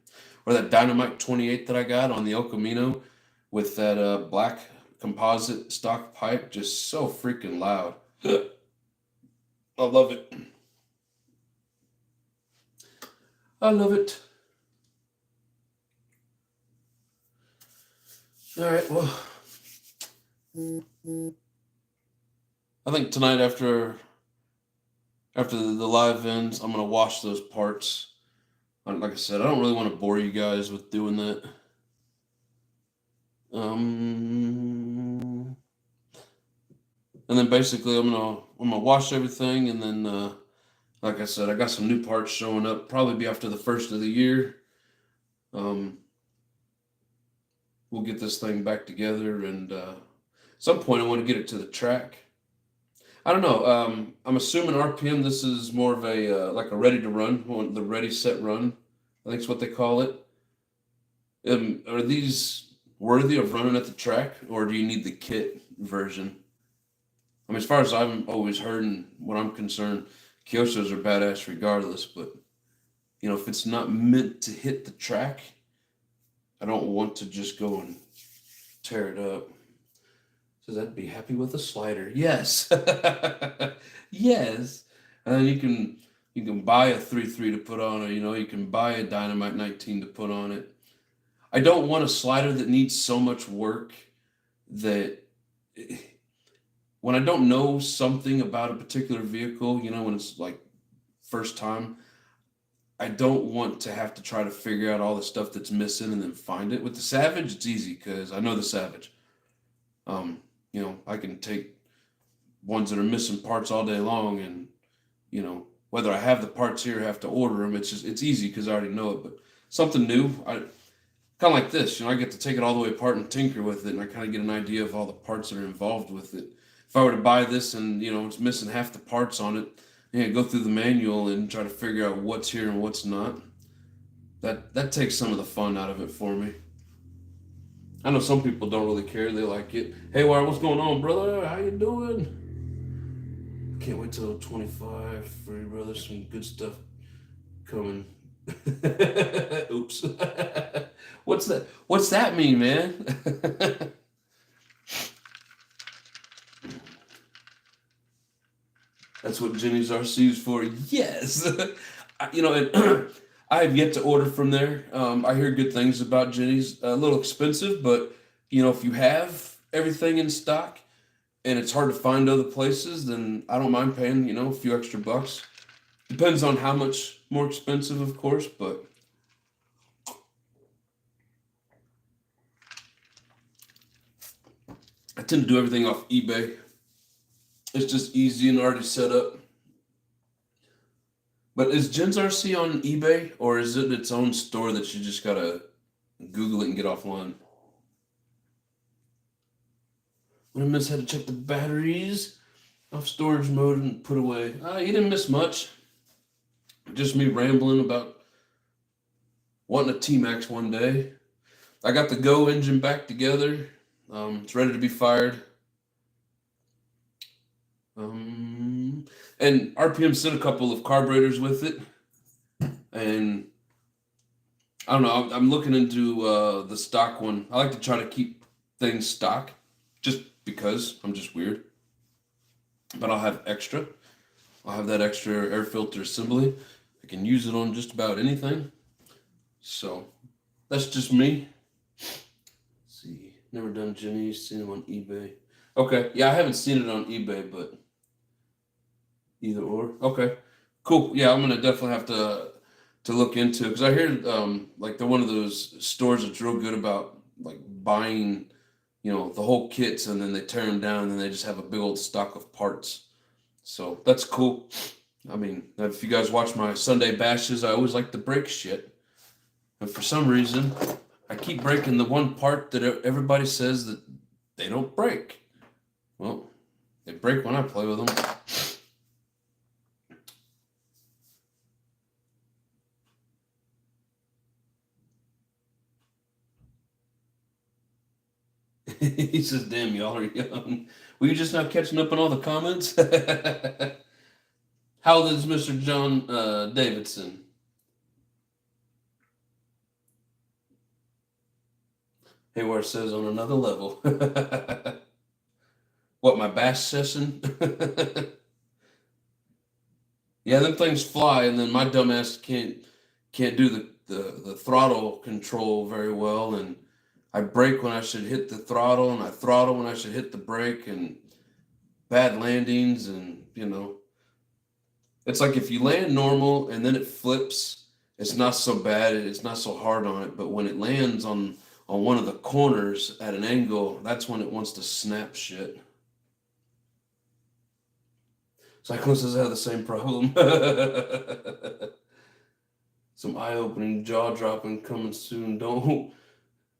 or that Dynamite 28 that I got on the El Camino with that black composite stock pipe, just so freaking loud. I love it. I love it. All right, well, I think tonight after the live ends, I'm gonna wash those parts. Like I said, I don't really want to bore you guys with doing that. And then basically I'm gonna wash everything, and then like I said, I got some new parts showing up. Probably be after the first of the year. We'll get this thing back together, and at some point I want to get it to the track. I don't know. I'm assuming RPM. This is more of a like a ready to run, the ready set run. I think it's what they call it. Are these worthy of running at the track, or do you need the kit version? I mean, as far as I've always heard and what I'm concerned, Kyoshos are badass regardless. But if it's not meant to hit the track, I don't want to just go and tear it up. Says I'd be happy with a slider. Yes. Yes. And then you can buy a 3.3 to put on it, you can buy a Dynamite 19 to put on it. I don't want a slider that needs so much work that when I don't know something about a particular vehicle, when it's like first time, I don't want to have to try to figure out all the stuff that's missing and then find it. With the Savage, it's easy because I know the Savage. I can take ones that are missing parts all day long, and whether I have the parts here or have to order them, it's easy because I already know it. But something new, kind of like this, I get to take it all the way apart and tinker with it, and I kind of get an idea of all the parts that are involved with it. If I were to buy this and it's missing half the parts on it, go through the manual and try to figure out what's here and what's not. That takes some of the fun out of it for me. I know some people don't really care. They like it. Hey, Wire, what's going on, brother? How you doing? Can't wait till 25 for you, brother. Some good stuff coming. Oops. What's that? What's that mean, man? That's what Jenny's RC is for. Yes. And I have yet to order from there. I hear good things about Jenny's. A little expensive, but if you have everything in stock and it's hard to find other places, then I don't mind paying, a few extra bucks. Depends on how much more expensive, of course, but I tend to do everything off eBay. It's just easy and already set up. But is Jen's RC on eBay, or is it its own store that you just gotta Google it and get offline? When I miss how to check the batteries off storage mode and put away. You didn't miss much. Just me rambling about wanting a T-Max one day. I got the Go engine back together. It's ready to be fired. And RPM sent a couple of carburetors with it. And I don't know, I'm looking into the stock one. I like to try to keep things stock just because I'm just weird. But I'll have extra. I'll have that extra air filter assembly. I can use it on just about anything. So that's just me. Let's see, never done Jenny's, seen them on eBay. Okay, yeah, I haven't seen it on eBay, but either or. Okay, cool. Yeah, I'm gonna definitely have to look into, because I hear like they're one of those stores that's real good about like buying, the whole kits, and then they tear them down and then they just have a big old stock of parts. So that's cool. I mean, if you guys watch my Sunday bashes, I always like to break shit. And for some reason, I keep breaking the one part that everybody says that they don't break. Well, they break when I play with them. He says, damn, y'all are young. Were you just now catching up on all the comments? How old is Mr. John Davidson? Hayward says, on another level. What, my bash session? Yeah, them things fly, and then my dumbass can't do the throttle control very well, and I brake when I should hit the throttle, and I throttle when I should hit the brake, and bad landings, and it's like if you land normal and then it flips, it's not so bad, it's not so hard on it, but when it lands on one of the corners at an angle, that's when it wants to snap shit. Cyclists have the same problem. Some eye-opening, jaw-dropping coming soon. Don't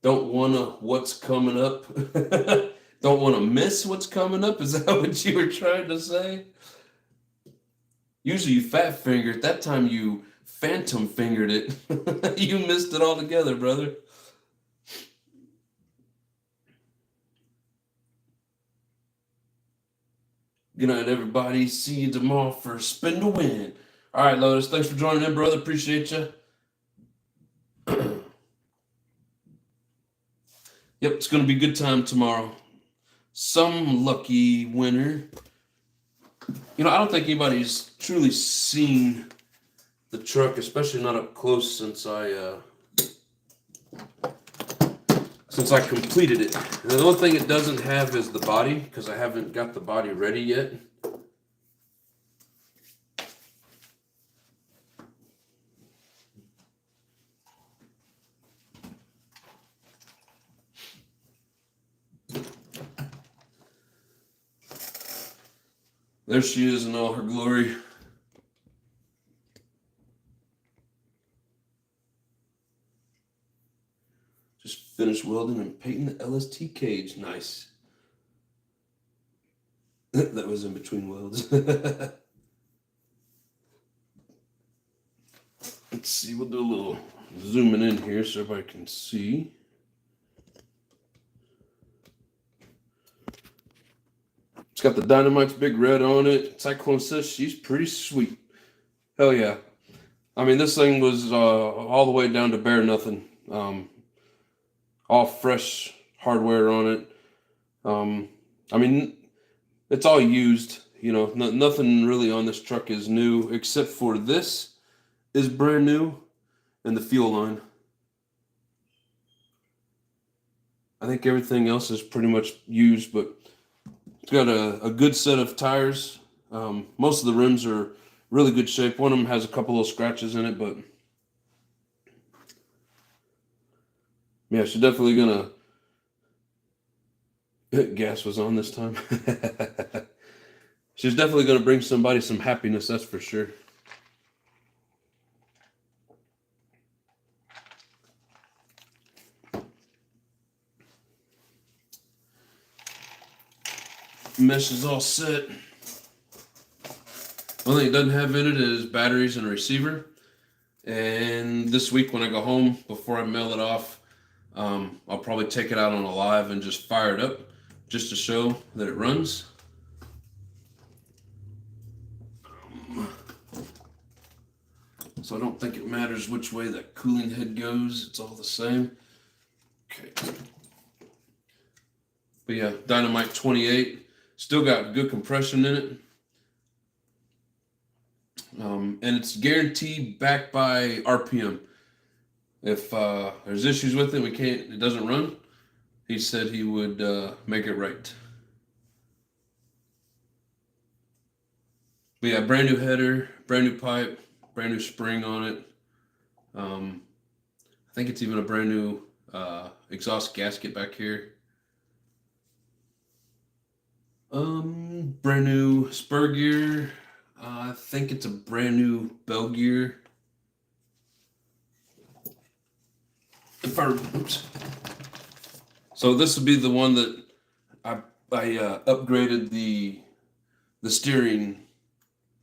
wanna what's coming up. Don't wanna miss what's coming up. Is that what you were trying to say? Usually you fat fingered. That time you phantom fingered it. You missed it altogether, brother. Good night, everybody. See you tomorrow for Spin to Win. All right, Lotus. Thanks for joining in, brother. Appreciate you. Yep, it's going to be a good time tomorrow. Some lucky winner. I don't think anybody's truly seen the truck, especially not up close, since I completed it. And the only thing it doesn't have is the body, because I haven't got the body ready yet. There she is in all her glory. Just finished welding and painting the LST cage. Nice. That was in between welds. Let's see, we'll do a little zooming in here so everybody can see. It's got the Dynamite's Big Red on it. Cyclone says she's pretty sweet. Hell yeah. I mean, this thing was all the way down to bare nothing. All fresh hardware on it. I mean, it's all used. You know, nothing really on this truck is new except for this is brand new and the fuel line. I think everything else is pretty much used, but it's got a good set of tires. Most of the rims are really good shape. One of them has a couple of scratches in it, but yeah, she's definitely gonna. Gas was on this time. She's definitely gonna bring somebody some happiness, that's for sure. Mesh is all set. Only thing it doesn't have in it is batteries and a receiver. And this week when I go home, before I mail it off, I'll probably take it out on a live and just fire it up just to show that it runs. So I don't think it matters which way that cooling head goes. It's all the same. Okay. But yeah, Dynamite 28. Still got good compression in it. And it's guaranteed back by RPM. If there's issues with it, it doesn't run, he said he would make it right. But yeah, brand new header, brand new pipe, brand new spring on it. I think it's even a brand new exhaust gasket back here. Brand new spur gear. I think it's a brand new bell gear. Oops. So this would be the one that I upgraded the steering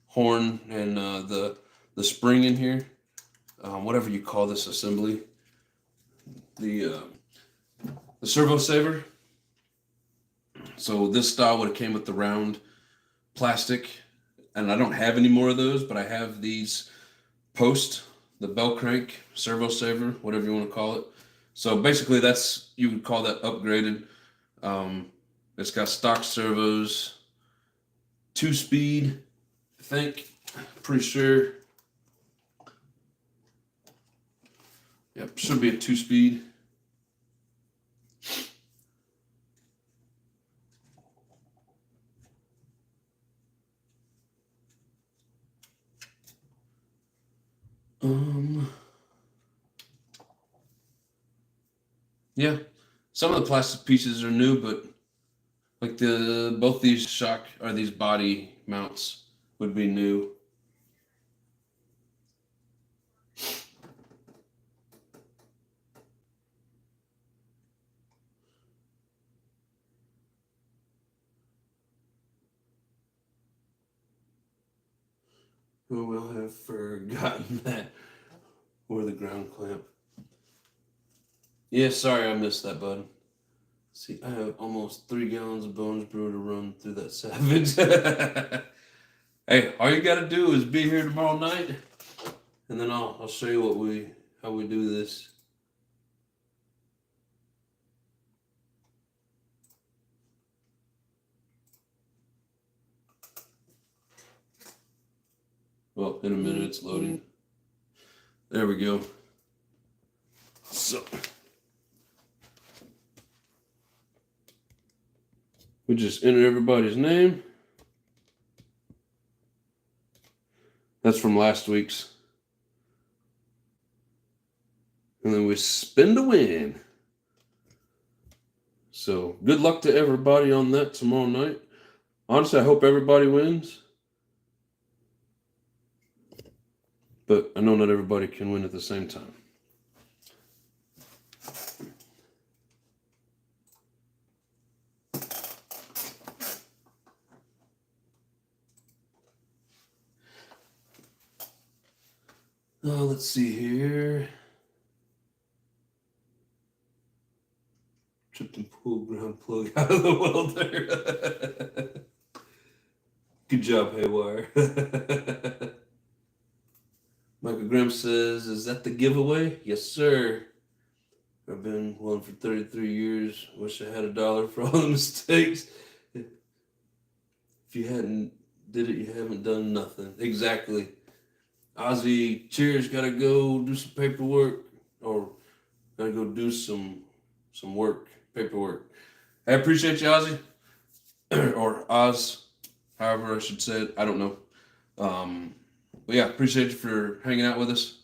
horn and the spring in here. Whatever you call this assembly. The servo saver. So this style would have came with the round plastic, and I don't have any more of those, but I have these post, the bell crank, servo saver, whatever you want to call it. So basically you would call that upgraded. It's got stock servos, 2-speed, I think, pretty sure. Yep, should be a 2-speed. Yeah, some of the plastic pieces are new, but like both these body mounts would be new. Who will have forgotten that? Or the ground clamp. Yeah, sorry I missed that, bud. See, I have almost 3 gallons of Bones Brew to run through that savage. Hey, all you gotta do is be here tomorrow night, and then I'll show you how we do this. Well, in a minute it's loading. There we go. So we just enter everybody's name. That's from last week's. And then we spin to win. So good luck to everybody on that tomorrow night. Honestly, I hope everybody wins. But I know not everybody can win at the same time. Let's see here. Tripped and pulled ground plug out of the welder. Good job, Haywire. Michael Graham says, "Is that the giveaway?" Yes, sir. I've been one for 33 years. Wish I had $1 for all the mistakes. If you hadn't did it, you haven't done nothing. Exactly. Ozzy, cheers. Gotta go do some paperwork, or gotta go do some work, paperwork. I appreciate you, Ozzy, or Oz, however I should say it. I don't know. But yeah, appreciate you for hanging out with us.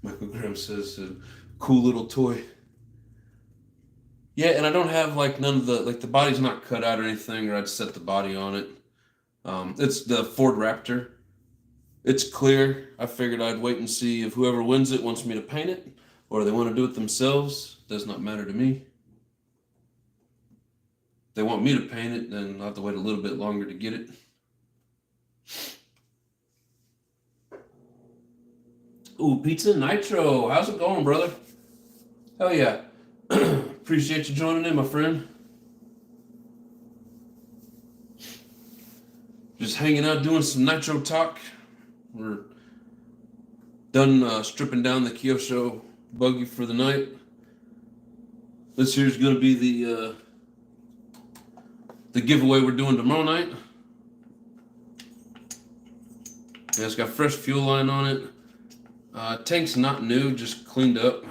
Michael Graham says, "Cool little toy." Yeah, and I don't have like none of the body's not cut out or anything, or I'd set the body on it. It's the Ford Raptor. It's clear. I figured I'd wait and see if whoever wins it wants me to paint it, or they want to do it themselves. Does not matter to me. If they want me to paint it, then I'll have to wait a little bit longer to get it. Ooh, Pizza Nitro. How's it going, brother? Hell yeah. Appreciate you joining in, my friend. Just hanging out, doing some Nitro talk. We're done stripping down the Kyosho buggy for the night. This here's going to be the giveaway we're doing tomorrow night. Yeah, it's got fresh fuel line on it. Tank's not new, just cleaned up.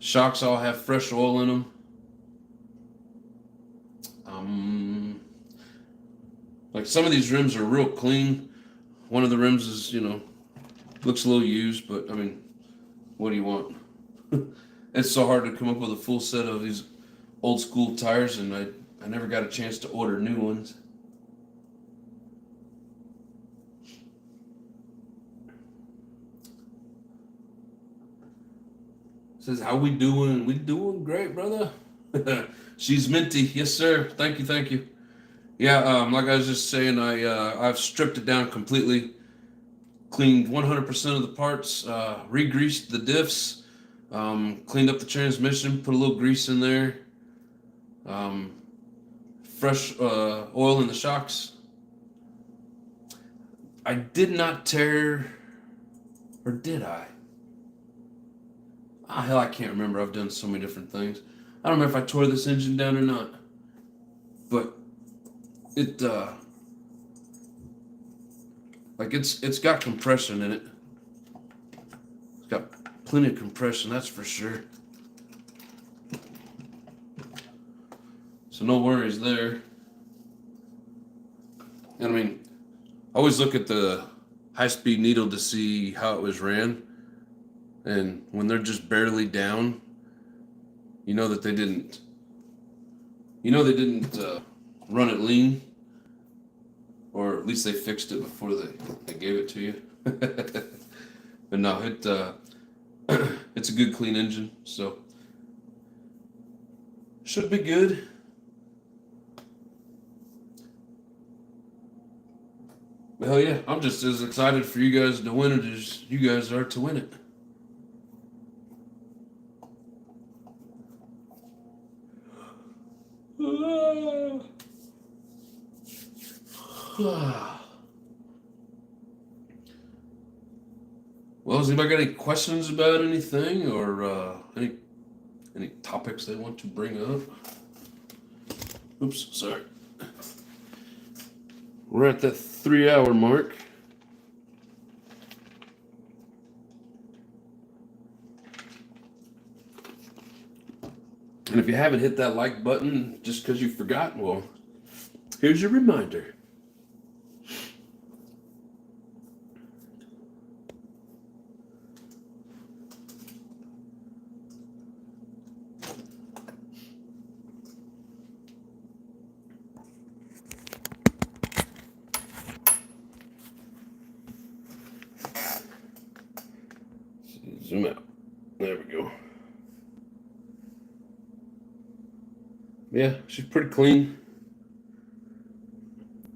Shocks all have fresh oil in them. Like some of these rims are real clean. One of the rims is, looks a little used, but I mean, what do you want? It's so hard to come up with a full set of these old school tires, and I never got a chance to order new ones. Says, "How we doing?" We doing great, brother. She's minty. Yes, sir. Thank you, thank you. Yeah, like I was just saying, I've stripped it down completely, cleaned 100% of the parts, re-greased the diffs, cleaned up the transmission, put a little grease in there, fresh oil in the shocks. I did not tear, or did I? Ah, hell, I can't remember. I've done so many different things. I don't know if I tore this engine down or not, but it like it's got compression in it. It's got plenty of compression, that's for sure. So no worries there. And I mean, I always look at the high-speed needle to see how it was ran, and when they're just barely down, you know that they didn't. Run it lean, or at least they fixed it before they gave it to you. But no, it's a good clean engine, so should be good. Hell yeah, I'm just as excited for you guys to win it as you guys are to win it. Well, has anybody got any questions about anything, or any topics they want to bring up? Oops, sorry. We're at that 3-hour mark. And if you haven't hit that like button just because you forgot, well, here's your reminder. Zoom out. There we go. Yeah, she's pretty clean.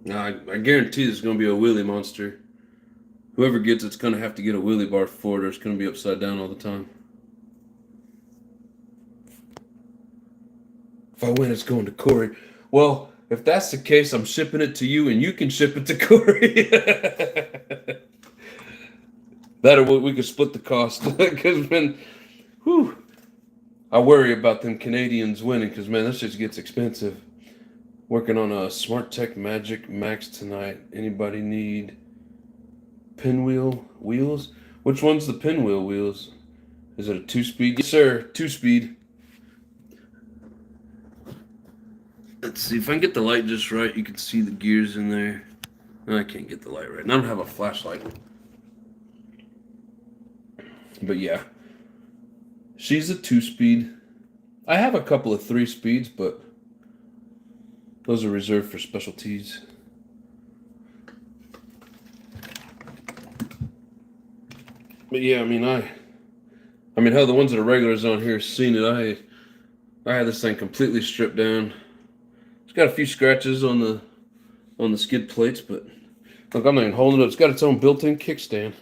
Now, I guarantee there's going to be a wheelie monster. Whoever gets it's going to have to get a wheelie bar for it, or it's going to be upside down all the time. If I win, it's going to Corey. Well, if that's the case, I'm shipping it to you, and you can ship it to Corey. That or we could split the cost. Because, man, whew, I worry about them Canadians winning because, man, this just gets expensive. Working on a Smart Tech Magic Max tonight. Anybody need pinwheel wheels? Which one's the pinwheel wheels? Is it a 2-speed? Yes, sir. 2-speed. Let's see if I can get the light just right. You can see the gears in there. No, I can't get the light right. I don't have a flashlight. But yeah, she's a 2-speed. I have a couple of 3-speeds, but those are reserved for specialties. But yeah, I mean, hell, the ones that are regulars on here seen it. I had this thing completely stripped down. It's got a few scratches on the skid plates, but look, I'm not even holding it up. It's got its own built-in kickstand.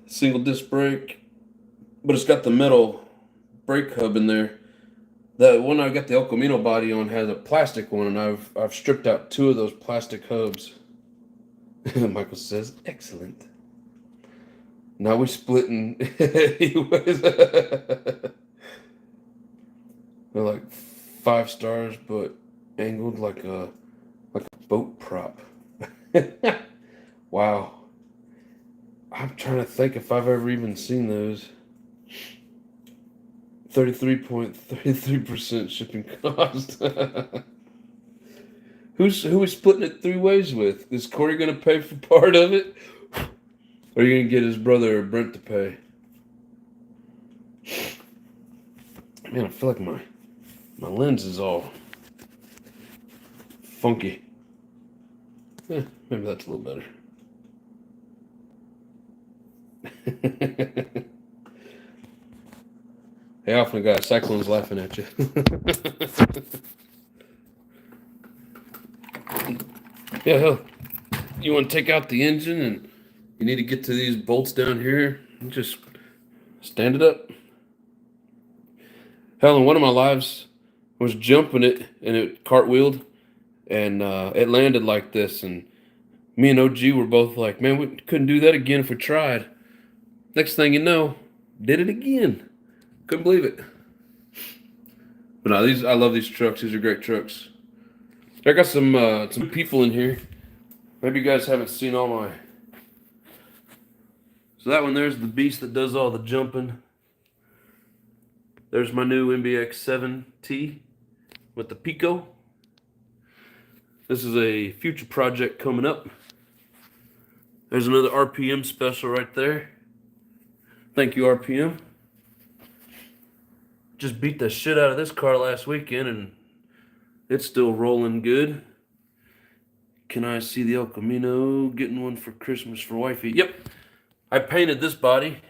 Single disc brake, but it's got the metal brake hub in there. The one I got the El Camino body on has a plastic one, and I've stripped out 2 of those plastic hubs. Michael says, excellent. Now we're splitting. They're like 5 stars, but angled like a boat prop. Wow. I'm trying to think if I've ever even seen those. 33.33% shipping cost. Who is splitting it 3 ways with? Is Corey going to pay for part of it? Or are you going to get his brother Brent to pay? Man, I feel like my lens is all funky. Maybe that's a little better. Hey, often got Cyclone's laughing at you. Yeah, hell, you want to take out the engine and you need to get to these bolts down here, and just stand it up. Hell, in one of my lives, I was jumping it and it cartwheeled and it landed like this, and me and OG were both like, man, we couldn't do that again if we tried. Next thing you know, did it again. Couldn't believe it. But no, I love these trucks. These are great trucks. I got some people in here. Maybe you guys haven't seen all my. So that one there's the beast that does all the jumping. There's my new MBX7T with the Pico. This is a future project coming up. There's another RPM special right there. Thank you, RPM. Just beat the shit out of this car last weekend and it's still rolling good. Can I see the El Camino? Getting one for Christmas for wifey. Yep. I painted this body.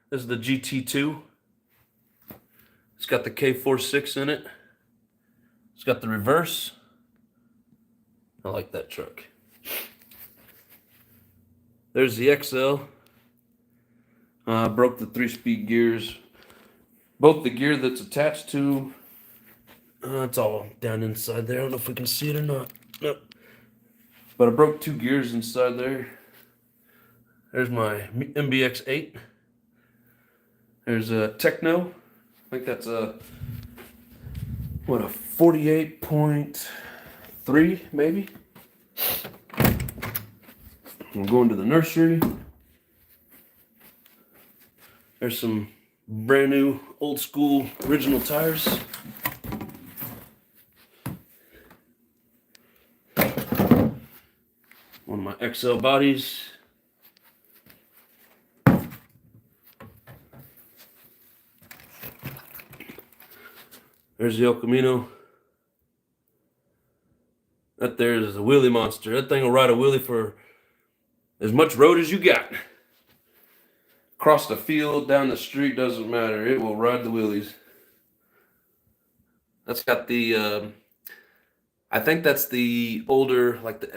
This is the GT2. It's got the K46 in it. It's got the reverse. I like that truck. There's the XL. Broke the 3-speed gears. Both the gear that's attached to, it's all down inside there. I don't know if we can see it or not. Nope. But I broke 2 gears inside there. There's my MBX8. There's a Techno. I think that's a 48.3 maybe. I'm going to the nursery. There's some brand new, old school, original tires. One of my XL bodies. There's the El Camino. That there is a wheelie monster. That thing will ride a wheelie for as much road as you got. Across the field, down the street, doesn't matter. It will ride the wheelies. That's got the, I think that's the older, like the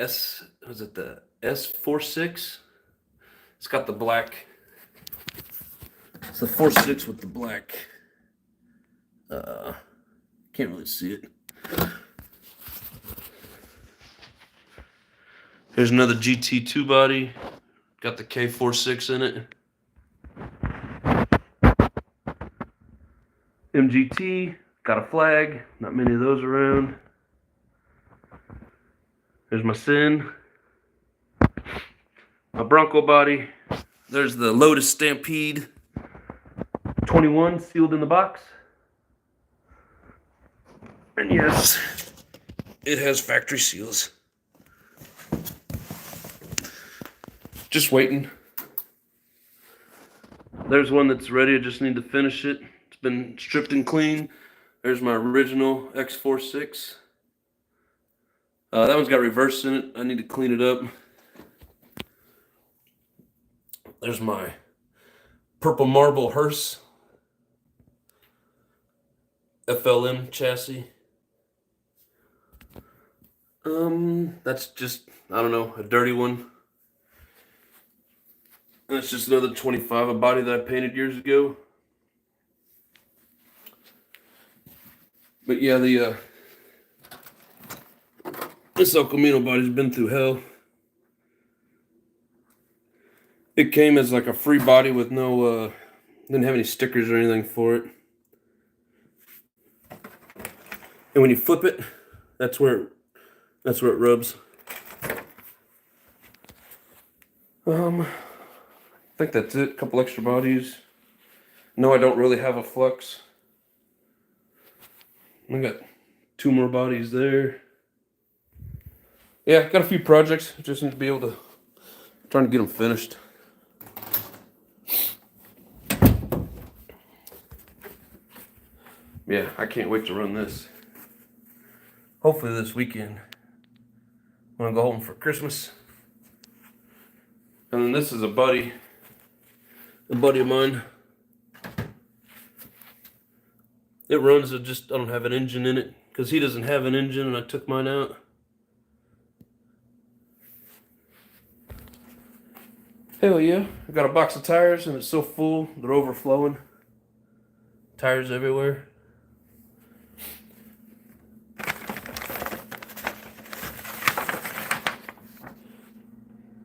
was it the S46? It's got the black. It's the 46 with the black Can't really see it. Here's another GT2 body. Got the K46 in it. MGT, got a flag. Not many of those around. There's my Sin. My Bronco body. There's the Lotus Stampede 21 sealed in the box. And yes, it has factory seals. Just waiting. There's one that's ready. I just need to finish it. It's been stripped and clean. There's my original X46. That one's got reverse in it. I need to clean it up. There's my purple marble hearse FLM chassis. That's just, I don't know, a dirty one. And it's just another 25, a body that I painted years ago. But yeah, this El Camino body's been through hell. It came as like a free body with no, didn't have any stickers or anything for it. And when you flip it, that's where it rubs. I think that's it. A couple extra bodies. No, I don't really have a flux. I got 2 more bodies there. Yeah, got a few projects. Just need to be able to, trying to get them finished. Yeah, I can't wait to run this. Hopefully this weekend. I'm gonna go home for Christmas. And then this is a buddy of mine. It runs, I don't have an engine in it because he doesn't have an engine and I took mine out. Hell yeah, I got a box of tires and it's so full, they're overflowing. Tires everywhere.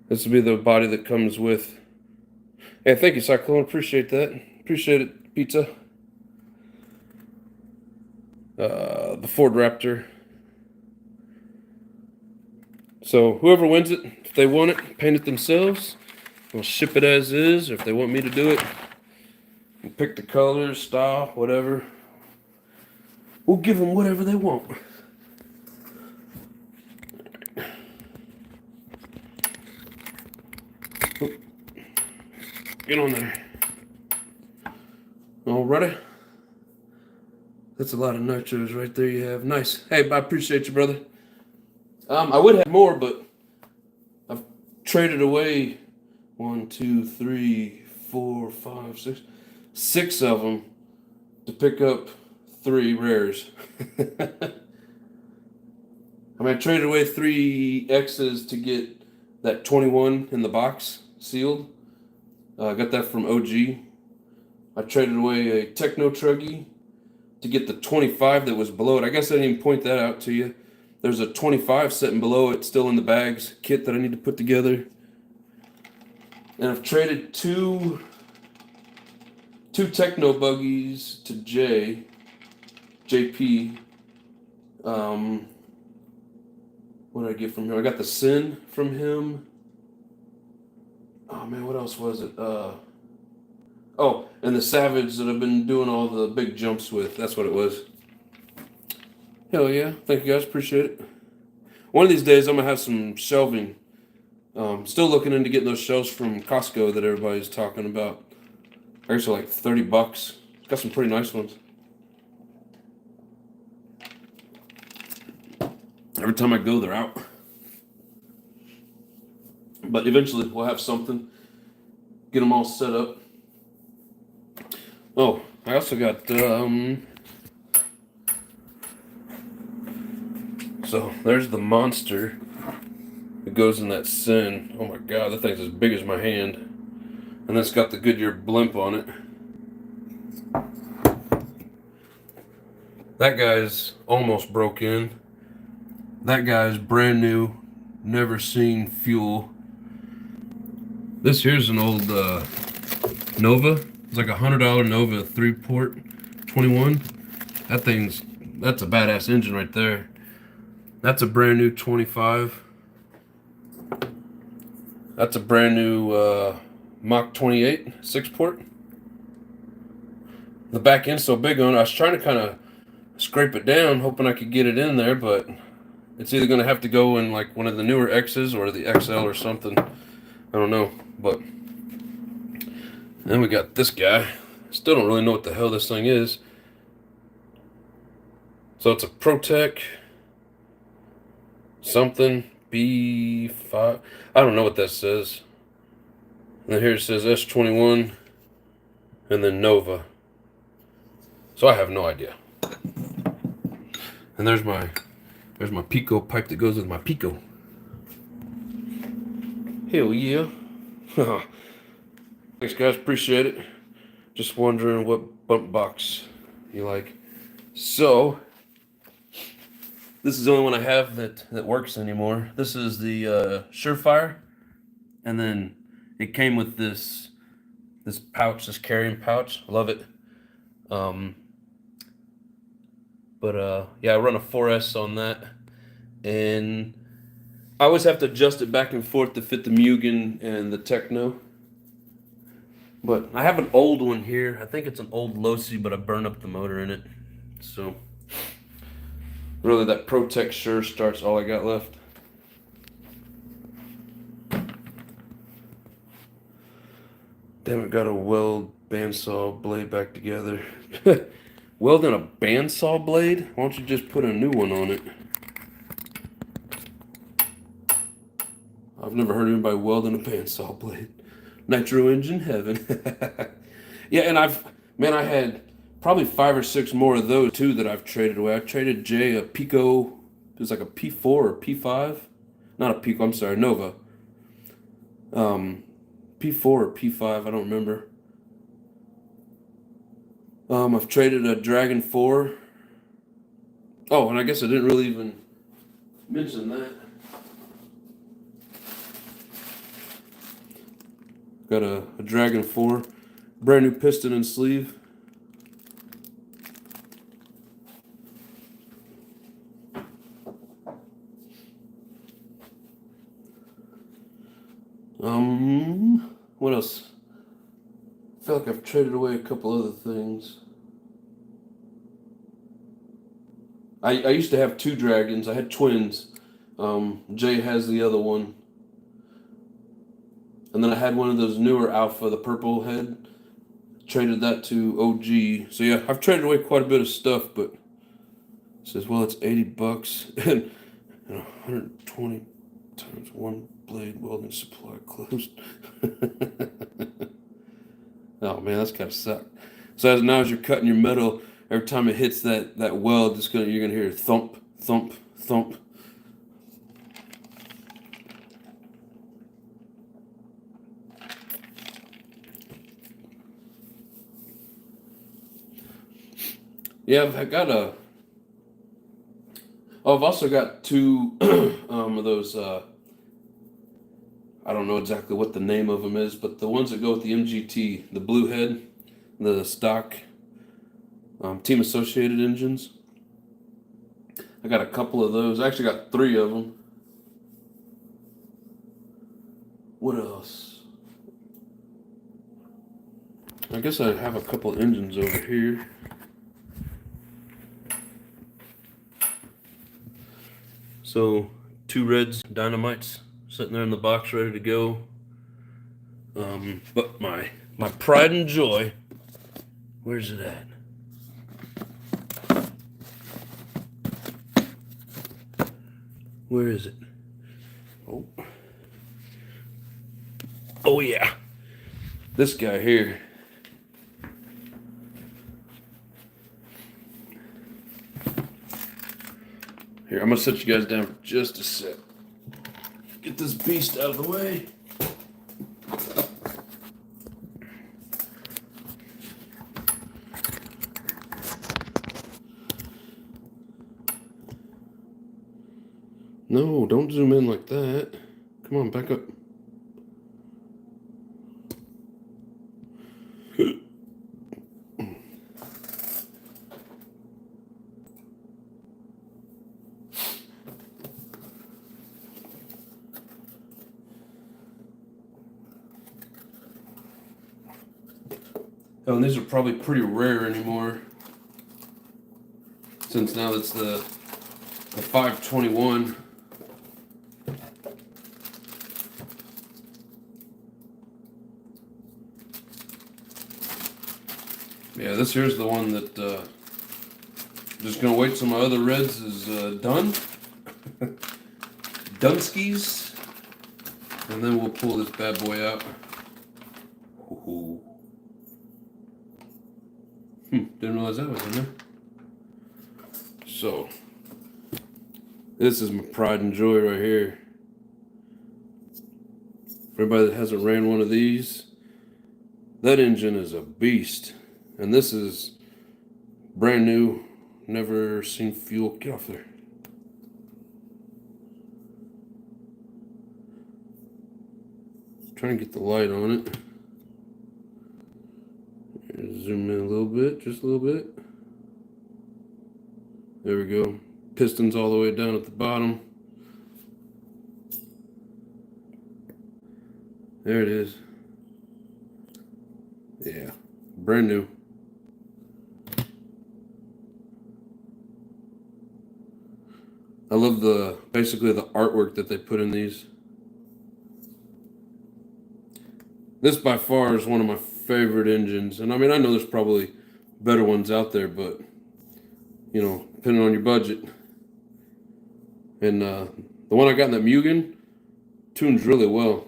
This will be the body that comes with. Hey, thank you, Cyclone. Appreciate that. Appreciate it, pizza. The Ford Raptor. So whoever wins it, if they want it, paint it themselves. We'll ship it as is, or if they want me to do it, we'll pick the colors, style, whatever. We'll give them whatever they want. Get on there. All ready? That's a lot of nitros right there you have. Nice. Hey, I appreciate you, brother. I would have more, but I've traded away 1, 2, 3, 4, 5, 6, 6 of them to pick up 3 rares. I mean, I traded away 3 X's to get that 21 in the box sealed. I got that from OG. I traded away a Techno Truggy to get the 25 that was below it. I guess I didn't even point that out to you. There's a 25 sitting below it, still in the bags, kit that I need to put together. And I've traded two Techno buggies to JP. What did I get from him? I got the Sin from him. Oh man, what else was it? Oh, and the Savage that I've been doing all the big jumps with. That's what it was. Hell yeah. Thank you guys. Appreciate it. One of these days I'm going to have some shelving. Still looking into getting those shelves from Costco that everybody's talking about. I guess they're like $30. Got some pretty nice ones. Every time I go, they're out. But eventually we'll have something. Get them all set up. Oh, I also got, so there's the monster that goes in that Sin. Oh my god, that thing's as big as my hand. And it's got the Goodyear blimp on it. That guy's almost broke in. That guy's brand new, never seen fuel. This here's an old Nova. It's like a $100 Nova 3-port 21. That's a badass engine right there. That's a brand new 25. That's a brand new Mach 28 6-port. The back end's so big on it. I was trying to kind of scrape it down, hoping I could get it in there, but it's either going to have to go in like one of the newer X's or the XL or something. I don't know. But then we got this guy. Still don't really know what the hell this thing is. So it's a ProTech something B5. I don't know what that says. And then here it says S21 and then Nova. So I have no idea. And there's my Pico pipe that goes with my Pico. Hell yeah. Thanks guys, appreciate it. Just wondering what bump box you like. So this is the only one I have that works anymore. This is the Surefire, and then it came with this pouch, this carrying pouch. Love it. Yeah, I run a 4S on that, and I always have to adjust it back and forth to fit the Mugen and the Techno. But I have an old one here. I think it's an old Losi, but I burned up the motor in it. So really, that ProTech Sure Start's all I got left. Damn it, got a weld bandsaw blade back together. Welding a bandsaw blade? Why don't you just put a new one on it? I've never heard of anybody welding a bandsaw blade. Nitro engine heaven. Yeah, and I had probably 5 or 6 more of those too that I've traded away. I traded Jay a Pico. It was like a P4 or P5. Not a Pico, I'm sorry, Nova. P4 or P5, I don't remember. I've traded a Dragon 4. Oh, and I guess I didn't really even mention that. Got a Dragon 4. Brand new piston and sleeve. What else? I feel like I've traded away a couple other things. I used to have 2 Dragons. I had twins. Jay has the other one. And then I had one of those newer Alpha, the purple head. Traded that to OG. So yeah, I've traded away quite a bit of stuff, but it says, well, it's $80 and 120 times 1 blade welding supply closed. Oh man, that's kind of suck. So as you're cutting your metal, every time it hits that weld, you're gonna hear thump, thump, thump. Yeah, I've also got 2 of those. I don't know exactly what the name of them is, but the ones that go with the MGT, the blue head, the stock Team Associated engines. I got a couple of those. I actually got 3 of them. What else? I guess I have a couple of engines over here. So 2 Reds Dynamites sitting there in the box ready to go. But my pride and joy, where's it at? Where is it? Oh yeah, this guy here. Here, I'm gonna set you guys down for just a sec. Get this beast out of the way. No, don't zoom in like that. Come on, back up. Oh, and these are probably pretty rare anymore, since now it's the 521. Yeah, this here's the one that just gonna wait till my other reds is done. Dunskies, and then we'll pull this bad boy out. Ooh. Didn't realize that was in there. So, this is my pride and joy right here. For everybody that hasn't ran one of these, that engine is a beast. And this is brand new, never seen fuel. Get off there. Trying to get the light on it. Zoom in a little bit, just a little bit. There we go. Pistons all the way down at the bottom. There it is. Yeah, brand new. I love basically the artwork that they put in these. This by far is one of my favorite engines. And I mean, I know there's probably better ones out there, but, you know, depending on your budget. And the one I got in the Mugen tunes really well.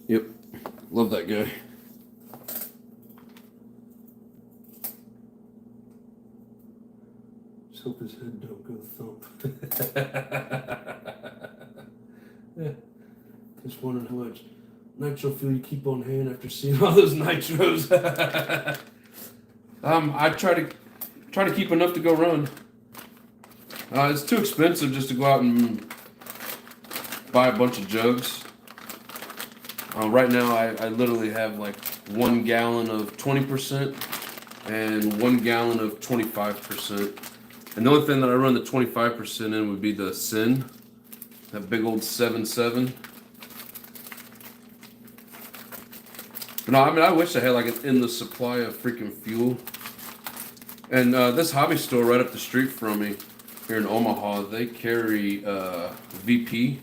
Yep, love that guy. Just hope his head don't go thump. Yeah. Just wondering how much nitro fuel you keep on hand after seeing all those nitros. I try to keep enough to go run. It's too expensive just to go out and buy a bunch of jugs. Right now, I literally have like 1 gallon of 20% and 1 gallon of 25%. And the only thing that I run the 25% in would be the Sin, that big old 7.7. But no, I mean, I wish I had like an endless supply of freaking fuel. And this hobby store right up the street from me here in Omaha, they carry VP.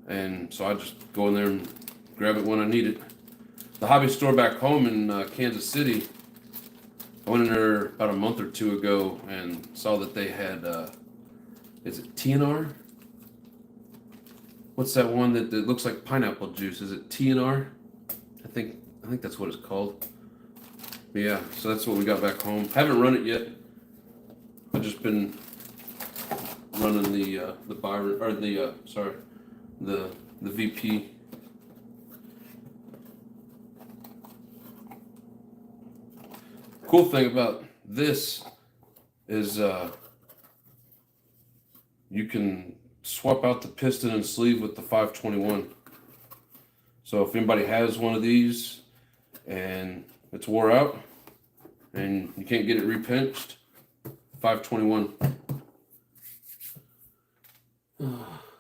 And so I just go in there and grab it when I need it. The hobby store back home in Kansas City, I went in there about a month or two ago and saw that they had, is it TNR? What's that one that looks like pineapple juice? Is it TNR? I think that's what it's called. But yeah, so that's what we got back home. Haven't run it yet. I've just been running the Byron, or the VP. Cool thing about this is you can swap out the piston and sleeve with the 521. So if anybody has one of these and it's wore out and you can't get it repinched, 521.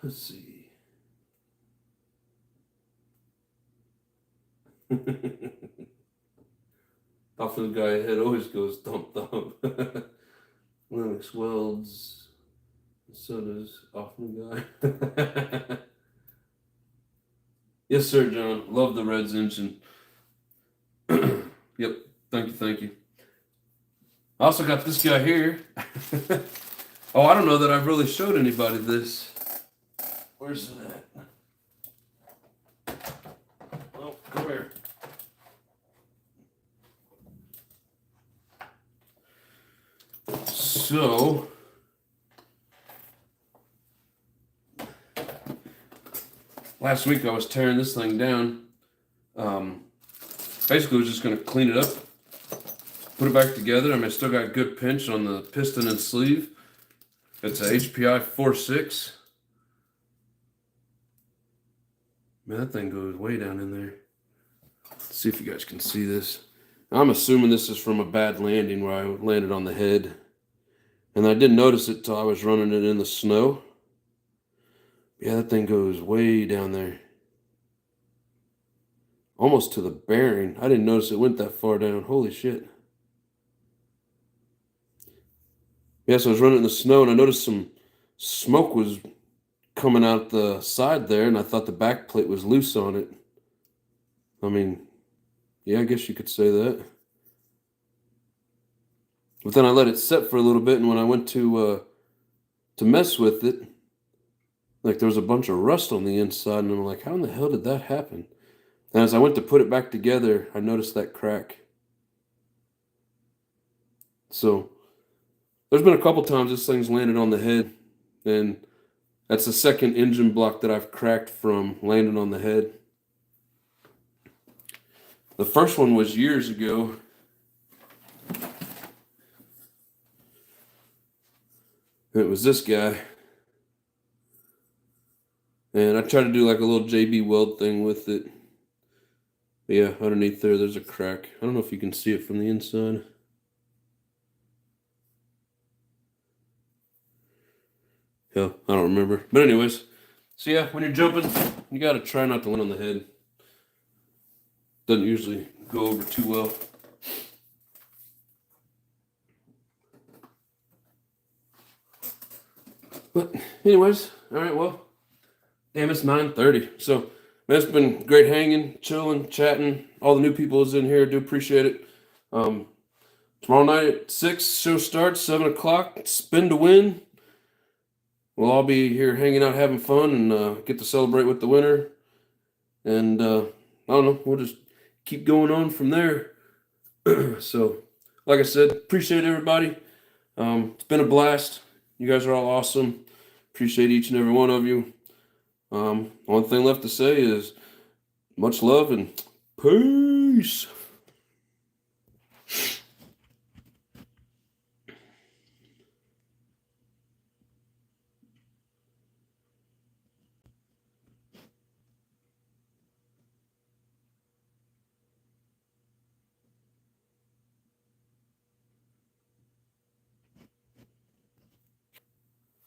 Let's see. Often the guy head always goes thump thump. Linux welds. So does often the guy. Yes, sir, John. Love the Reds engine. Yep. Thank you. I also got this guy here. Oh, I don't know that I've really showed anybody this. Where's it at? Oh, come here. So, last week I was tearing this thing down. Basically, I was just going to clean it up, put it back together. I mean, I still got a good pinch on the piston and sleeve. It's a HPI 4.6. Man, that thing goes way down in there. Let's see if you guys can see this. I'm assuming this is from a bad landing where I landed on the head. And I didn't notice it till I was running it in the snow. Yeah, that thing goes way down there. Almost to the bearing. I didn't notice it went that far down. Holy shit. Yeah, so I was running in the snow and I noticed some smoke was coming out the side there, and I thought the back plate was loose on it. I mean, yeah, I guess you could say that. But then I let it set for a little bit, and when I went to mess with it, like there was a bunch of rust on the inside, and I'm like, how in the hell did that happen? And as I went to put it back together, I noticed that crack. So there's been a couple times this thing's landed on the head, and that's the second engine block that I've cracked from landing on the head. The first one was years ago. It was this guy. And I tried to do like a little JB weld thing with it. But yeah, underneath there's a crack. I don't know if you can see it from the inside. Hell, I don't remember. But anyways, so yeah, when you're jumping, you gotta try not to land on the head. Doesn't usually go over too well. But anyways, all right, well, damn, it's 9:30. So, man, it's been great hanging, chilling, chatting. All the new people is in here. I do appreciate it. Tomorrow night at 6, show starts, 7 o'clock, spin to win. We'll all be here hanging out, having fun, and get to celebrate with the winner. And I don't know, we'll just keep going on from there. So, like I said, appreciate everybody. It's been a blast. You guys are all awesome. Appreciate each and every one of you. One thing left to say is much love and peace.